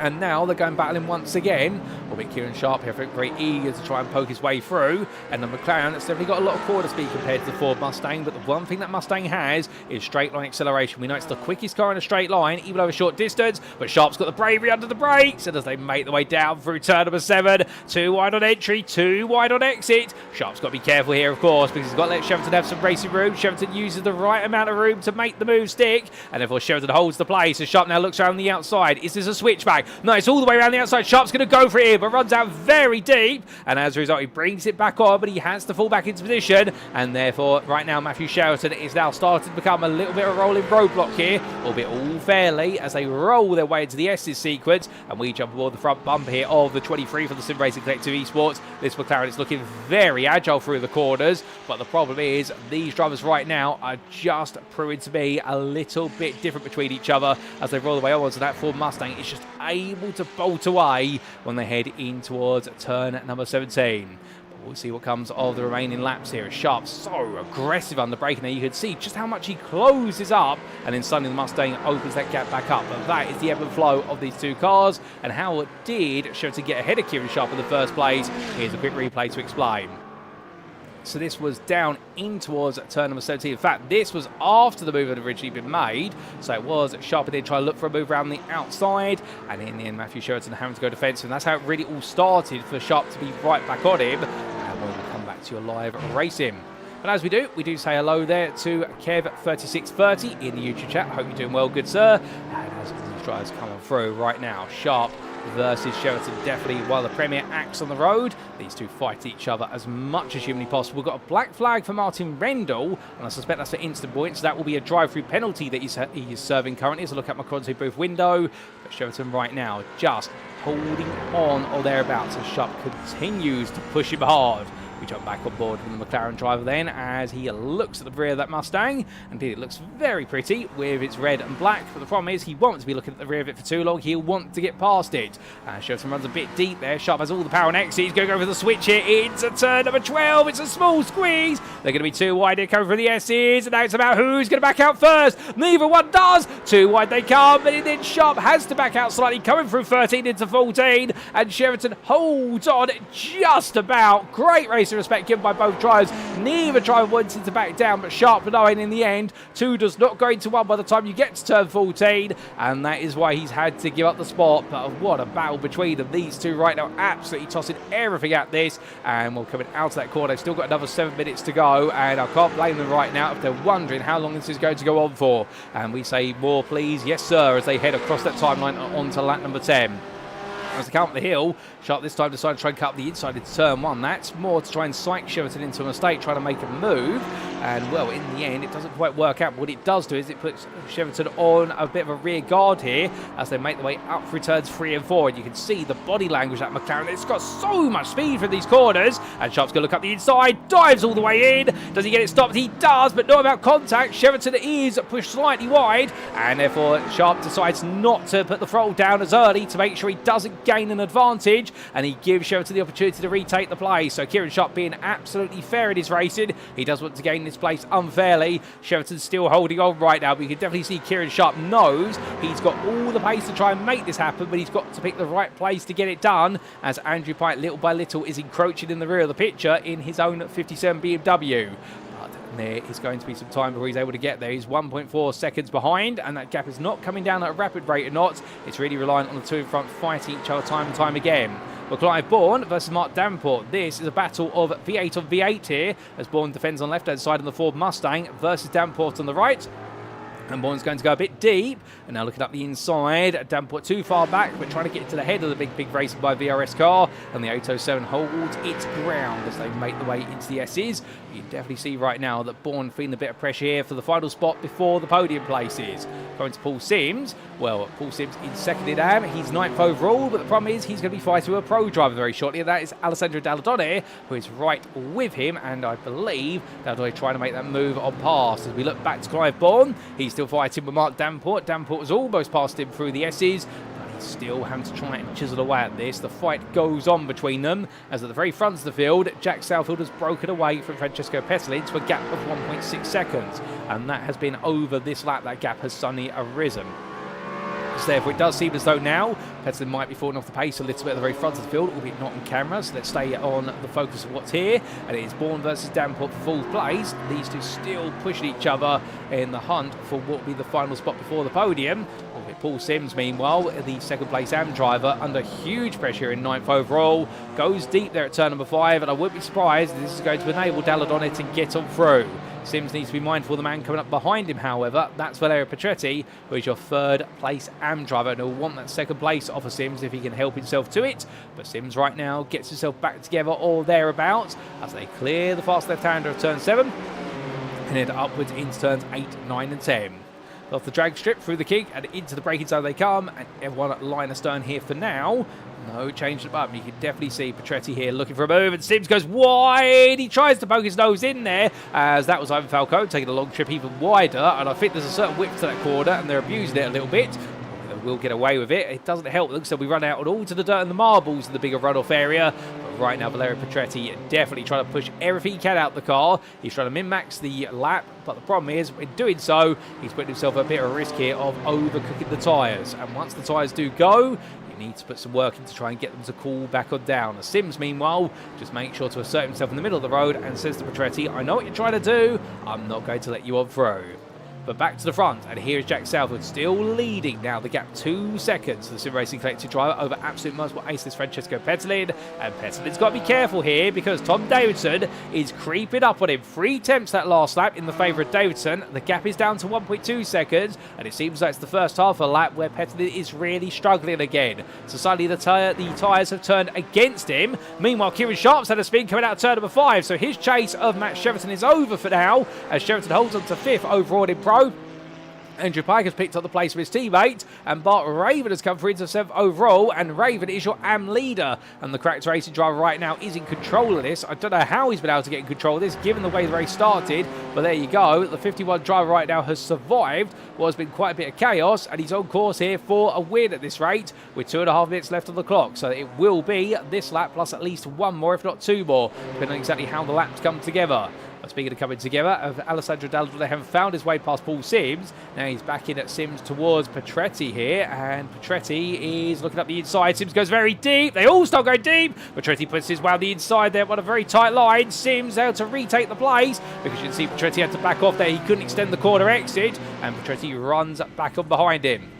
And now they're going battling once again. Albeit Kieran Sharp here, I think, very eager to try and poke his way through. And the McLaren has definitely got a lot of quarter speed compared to the Ford Mustang. But the one thing that Mustang has is straight line acceleration. We know it's the quickest car in a straight line, even over a short distance. But Sharp's got the bravery under the brakes. And as they make their way down through turn number 7, 2 wide on entry, 2 wide on exit. Sharp's got to be careful here, of course, because he's got to let Cheverton have some racing room. Cheverton uses the right amount of room to make the move stick. And therefore Cheverton holds the place. As Sharp now looks around the outside. Is this a switchback? No, it's all the way around the outside. Sharp's going to go for it here, but runs out very deep, and as a result he brings it back on, but he has to fall back into position, and therefore right now Matthew Sheraton is now starting to become a little bit of a rolling roadblock here, albeit all fairly, as they roll their way into the S's sequence, and we jump aboard the front bumper here of the 23 from the Sim Racing Collective Esports. This McLaren is looking very agile through the corners, but the problem is these drivers right now are just proving to be a little bit different between each other as they roll their way onwards, and that Ford Mustang is just able to bolt away when they head in towards turn number 17. But we'll see what comes of the remaining laps here. Sharp so aggressive under braking there. You can see just how much he closes up, and then suddenly the Mustang opens that gap back up. But that is the ebb and flow of these two cars, and how it did show to get ahead of Kieran Sharp in the first place. Here's a quick replay to explain. So this was down in towards turn number 17. In fact, this was after the move had originally been made. So it was Sharp and then try to look for a move around the outside. And in the end, Matthew Sheraton having to go defensive. And that's how it really all started for Sharp to be right back on him. And we'll come back to your live racing. But as we do say hello there to Kev3630 in the YouTube chat. Hope you're doing well, good sir. And as these drivers coming through right now, Sharp versus Sheraton, definitely while the Premier acts on the road. These two fight each other as much as humanly possible. We've got a black flag for Martin Rendell, and I suspect that's for instant points. That will be a drive-through penalty that he is serving currently. As I look at my Conte booth window, but Sheraton right now just holding on or thereabouts as Sharp continues to push him hard. We jump back on board with the McLaren driver then as he looks at the rear of that Mustang. Indeed, it looks very pretty with its red and black, but the problem is he won't be looking at the rear of it for too long. He'll want to get past it. Sheraton runs a bit deep there. Sharp has all the power on exit. He's going to go for the switch here into turn number 12. It's a small squeeze. They're going to be too wide here coming for the S's, and now it's about who's going to back out first. Neither one does. Too wide they come, but then Sharp has to back out slightly, coming through 13 into 14, and Sheraton holds on just about. Great race of respect given by both drivers. Neither driver wanted to back down, but Sharp knowing in the end, 2 does not go into 1 by the time you get to turn 14, and that is why he's had to give up the spot. But what a battle between them. These two right now absolutely tossing everything at this, and we're coming out of that corner. They've still got another 7 minutes to go, and I can't blame them right now if they're wondering how long this is going to go on for. And we say more please, yes sir, as they head across that timeline onto lap number 10. As they come up the hill, Sharp this time decided to try and cut up the inside into turn 1. That's more to try and psych Sheraton into a mistake, trying to make a move. And, well, in the end, it doesn't quite work out. But what it does do is it puts Sheraton on a bit of a rear guard here as they make their way up through turns 3 and 4. And you can see the body language at McLaren. It's got so much speed from these corners. And Sharp's going to look up the inside, dives all the way in. Does he get it stopped? He does, but not about contact. Sheraton is pushed slightly wide. And, therefore, Sharp decides not to put the throttle down as early to make sure he doesn't gain an advantage, and he gives Sheraton the opportunity to retake the place. So Kieran Sharp being absolutely fair in his racing. He does want to gain this place unfairly. Sheraton's still holding on right now, but you can definitely see Kieran Sharp knows he's got all the pace to try and make this happen, but he's got to pick the right place to get it done, as Andrew Pike little by little is encroaching in the rear of the picture in his own 57 BMW. There is going to be some time before he's able to get there. He's 1.4 seconds behind, and that gap is not coming down at a rapid rate or not. It's really reliant on the two in front fighting each other time and time again. Well, Clive Bourne versus Mark Davenport. This is a battle of V8 on V8 here, as Bourne defends on the left-hand side on the Ford Mustang versus Davenport on the right. And Bourne's going to go a bit deep, and now looking up the inside. Davenport too far back, but trying to get to the head of the big racing by VRS car, and the 807 holds its ground as they make the way into the S's. You can definitely see right now that Bourne feeling a bit of pressure here for the final spot before the podium places. Going to Paul Sims. Well, Paul Sims in second in AM. He's 9th overall, but the problem is he's going to be fighting with a pro driver very shortly, and that is Alessandro Dalladone, who is right with him, and I believe Dalladone trying to make that move on pass. As we look back to Clive Bourne, he's still fighting with Mark Davenport. Davenport was almost past him through the S's, but he's still having to try and chisel away at this. The fight goes on between them, as at the very front of the field, Jack Southfield has broken away from Francesco Pettoli to a gap of 1.6 seconds, and that has been over this lap. That gap has suddenly arisen. So therefore, it does seem as though now Pettoli might be falling off the pace a little bit at the very front of the field, albeit not on camera. So let's stay on the focus of what's here. And it is Bourne versus Davenport for fourth place. These two still pushing each other in the hunt for what will be the final spot before the podium. Paul Sims, meanwhile, the second place AM driver, under huge pressure in 9th overall, goes deep there at turn number 5, and I wouldn't be surprised if this is going to enable Dalladone to get on through. Sims needs to be mindful of the man coming up behind him, however. That's Valerio Petretti, who is your third place AM driver, and he'll want that second place off of Sims if he can help himself to it. But Sims right now gets himself back together or thereabouts as they clear the fast left-hander of turn 7 and head upwards into turns 8, 9 and 10. Off the drag strip, through the kick, and into the braking zone they come, and everyone at line astern here for now. No change it up. You can definitely see Petretti here looking for a move, and Sims goes wide. He tries to poke his nose in there, as that was Ivan Falco taking a long trip even wider, and I think there's a certain width to that corner, and they're abusing it a little bit. They will get away with it. It doesn't help them, so we run out all to the dirt and the marbles in the bigger runoff area. But right now, Valerio Petretti definitely trying to push everything he can out the car. He's trying to min-max the lap, but the problem is, in doing so, he's putting himself at a bit of a risk here of overcooking the tyres. And once the tyres do go, he needs to put some work in to try and get them to cool back on down. Sims, meanwhile, just makes sure to assert himself in the middle of the road and says to Petretti, I know what you're trying to do, I'm not going to let you on through. but back to the front. And here is Jack Salford still leading now. The gap 2 seconds. The Sim Racing Collective driver over absolute multiple aceless Francesco Pettelin. And Pettelin's got to be careful here because Tom Davidson is creeping up on him. 3 attempts that last lap in the favour of Davidson. The gap is down to 1.2 seconds. And it seems like it's the first half of a lap where Pettelin is really struggling again. So suddenly the tyres have turned against him. Meanwhile, Kieran Sharp's had a spin coming out of turn number 5. So his chase of Matt Sheraton is over for now as Sheraton holds on to 5th overall in Pro. Andrew Pike has picked up the place of his teammate, and Bart Raven has come for into 7th overall, and Raven is your AM leader, and the Cracked Racing driver right now is in control of this. I don't know how he's been able to get in control of this, given the way the race started, but there you go. The 51 driver right now has survived what has been quite a bit of chaos, and he's on course here for a win at this rate, with 2.5 minutes left on the clock, so it will be this lap plus at least 1 more, if not 2 more, depending on exactly how the laps come together. Speaking of coming together, Alessandro Dallo, they haven't found his way past Paul Sims. Now he's back in at Sims towards Petretti here, and Petretti is looking up the inside. Sims goes very deep. They all start going deep. Petretti puts his way on the inside there on a very tight line. Sims able to retake the place because you can see Petretti had to back off there. He couldn't extend the corner exit, and Petretti runs back on behind him.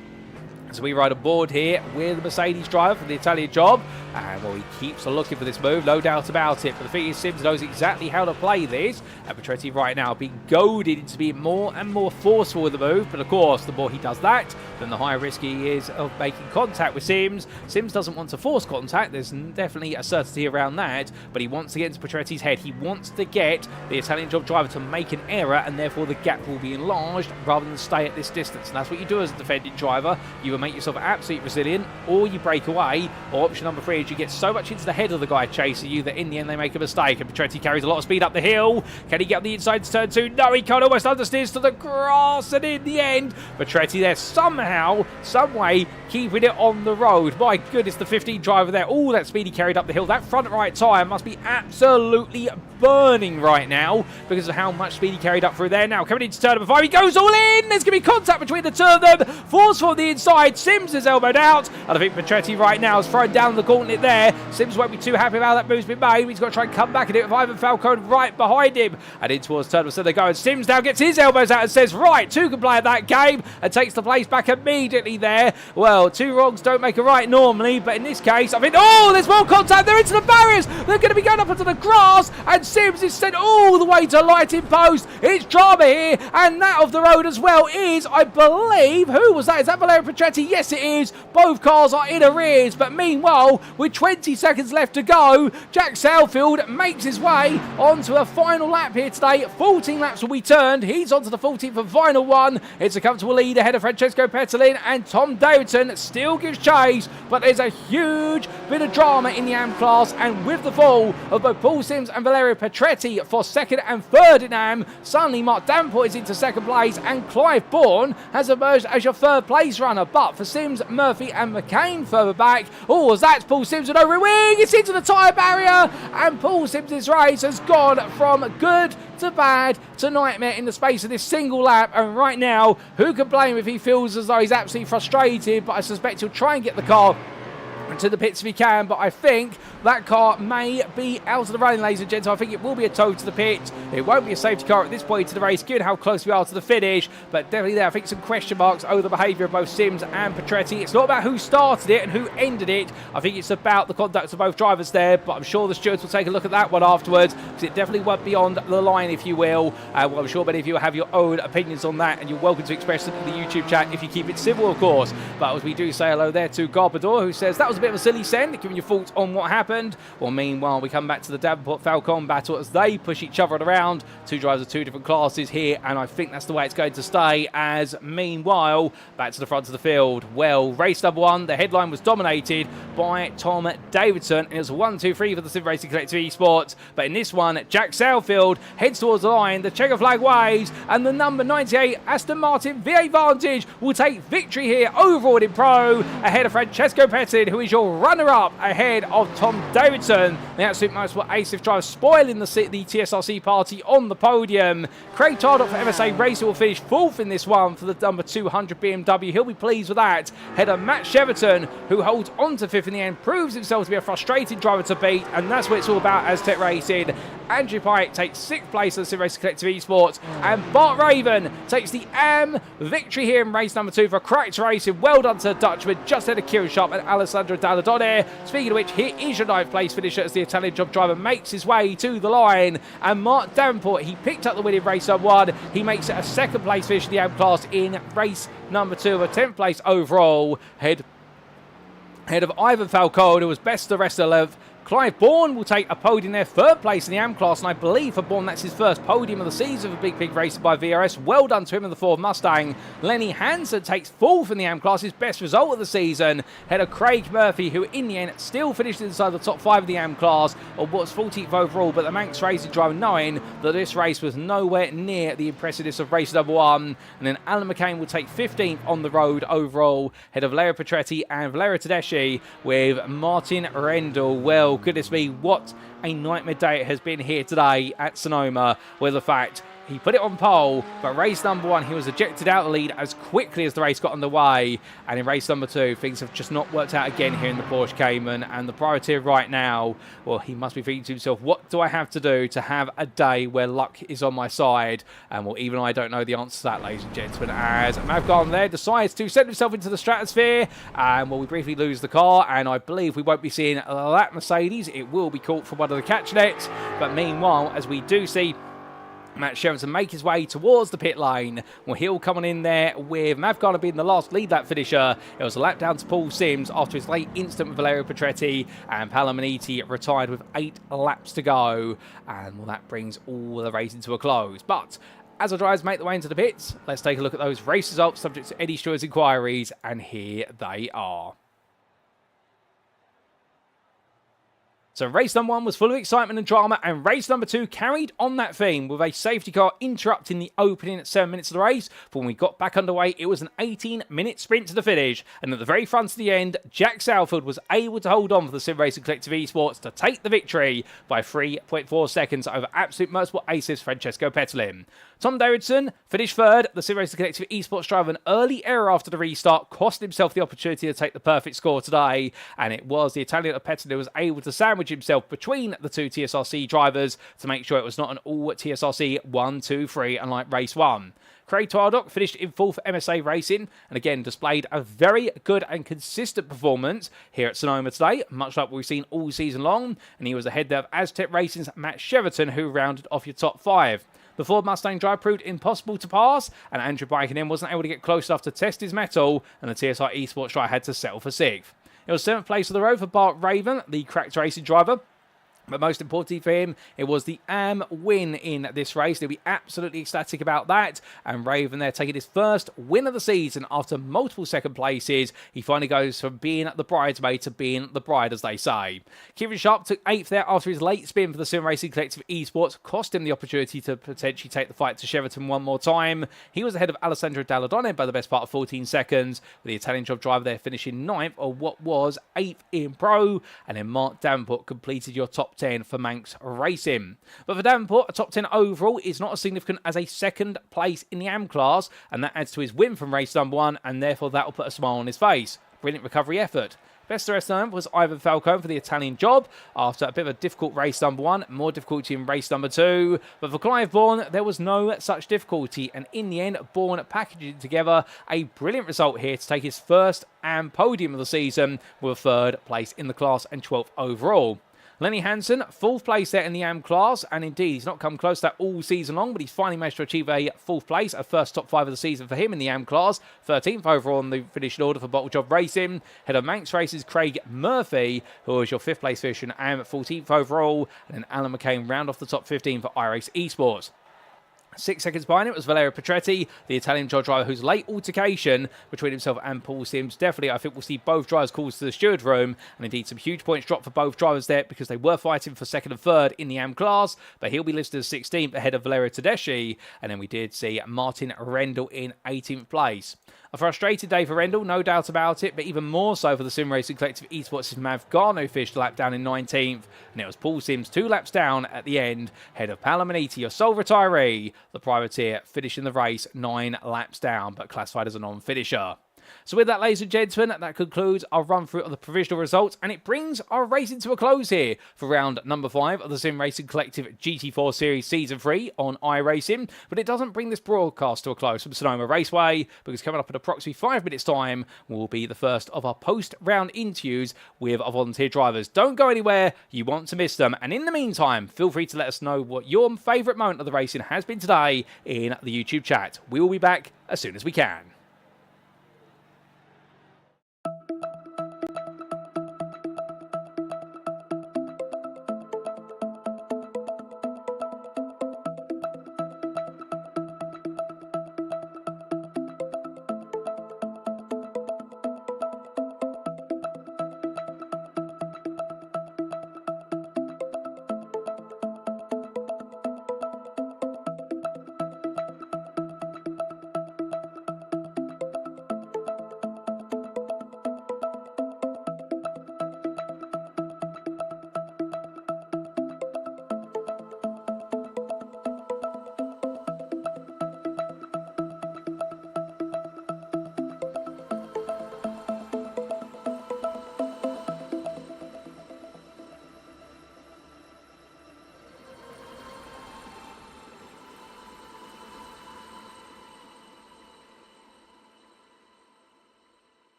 So we ride aboard here with the Mercedes driver for the Italian job. And well, he keeps looking for this move, no doubt about it. But the thing is, Sims knows exactly how to play this. And Petretti right now being goaded into being more and more forceful with the move. But of course, the more he does that, then the higher risk he is of making contact with Sims. Sims doesn't want to force contact. There's definitely a certainty around that. But he wants to get into Petretti's head. He wants to get the Italian job driver to make an error, and therefore the gap will be enlarged rather than stay at this distance. And that's what you do as a defending driver. You make yourself absolutely resilient, or you break away, or option number 3 is you get so much into the head of the guy chasing you that in the end they make a mistake. And Petretti carries a lot of speed up the hill. Can he get on the inside to turn 2? No, he can't. Almost understeers to the grass, and in the end Petretti there somehow, some way keeping it on the road. My goodness, the 15 driver there, all that speed he carried up the hill. That front right tyre must be absolutely burning right now because of how much speed he carried up through there. Now coming into turn number 5, he goes all in. There's going to be contact between the two of them. Force from the inside. Sims is elbowed out, and I think Petretti right now has thrown down the gauntlet there. Sims won't be too happy about that move's been made. He's got to try and come back and do it with Ivan Falcone right behind him. And in towards turn number 7 they go, and Sims now gets his elbows out and says, right, 2 can play at that game, and takes the place back immediately there. Well, 2 wrongs don't make a right normally, but in this case, I think, oh, there's more contact. They're into the barriers. They're going to be going up onto the grass, and Sims is sent all the way to lighting post. It's drama here, and that of the road as well is, I believe, who was that? Is that Valerio Petretti? Yes, it is. Both cars are in arrears, but meanwhile, with 20 seconds left to go, Jack Southfield makes his way onto a final lap here today. 14 laps will be turned. He's onto the 14th and final one. It's a comfortable lead ahead of Francesco Pettelin, and Tom Davidson still gives chase, but there's a huge bit of drama in the AM class, and with the fall of both Paul Sims and Valerio Petretti for 2nd and 3rd in AM, suddenly Mark Davenport is into 2nd place, and Clive Bourne has emerged as your 3rd place runner. But for Sims, Murphy and McCain further back, oh, as that's Paul Sims with over wing, it's into the tyre barrier, and Paul Sims' race has gone from good to bad to nightmare in the space of this single lap. And right now, who can blame him if he feels as though he's absolutely frustrated? But I suspect he'll try and get the car to the pits if he can, but I think that car may be out of the running, ladies and gents. I think it will be a tow to the pit. It won't be a safety car at this point to the race, given how close we are to the finish, but definitely there, I think, some question marks over the behaviour of both Sims and Petretti. It's not about who started it and who ended it. I think it's about the conduct of both drivers there, but I'm sure the stewards will take a look at that one afterwards, because it definitely went beyond the line, if you will. Well, I'm sure many of you have your own opinions on that, and you're welcome to express them in the YouTube chat if you keep it civil, of course. But as we do say hello there to Garbador, who says that was a bit of a silly send, giving your thoughts on what happened. Well, meanwhile, we come back to the Davenport Falcon battle as they push each other around. 2 drivers of 2 different classes here, and I think that's the way it's going to stay. As meanwhile, back to the front of the field. Well, race number 1, the headline was dominated by Tom Davidson, and it was 1-2-3 for the Sim Racing Collective Esports. But in this one, Jack Southfield heads towards the line, the checker flag waves, and the number 98 Aston Martin V8 Vantage will take victory here overall in Pro, ahead of Francesco Pettin, who is your your runner-up ahead of Tom Davidson. The Absolute Motorsport Ace driver spoiling the TSRC party on the podium. Craig Tardock for MSA Racing will finish 4th in this one for the number 200 BMW. He'll be pleased with that. Head of Matt Cheverton, who holds on to 5th in the end, proves himself to be a frustrating driver to beat, and that's what it's all about as Tech Racing. Andrew Pyatt takes 6th place at the Sim Racing Collective Esports, and Bart Raven takes the AM victory here in race number 2 for Cracked Racing. Well done to the Dutchman, just ahead of Kieran Sharp and Alessandro Dalladone. Speaking of which, here is your 9th place finisher as the Italian job driver makes his way to the line. And Mark Davenport, he picked up the win in race number 1. He makes it a 2nd place finish in the AM class in race number 2, a 10th place overall. Head of Ivan Falcone, who was best of the rest of the 11th. Clive Bourne will take a podium there, 3rd place in the AM class, and I believe for Bourne that's his first podium of the season for Big Pig Racing by VRS. Well done to him in the Ford Mustang. Lenny Hansen takes 4th in the AM class, his best result of the season. Head of Craig Murphy, who in the end still finished inside the top 5 of the AM class, or was 14th overall, but the Manx Racing driver knowing that this race was nowhere near the impressiveness of race number 1. And then Alan McCain will take 15th on the road overall. Head of Leo Petretti and Valeria Tedeschi with Martin Rendell. Well, goodness me, what a nightmare day it has been here today at Sonoma, with the fact he put it on pole, but race number 1 he was ejected out of the lead as quickly as the race got underway, and in race number 2 things have just not worked out again here in the Porsche Cayman, and the priority right now, well, he must be thinking to himself, what do I have to do to have a day where luck is on my side? And well, even I don't know the answer to that, ladies and gentlemen, as Mavgarn there decides to send himself into the stratosphere, and well, we briefly lose the car, and I believe we won't be seeing that Mercedes. It will be caught from one of the catch nets, but meanwhile, as we do see Matt Sheridan make his way towards the pit lane. Well, he'll come on in there with Mavgarner being the last lead lap finisher. It was a lap down to Paul Sims after his late incident with Valerio Petretti, and Palamaniti retired with 8 laps to go. And well, that brings all the racing to a close. But as our drivers make their way into the pits, let's take a look at those race results subject to Eddie Stewart's inquiries, and here they are. So race number 1 was full of excitement and drama, and race number 2 carried on that theme with a safety car interrupting the opening at 7 minutes of the race. But when we got back underway, it was an 18-minute sprint to the finish, and at the very front of the end, Jack Salford was able to hold on for the Sim Racing Collective Esports to take the victory by 3.4 seconds over Absolute Motorsport Aces Francesco Petalin. Tom Davidson finished 3rd. The Sim Racing Collective Esports driver, an early error after the restart, cost himself the opportunity to take the perfect score today, and it was the Italian of Petalin who was able to sandwich himself between the 2 TSRC drivers to make sure it was not an all TSRC 1, 2, 3, unlike race 1. Craig Tardock finished in 4th MSA Racing, and again displayed a very good and consistent performance here at Sonoma today, much like what we've seen all season long, and he was ahead of Aztec Racing's Matt Cheverton, who rounded off your top 5. The Ford Mustang drive proved impossible to pass, and Andrew Biken wasn't able to get close enough to test his mettle, and the TSR Esports driver had to settle for 6th. It was 7th place of the road for Bart Raven, the Cracked Racing driver. But most importantly for him, it was the AM win in this race. He'll be absolutely ecstatic about that. And Raven there taking his first win of the season after multiple 2nd places. He finally goes from being the bridesmaid to being the bride, as they say. Kieran Sharp took 8th there after his late spin for the Sim Racing Collective Esports cost him the opportunity to potentially take the fight to Cheverton one more time. He was ahead of Alessandro Dalladone by the best part of 14 seconds, with the Italian job driver there finishing 9th, or what was 8th in Pro. And then Mark Davenport completed your top 10 for Manx Racing. But for Davenport, a top 10 overall is not as significant as a 2nd place in the AM class, and that adds to his win from race number 1, and therefore that will put a smile on his face. Brilliant recovery effort. Best of the rest of them was Ivan Falcone for the Italian job after a bit of a difficult race number 1, more difficulty in race number 2. But for Clive Bourne, there was no such difficulty, and in the end, Bourne packaged together a brilliant result here to take his first AM podium of the season with a 3rd place in the class and 12th overall. Lenny Hansen, 4th place there in the AM class, and indeed he's not come close to that all season long, but he's finally managed to achieve a 4th place, a first top 5 of the season for him in the AM class, 13th overall in the finishing order for Bottle Job Racing. Head of Manx Races, Craig Murphy, who was your 5th place finisher in AM, 14th overall, and then Alan McCain round off the top 15 for iRacing Esports. 6 seconds behind it was Valerio Petretti, the Italian driver whose late altercation between himself and Paul Sims. Definitely, I think we'll see both drivers called to the steward room, and indeed some huge points dropped for both drivers there because they were fighting for second and third in the AM class, but he'll be listed as 16th ahead of Valerio Tedeschi, and then we did see Martin Rendell in 18th place. A frustrated day for Rendell, no doubt about it, but even more so for the Sim Racing Collective Esports' Mav Garno finished a lap down in 19th, and it was Paul Sims 2 laps down at the end, ahead of Paolo Maniti, your sole retiree, the privateer, finishing the race 9 laps down, but classified as a non-finisher. So with that, ladies and gentlemen, that concludes our run through of the provisional results, and it brings our racing to a close here for round number 5 of the Sim Racing Collective GT4 Series Season 3 on iRacing. But it doesn't bring this broadcast to a close from Sonoma Raceway, because coming up in approximately 5 minutes' time will be the first of our post-round interviews with our volunteer drivers. Don't go anywhere, you want to miss them. And in the meantime, feel free to let us know what your favourite moment of the racing has been today in the YouTube chat. We will be back as soon as we can.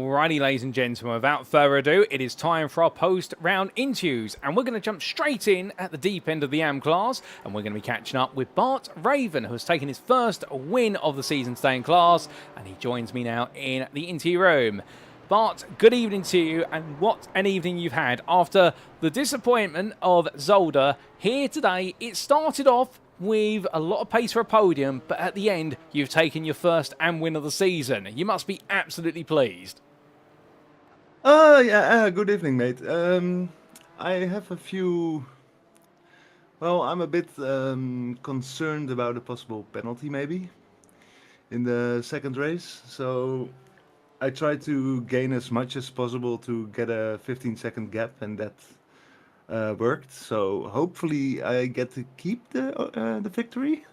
Alrighty, ladies and gentlemen, without further ado, it is time for our post-round interviews, and we're going to jump straight in at the deep end of the AM class, and we're going to be catching up with Bart Raven, who has taken his first win of the season today in class, and he joins me now in the interview room. Bart, good evening to you, and what an evening you've had after the disappointment of Zolder. Here today, it started off with a lot of pace for a podium, but at the end, you've taken your first AM win of the season. You must be absolutely pleased. Good evening, mate. I have a few. Well, I'm a bit concerned about a possible penalty, maybe, in the second race. So I tried to gain as much as possible to get a 15-second gap, and that worked. So hopefully I get to keep the victory.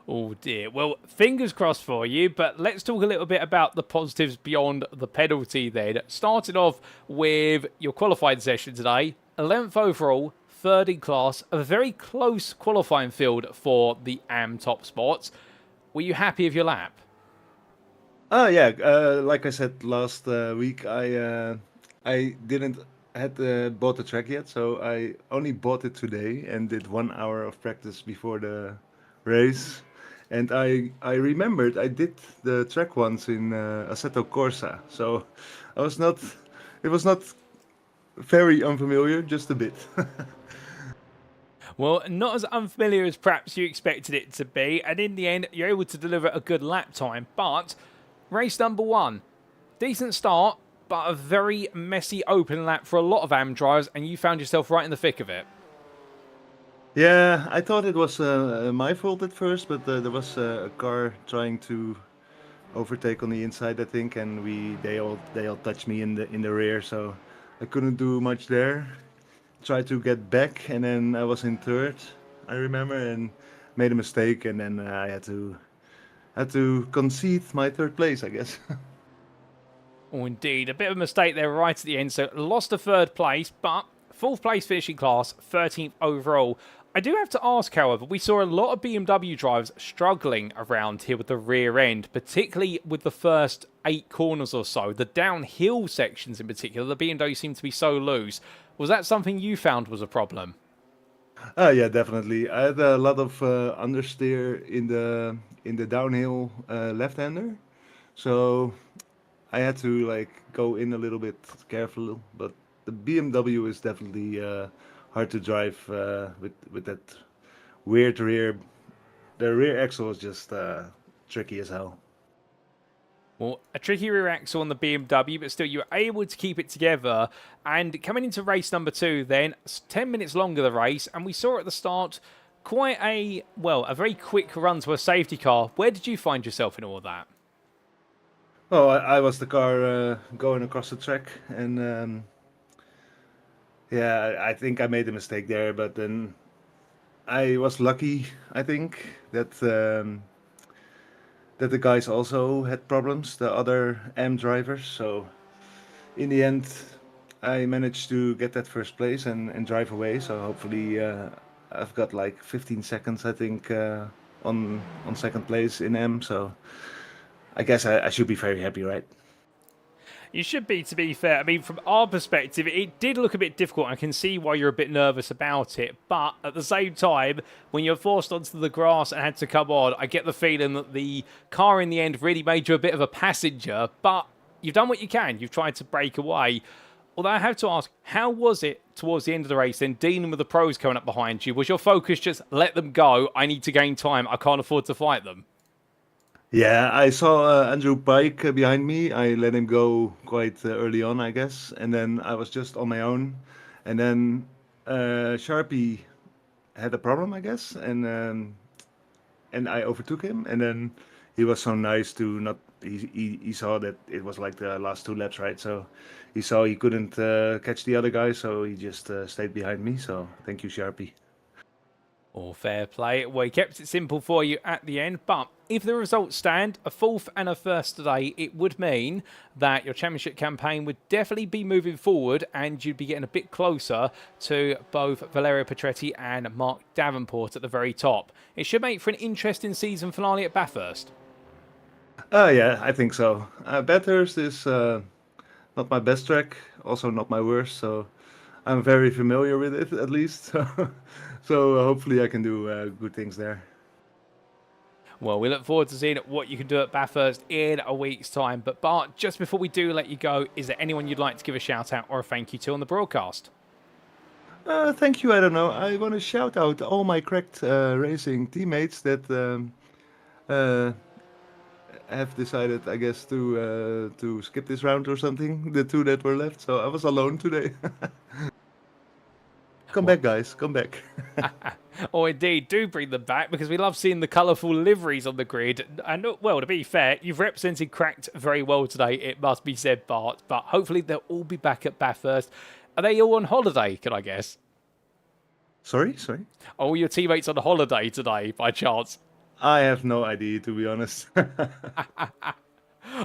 Oh dear. Well, fingers crossed for you, but let's talk a little bit about the positives beyond the penalty then. Started off with your qualifying session today, 11th overall, third in class, a very close qualifying field for the AM top spots. Were you happy with your lap? Like I said last week, I didn't had bought the track yet, so I only bought it today and did 1 hour of practice before the race. And I remembered I did the track once in Assetto Corsa, so it was not very unfamiliar, just a bit. Well, not as unfamiliar as perhaps you expected it to be, and in the end, you're able to deliver a good lap time. But race number 1, decent start, but a very messy open lap for a lot of AM drivers, and you found yourself right in the thick of it. Yeah, I thought it was my fault at first, but there was a car trying to overtake on the inside, I think, and they all touched me in the rear, so I couldn't do much there. Tried to get back, and then I was in third, I remember, and made a mistake, and then I had to concede my third place, I guess. Oh, indeed. A bit of a mistake there right at the end. So lost to third place, but fourth place finishing class, 13th overall. I do have to ask, however, we saw a lot of BMW drivers struggling around here with the rear end, particularly with the first 8 corners or so. The downhill sections in particular, the BMW seemed to be so loose. Was that something you found was a problem? Yeah, definitely. I had a lot of understeer in the downhill left-hander, so I had to like go in a little bit careful. But the BMW is definitely hard to drive with that weird rear. The rear axle is just tricky as hell. Well, a tricky rear axle on the BMW, but still you were able to keep it together. And coming into race number 2 then, 10 minutes longer the race, and we saw at the start quite a very quick run to a safety car. Where did you find yourself in all of that? Well, I was the car going across the track, and yeah, I think I made a mistake there, but then I was lucky, I think, that the guys also had problems, the other AM drivers. So in the end, I managed to get that first place and drive away. So hopefully, I've got like 15 seconds, I think, on second place in AM. So I guess I should be very happy, right? You should be, to be fair. I mean, from our perspective, it did look a bit difficult. I can see why you're a bit nervous about it. But at the same time, when you're forced onto the grass and had to come on, I get the feeling that the car in the end really made you a bit of a passenger. But you've done what you can. You've tried to break away. Although I have to ask, how was it towards the end of the race then, dealing with the pros coming up behind you? Was your focus just, let them go, I need to gain time, I can't afford to fight them? Yeah, I saw Andrew Pike behind me. I let him go quite early on, I guess, and then I was just on my own. And then Sharpie had a problem, I guess, and I overtook him. And then he was so nice to not. He saw that it was like the last 2 laps, right? So he saw he couldn't catch the other guy, so he just stayed behind me. So thank you, Sharpie. Or fair play. Well, he kept it simple for you at the end, but if the results stand, a 4th and a 1st today, it would mean that your championship campaign would definitely be moving forward and you'd be getting a bit closer to both Valerio Petretti and Mark Davenport at the very top. It should make for an interesting season finale at Bathurst. Yeah, I think so. Bathurst is not my best track, also not my worst, so I'm very familiar with it at least. So hopefully I can do good things there. Well, we look forward to seeing what you can do at Bathurst in a week's time. But Bart, just before we do let you go, is there anyone you'd like to give a shout out or a thank you to on the broadcast? Thank you. I don't know. I want to shout out all my cracked racing teammates that uh, have decided, I guess, to skip this round or something. The two that were left. So I was alone today. Come Well, back, guys. Come back. oh, indeed, do bring them back because we love seeing the colourful liveries on the grid. And, well, to be fair, you've represented Cracked very well today, it must be said, Bart. But hopefully they'll all be back at Bathurst. Are they all on holiday, can I guess? Sorry. All your teammates on holiday today, by chance? I have no idea, to be honest.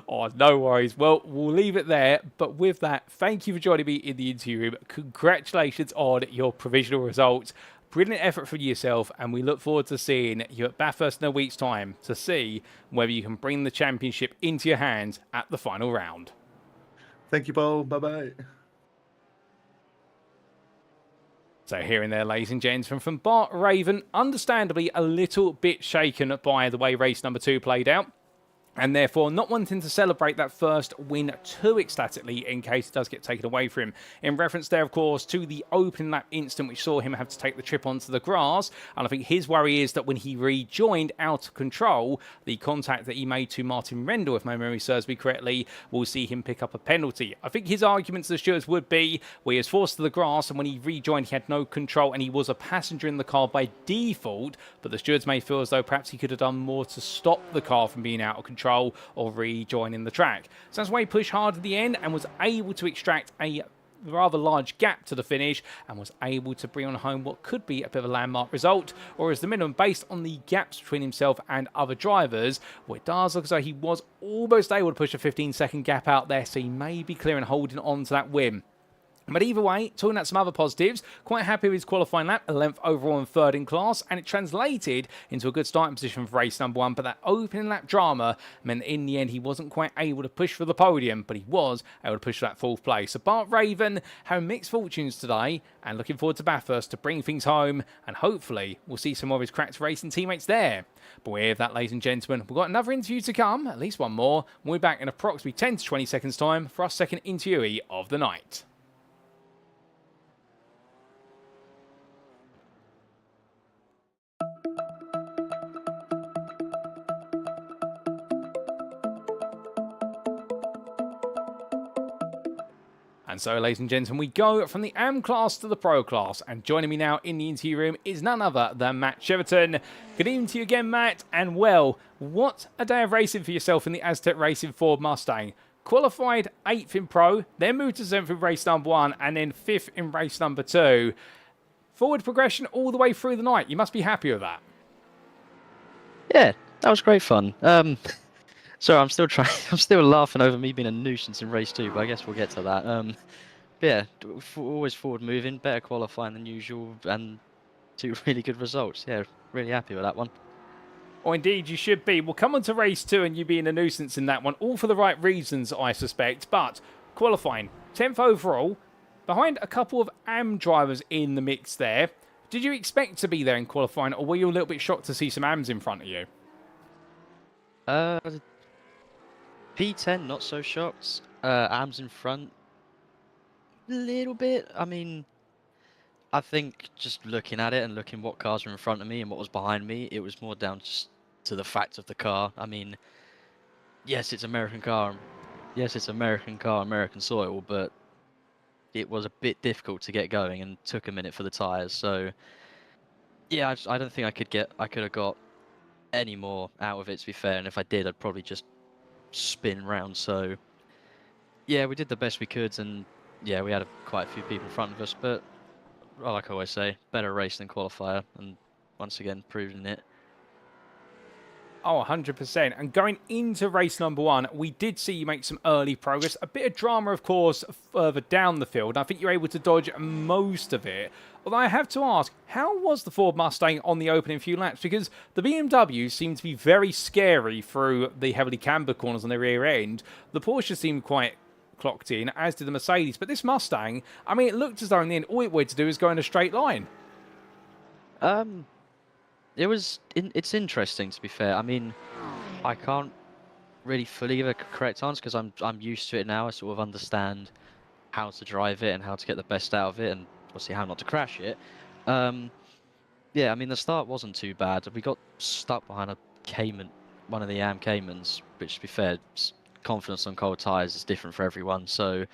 Oh, no worries. Well, we'll leave it there. But with that, thank you for joining me in the interview room. Congratulations on your provisional results. Brilliant effort from yourself, and we look forward to seeing you at Bathurst in a week's time to see whether you can bring the championship into your hands at the final round. Thank you, Paul. Bye bye. So hearing there, ladies and gentlemen, from Bart Raven, understandably a little bit shaken by the way race number 2 played out, and therefore not wanting to celebrate that first win too ecstatically in case it does get taken away from him. In reference there, of course, to the opening lap incident which saw him have to take the trip onto the grass, and I think his worry is that when he rejoined out of control, the contact that he made to Martin Rendell, if my memory serves me correctly, will see him pick up a penalty. I think his arguments to the stewards would be where he was forced to the grass, and when he rejoined he had no control and he was a passenger in the car by default, but the stewards may feel as though perhaps he could have done more to stop the car from being out of control or rejoining the track. So that's why he pushed hard at the end and was able to extract a rather large gap to the finish and was able to bring on home what could be a bit of a landmark result, or as the minimum based on the gaps between himself and other drivers, well, it does look as though he was almost able to push a 15-second gap out there, so he may be clear and holding on to that win. But either way, talking about some other positives, quite happy with his qualifying lap, a length overall and third in class, and it translated into a good starting position for race number 1, but that opening lap drama meant in the end he wasn't quite able to push for the podium, but he was able to push for that 4th place. So Bart Raven having mixed fortunes today, and looking forward to Bathurst to bring things home, and hopefully we'll see some more of his cracked racing teammates there. But with that, ladies and gentlemen, we've got another interview to come, at least one more. We'll be back in approximately 10 to 20 seconds time for our second interviewee of the night. And so, ladies and gentlemen, we go from the AM class to the Pro class. And joining me now in the interview room is none other than Matt Cheverton. Good evening to you again, Matt. And well, what a day of racing for yourself in the Aztec Racing Ford Mustang. Qualified 8th in Pro, then moved to 7th in race number 1, and then 5th in race number 2. Forward progression all the way through the night. You must be happy with that. Yeah, that was great fun. Sorry, I'm still laughing over me being a nuisance in race 2, but I guess we'll get to that. But yeah, always forward moving, better qualifying than usual, and 2 really good results. Yeah, really happy with that one. Or indeed, you should be. We'll come on to race 2 and you being a nuisance in that one, all for the right reasons, I suspect. But qualifying, 10th overall, behind a couple of AM drivers in the mix there. Did you expect to be there in qualifying, or were you a little bit shocked to see some AMs in front of you? P10, not so shocked. AMs in front, a little bit. I mean, I think just looking at it and looking what cars were in front of me and what was behind me, it was more down just to the fact of the car. I mean, yes, it's American car. Yes, it's American car, American soil, but it was a bit difficult to get going and took a minute for the tyres. So, yeah, I don't think I could have got any more out of it, to be fair. And if I did, I'd probably just spin round. So, yeah, we did the best we could, and yeah, we had quite a few people in front of us. But like I always say, better race than qualifier, and once again proving it. Oh, 100%. And going into race number one, we did see you make some early progress. A bit of drama, of course, further down the field. I think you're able to dodge most of it. Although I have to ask, how was the Ford Mustang on the opening few laps? Because the BMW seemed to be very scary through the heavily cambered corners on the rear end. The Porsche seemed quite clocked in, as did the Mercedes. But this Mustang, I mean, it looked as though in the end all it wanted to do is go in a straight line. It's interesting, to be fair. I mean, I can't really fully give a correct answer because I'm used to it now. I sort of understand how to drive it and how to get the best out of it, and obviously how not to crash it. Yeah, I mean the start wasn't too bad. We got stuck behind a Cayman, one of the AM Caymans, which, to be fair, confidence on cold tyres is different for everyone. So,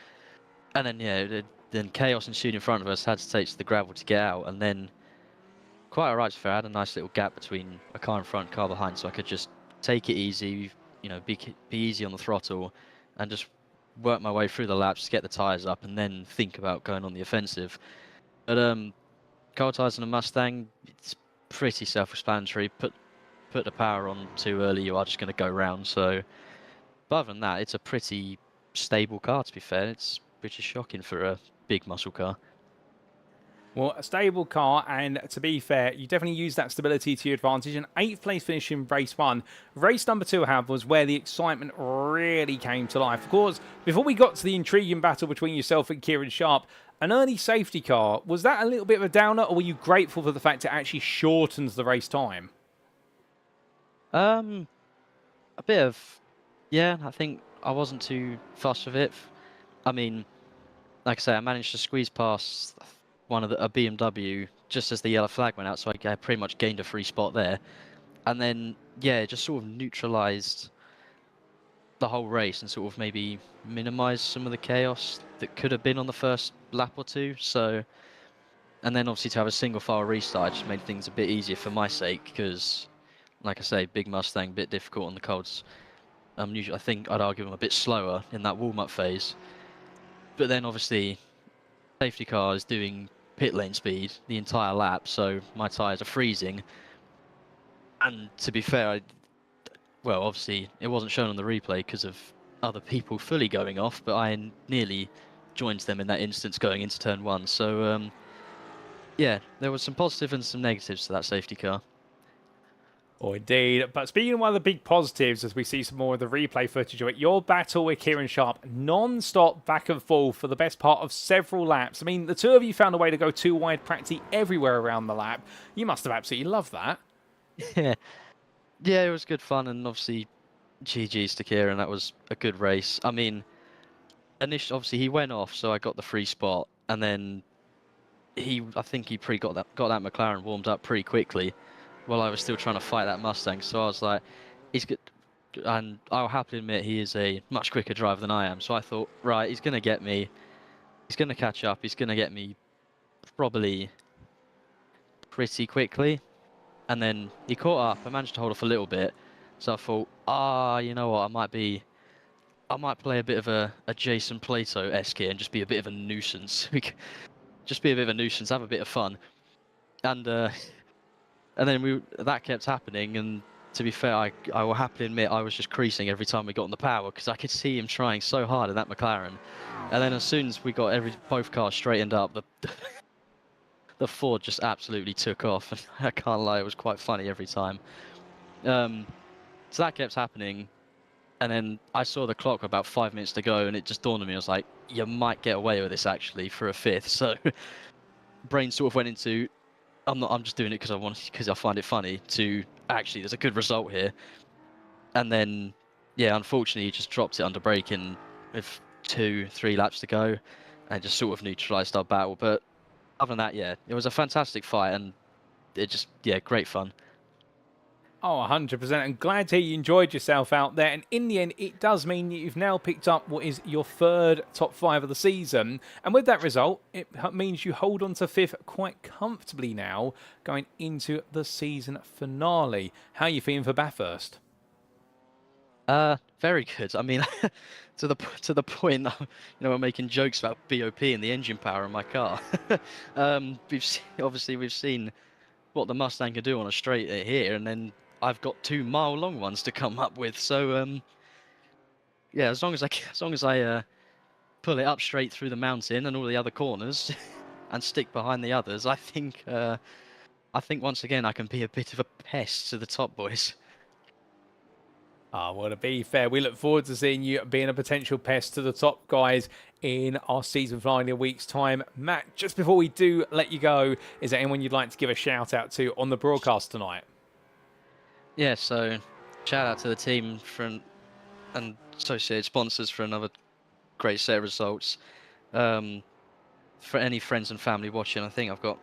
and then yeah, then chaos ensued in front of us. Had to take to the gravel to get out, and then quite alright. To be fair, I had a nice little gap between a car in front, car behind, so I could just take it easy, you know, be easy on the throttle, and just work my way through the laps, get the tyres up, and then think about going on the offensive. But cold tyres on a Mustang, it's pretty self-explanatory. Put the power on too early, you are just going to go round. So, but other than that, it's a pretty stable car. To be fair, it's pretty shocking for a big muscle car. Well, a stable car, and to be fair, you definitely use that stability to your advantage. An 8th place finish in race one. Race number two, however, was where the excitement really came to life. Of course, before we got to the intriguing battle between yourself and Kieran Sharp, an early safety car, was that a little bit of a downer, or were you grateful for the fact it actually shortens the race time? A bit of, yeah, I think I wasn't too fussed with it. I mean, like I say, I managed to squeeze past a BMW just as the yellow flag went out, so I pretty much gained a free spot there. And then, yeah, it just sort of neutralised the whole race and sort of maybe minimised some of the chaos that could have been on the first lap or two. So, and then obviously to have a single file restart just made things a bit easier for my sake because, like I say, big Mustang, a bit difficult on the colds. Usually, I think I'd argue I'm a bit slower in that warm-up phase. But then obviously, safety car is doing pit lane speed the entire lap, so my tyres are freezing. And to be fair, well, obviously it wasn't shown on the replay because of other people fully going off, but I nearly joined them in that instance going into turn one. So yeah, there was some positive and some negatives to that safety car. Oh, indeed. But speaking of one of the big positives, as we see some more of the replay footage of it, your battle with Kieran Sharp, non-stop back and forth for the best part of several laps. I mean, the two of you found a way to go too wide practically everywhere around the lap. You must have absolutely loved that. Yeah, yeah, it was good fun, and obviously GG's to Kieran. That was a good race. I mean, initially, obviously he went off, so I got the free spot, and then I think he got that McLaren warmed up pretty quickly while I was still trying to fight that Mustang. So I was like, he's good, and I'll happily admit he is a much quicker driver than I am. So I thought, right, he's going to get me. He's going to catch up. He's going to get me probably pretty quickly. And then he caught up. I managed to hold off a little bit. So I thought, you know what, I might play a bit of a Jason Plato-esque here and just be a bit of a nuisance. Just be a bit of a nuisance, have a bit of fun. And then that kept happening, and to be fair, I will happily admit I was just creasing every time we got on the power because I could see him trying so hard in that McLaren. And then as soon as we got both cars straightened up, the Ford just absolutely took off. And I can't lie, it was quite funny every time. So that kept happening, and then I saw the clock with about 5 minutes to go, and it just dawned on me. I was like, you might get away with this actually for a fifth. So brain sort of went into, I'm just doing it because I find it funny, to actually there's a good result here. And then yeah, unfortunately he just dropped it under braking with 2-3 laps to go and just sort of neutralized our battle. But other than that, yeah, it was a fantastic fight, and it just, yeah, great fun. Oh, 100%. I'm glad to hear you enjoyed yourself out there. And in the end, it does mean that you've now picked up what is your third top 5 of the season. And with that result, it means you hold on to 5th quite comfortably now, going into the season finale. How are you feeling for Bathurst? Very good. I mean, to the point that, we're making jokes about BOP and the engine power in my car. We've seen what the Mustang can do on a straight here, and then I've got 2-mile-long ones to come up with. So yeah, as long as I pull it up straight through the mountain and all the other corners, and stick behind the others, I think once again I can be a bit of a pest to the top boys. Well, to be fair, we look forward to seeing you being a potential pest to the top guys in our season finale in a week's time. Matt, just before we do let you go, is there anyone you'd like to give a shout out to on the broadcast tonight? Yeah, so shout out to the team and associated sponsors for another great set of results. For any friends and family watching, I think I've got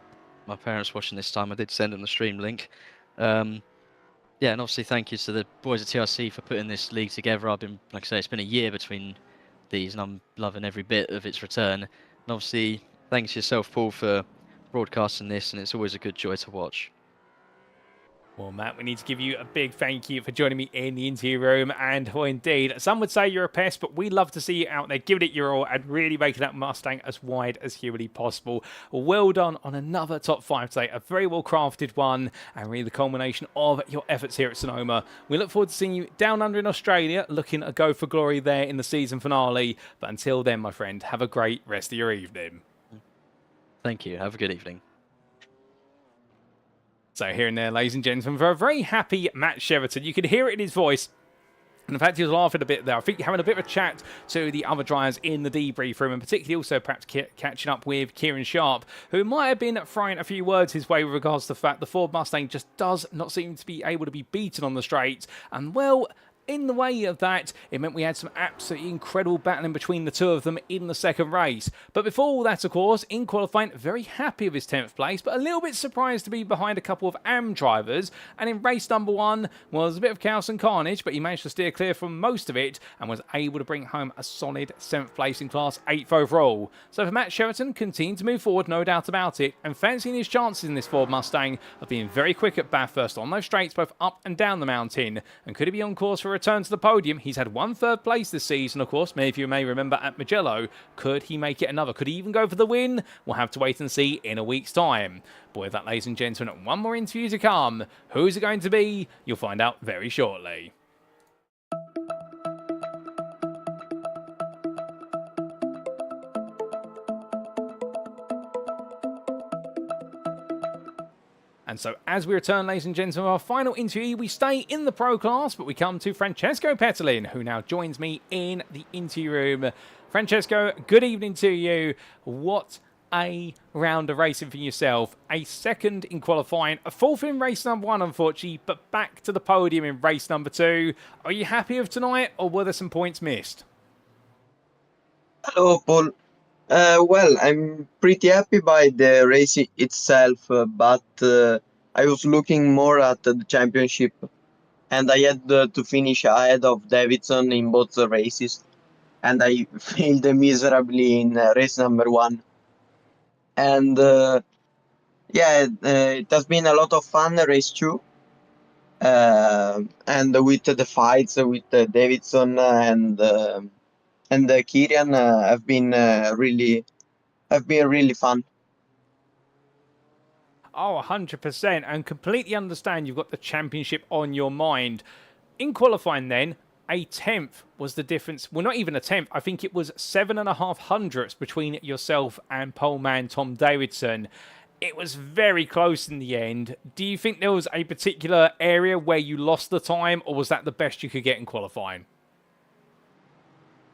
my parents watching this time. I did send them the stream link. Yeah, and obviously thank you to the boys at TRC for putting this league together. I've been, like I say, it's been a year between these, and I'm loving every bit of its return. And obviously, thanks to yourself, Paul, for broadcasting this, and it's always a good joy to watch. Well, Matt, we need to give you a big thank you for joining me in the interview room. And well, indeed, some would say you're a pest, but we love to see you out there giving it your all and really making that Mustang as wide as humanly possible. Well done on another top 5 today, a very well crafted one, and really the culmination of your efforts here at Sonoma. We look forward to seeing you down under in Australia, looking to go for glory there in the season finale. But until then, my friend, have a great rest of your evening. Thank you. Have a good evening. So here and there, ladies and gentlemen, for a very happy Matt Sheraton. You can hear it in his voice. And in fact, he was laughing a bit there. I think having a bit of a chat to the other drivers in the debrief room, and particularly also perhaps catching up with Kieran Sharp, who might have been throwing a few words his way with regards to the fact the Ford Mustang just does not seem to be able to be beaten on the straight. And well, in the way of that, it meant we had some absolutely incredible battling between the two of them in the second race. But before all that, of course, in qualifying, very happy with his 10th place, but a little bit surprised to be behind a couple of AM drivers. And in race number 1 was a bit of chaos and carnage, but he managed to steer clear from most of it and was able to bring home a solid 7th place in class 8th overall. So for Matt Sheraton, continuing to move forward, no doubt about it, and fancying his chances in this Ford Mustang of being very quick at Bathurst on those straights, both up and down the mountain. And could he be on course for return to the podium? He's had 1 third place this season, of course. Many of you may remember at Mugello. Could he make it another? Could he even go for the win? We'll have to wait and see in a week's time. But with that, ladies and gentlemen, one more interview to come. Who's it going to be? You'll find out very shortly. And so as we return, ladies and gentlemen, our final interview, we stay in the Pro class, but we come to Francesco Petalin, who now joins me in the interview room. Francesco, good evening to you. What a round of racing for yourself. A 2nd in qualifying, a 4th in race number 1, unfortunately, but back to the podium in race number 2. Are you happy with tonight, or were there some points missed? Hello, Paul. Well, I'm pretty happy by the race itself, but I was looking more at the championship, and I had to finish ahead of Davidson in both the races, and I failed miserably in race number 1. And yeah, it has been a lot of fun, race 2, and with the fights with Davidson and Kieran have been really fun. Oh, 100%, and completely understand you've got the championship on your mind. In qualifying then, a 10th was the difference. Well, not even a 10th. I think it was 7.5 hundredths between yourself and pole man Tom Davidson. It was very close in the end. Do you think there was a particular area where you lost the time, or was that the best you could get in qualifying?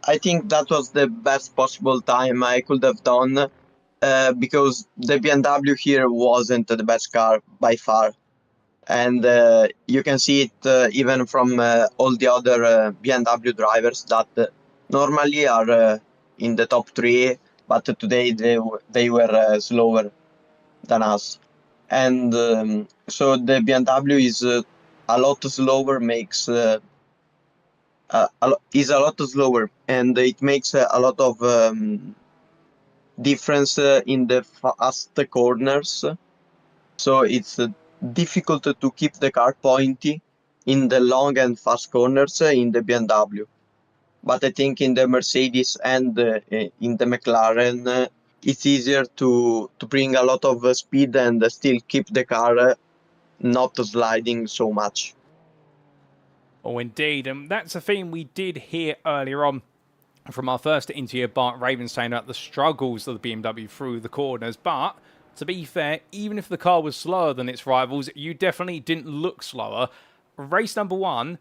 I think that was the best possible time I could have done, because the BMW here wasn't the best car by far. And you can see it even from all the other BMW drivers that normally are in the top 3, but today they were slower than us. And so the BMW is a lot slower, is a lot slower, and it makes a lot of difference in the fast corners. So it's difficult to keep the car pointy in the long and fast corners in the BMW. But I think in the Mercedes and in the McLaren, it's easier to bring a lot of speed and still keep the car not sliding so much. Oh, indeed. And that's a theme we did hear earlier on from our first interview, Bart Raven saying about the struggles of the BMW through the corners. But to be fair, even if the car was slower than its rivals, you definitely didn't look slower. Race number 1,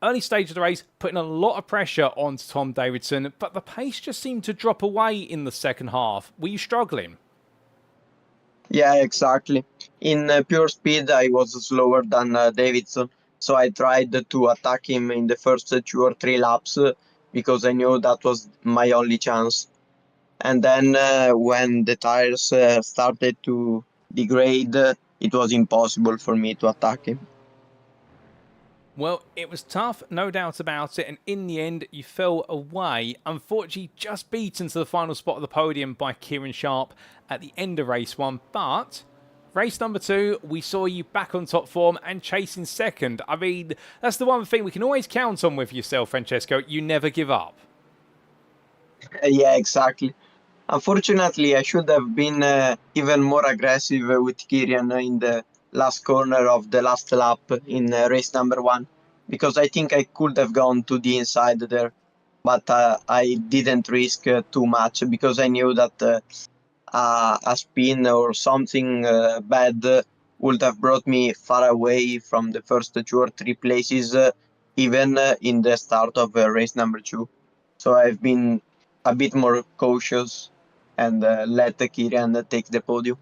early stage of the race, putting a lot of pressure on Tom Davidson, but the pace just seemed to drop away in the second half. Were you struggling? Yeah, exactly. In pure speed, I was slower than Davidson, so I tried to attack him in the first 2 or 3 laps because I knew that was my only chance. And then when the tires started to degrade, it was impossible for me to attack him. Well, it was tough, no doubt about it, and in the end, you fell away. Unfortunately, just beaten to the final spot of the podium by Kieran Sharp at the end of race 1. But race number 2, we saw you back on top form and chasing second. I mean, that's the one thing we can always count on with yourself, Francesco. You never give up. Yeah, exactly. Unfortunately, I should have been even more aggressive with Kirian in the last corner of the last lap in race number 1, because I think I could have gone to the inside there, but I didn't risk too much because I knew that a spin or something bad would have brought me far away from the first 2 or 3 places, even in the start of race number 2. So I've been a bit more cautious and let Kirian take the podium.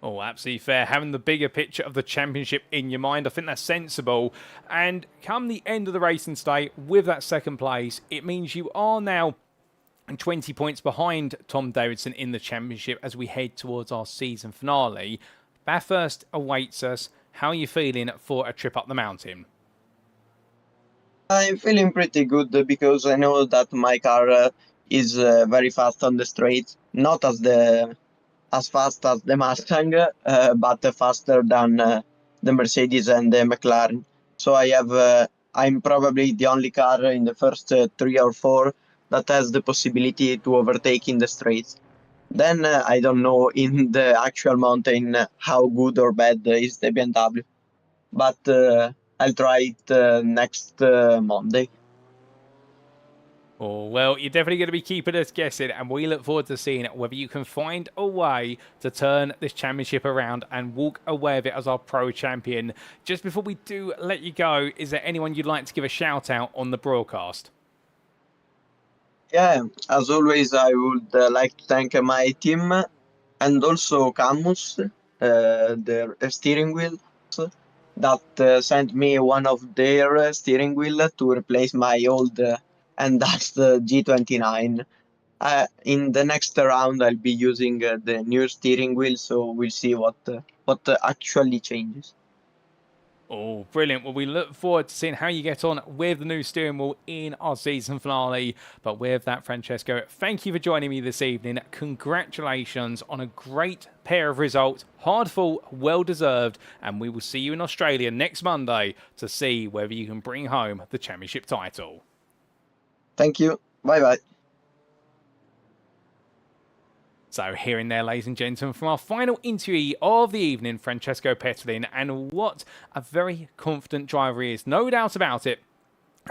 Oh, absolutely fair. Having the bigger picture of the championship in your mind, I think that's sensible. And come the end of the racing day, with that second place, it means you are now 20 points behind Tom Davidson in the championship as we head towards our season finale. Bathurst awaits us. How are you feeling for a trip up the mountain? I'm feeling pretty good because I know that my car is very fast on the straight, not as fast as the Mustang, but faster than the Mercedes and the McLaren. So I'm probably the only car in the first 3 or 4 that has the possibility to overtake in the straights. Then I don't know in the actual mountain how good or bad is the BMW, but I'll try it next Monday. Oh, well, you're definitely going to be keeping us guessing, and we look forward to seeing whether you can find a way to turn this championship around and walk away with it as our pro champion. Just before we do let you go, is there anyone you'd like to give a shout out on the broadcast? Yeah, as always, I would like to thank my team and also Camus, their steering wheel, that sent me one of their steering wheel to replace my old and that's the G29. In the next round, I'll be using the new steering wheel, so we'll see what actually changes. Oh, brilliant. Well, we look forward to seeing how you get on with the new steering wheel in our season finale. But with that, Francesco, thank you for joining me this evening. Congratulations on a great pair of results. Hard fought, well deserved. And we will see you in Australia next Monday to see whether you can bring home the championship title. Thank you. Bye bye. So here in there, ladies and gentlemen, from our final interview of the evening, Francesco Petrolin, and what a very confident driver he is, no doubt about it.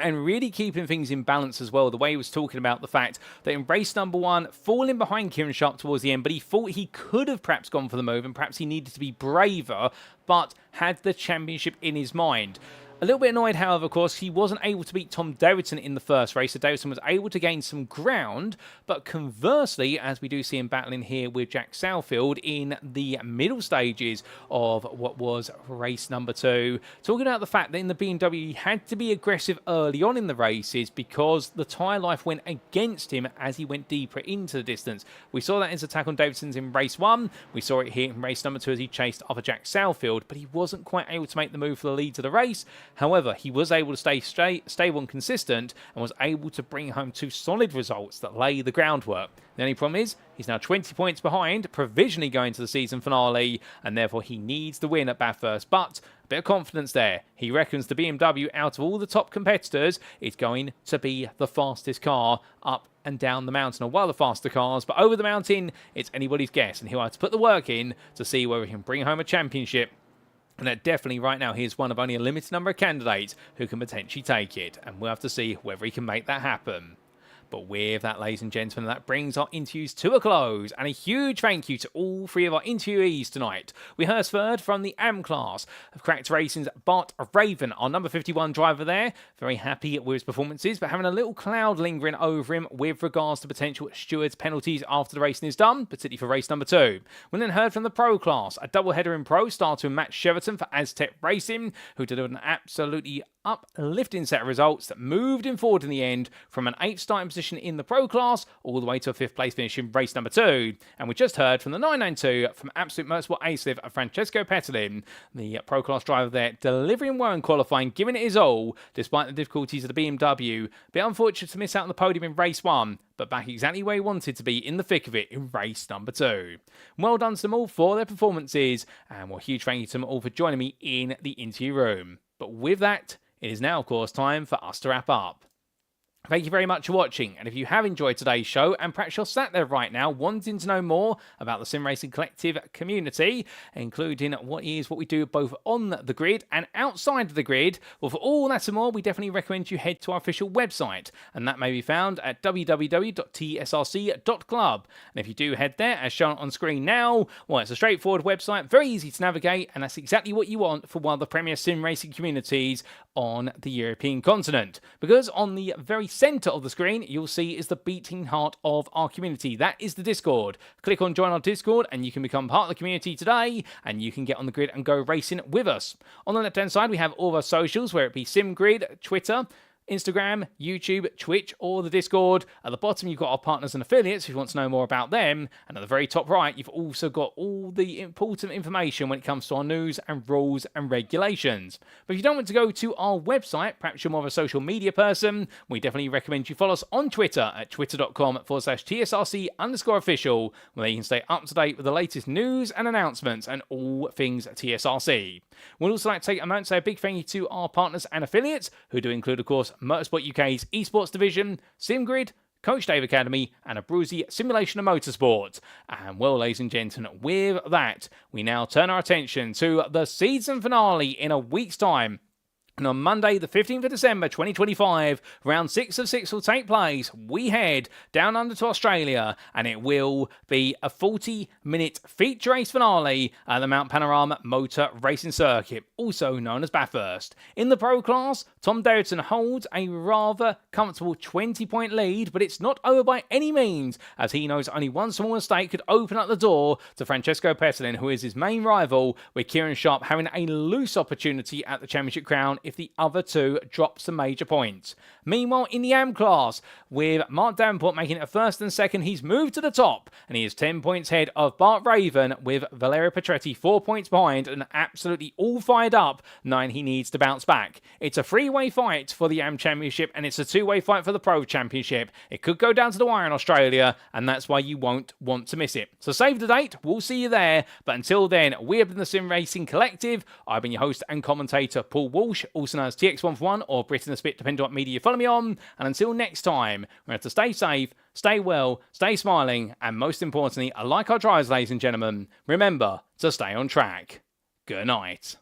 And really keeping things in balance as well, the way he was talking about the fact that in race number 1, falling behind Kieran Sharp towards the end, but he thought he could have perhaps gone for the move and perhaps he needed to be braver, but had the championship in his mind. A little bit annoyed, however, of course, he wasn't able to beat Tom Davidson in the first race, so Davidson was able to gain some ground, but conversely, as we do see him battling here with Jack Southfield in the middle stages of what was race number 2, talking about the fact that in the BMW he had to be aggressive early on in the races because the tyre life went against him as he went deeper into the distance. We saw that in his attack on Davidson's in race 1, we saw it here in race number 2 as he chased after Jack Southfield, but he wasn't quite able to make the move for the lead to the race. However, he was able to stay stable and consistent and was able to bring home 2 solid results that lay the groundwork. The only problem is, he's now 20 points behind, provisionally going to the season finale, and therefore he needs the win at Bathurst. But a bit of confidence there. He reckons the BMW, out of all the top competitors, is going to be the fastest car up and down the mountain, or one of the faster cars. But over the mountain, it's anybody's guess, and he'll have to put the work in to see whether he can bring home a championship And that definitely right now he's one of only a limited number of candidates who can potentially take it. And we'll have to see whether he can make that happen. But with that, ladies and gentlemen, that brings our interviews to a close. And a huge thank you to all three of our interviewees tonight. We heard third from the AM class of Cracked Racing's Bart Raven, our number 51 driver there. Very happy with his performances, but having a little cloud lingering over him with regards to potential stewards' penalties after the racing is done, particularly for race number 2. We then heard from the Pro class, a double header in Pro, starting with Matt Sheraton for Aztec Racing, who delivered an absolutely uplifting set of results that moved him forward in the end from an 8th starting position in the Pro class all the way to a 5th place finish in race number 2. And we just heard from the 992 from Absolute Motorsport Ace-Liv of Francesco Petalin, the Pro class driver there, delivering well in qualifying, giving it his all despite the difficulties of the BMW. Bit unfortunate to miss out on the podium in race 1, but back exactly where he wanted to be in the thick of it in race number 2. Well done to them all for their performances, and a huge thank you to them all for joining me in the interview room. But with that, it is now, of course, time for us to wrap up. Thank you very much for watching, and if you have enjoyed today's show, and perhaps you're sat there right now wanting to know more about the Sim Racing Collective community, including what we do both on the grid and outside of the grid, well, for all that and more, we definitely recommend you head to our official website, and that may be found at www.tsrc.club. And if you do head there, as shown on screen now, well, it's a straightforward website, very easy to navigate, and that's exactly what you want for one of the premier sim racing communities on the European continent. Because on the very center of the screen, you'll see is the beating heart of our community. That is the Discord. Click on join our Discord and you can become part of the community today, and you can get on the grid and go racing with us. On the left hand side, we have all of our socials, where it be SimGrid, Twitter, Instagram, YouTube, Twitch, or the Discord. At the bottom, you've got our partners and affiliates if you want to know more about them. And at the very top right, you've also got all the important information when it comes to our news and rules and regulations. But if you don't want to go to our website, perhaps you're more of a social media person, we definitely recommend you follow us on Twitter at twitter.com/TSRC_official, where you can stay up to date with the latest news and announcements and all things TSRC. We'd also like to take a moment to say a big thank you to our partners and affiliates, who do include, of course, Motorsport UK's esports division, SimGrid, Coach Dave Academy, and Abruzzi Simulation of Motorsport. And well, ladies and gentlemen, with that, we now turn our attention to the season finale in a week's time. And on Monday, the 15th of December 2025, round 6 of 6 will take place. We head down under to Australia, and it will be a 40-minute feature race finale at the Mount Panorama Motor Racing Circuit, also known as Bathurst. In the Pro class, Tom Derriton holds a rather comfortable 20-point lead, but it's not over by any means, as he knows only one small mistake could open up the door to Francesco Petalin, who is his main rival, with Kieran Sharp having a loose opportunity at the championship crown if the other two drop some major points. Meanwhile, in the AM class, with Mark Davenport making it first and second, he's moved to the top, and he is 10 points ahead of Bart Raven, with Valerio Petretti 4 points behind, and absolutely all fired up, knowing he needs to bounce back. It's a three-way fight for the AM Championship, and it's a two-way fight for the Pro Championship. It could go down to the wire in Australia, and that's why you won't want to miss it. So save the date, we'll see you there, but until then, we have been the Sim Racing Collective. I've been your host and commentator, Paul Walsh, also known as TX141 or Britain the Spit, depending on what media you follow me on. And until next time, we're going to have to stay safe, stay well, stay smiling, and most importantly, like our drivers, ladies and gentlemen, remember to stay on track. Good night.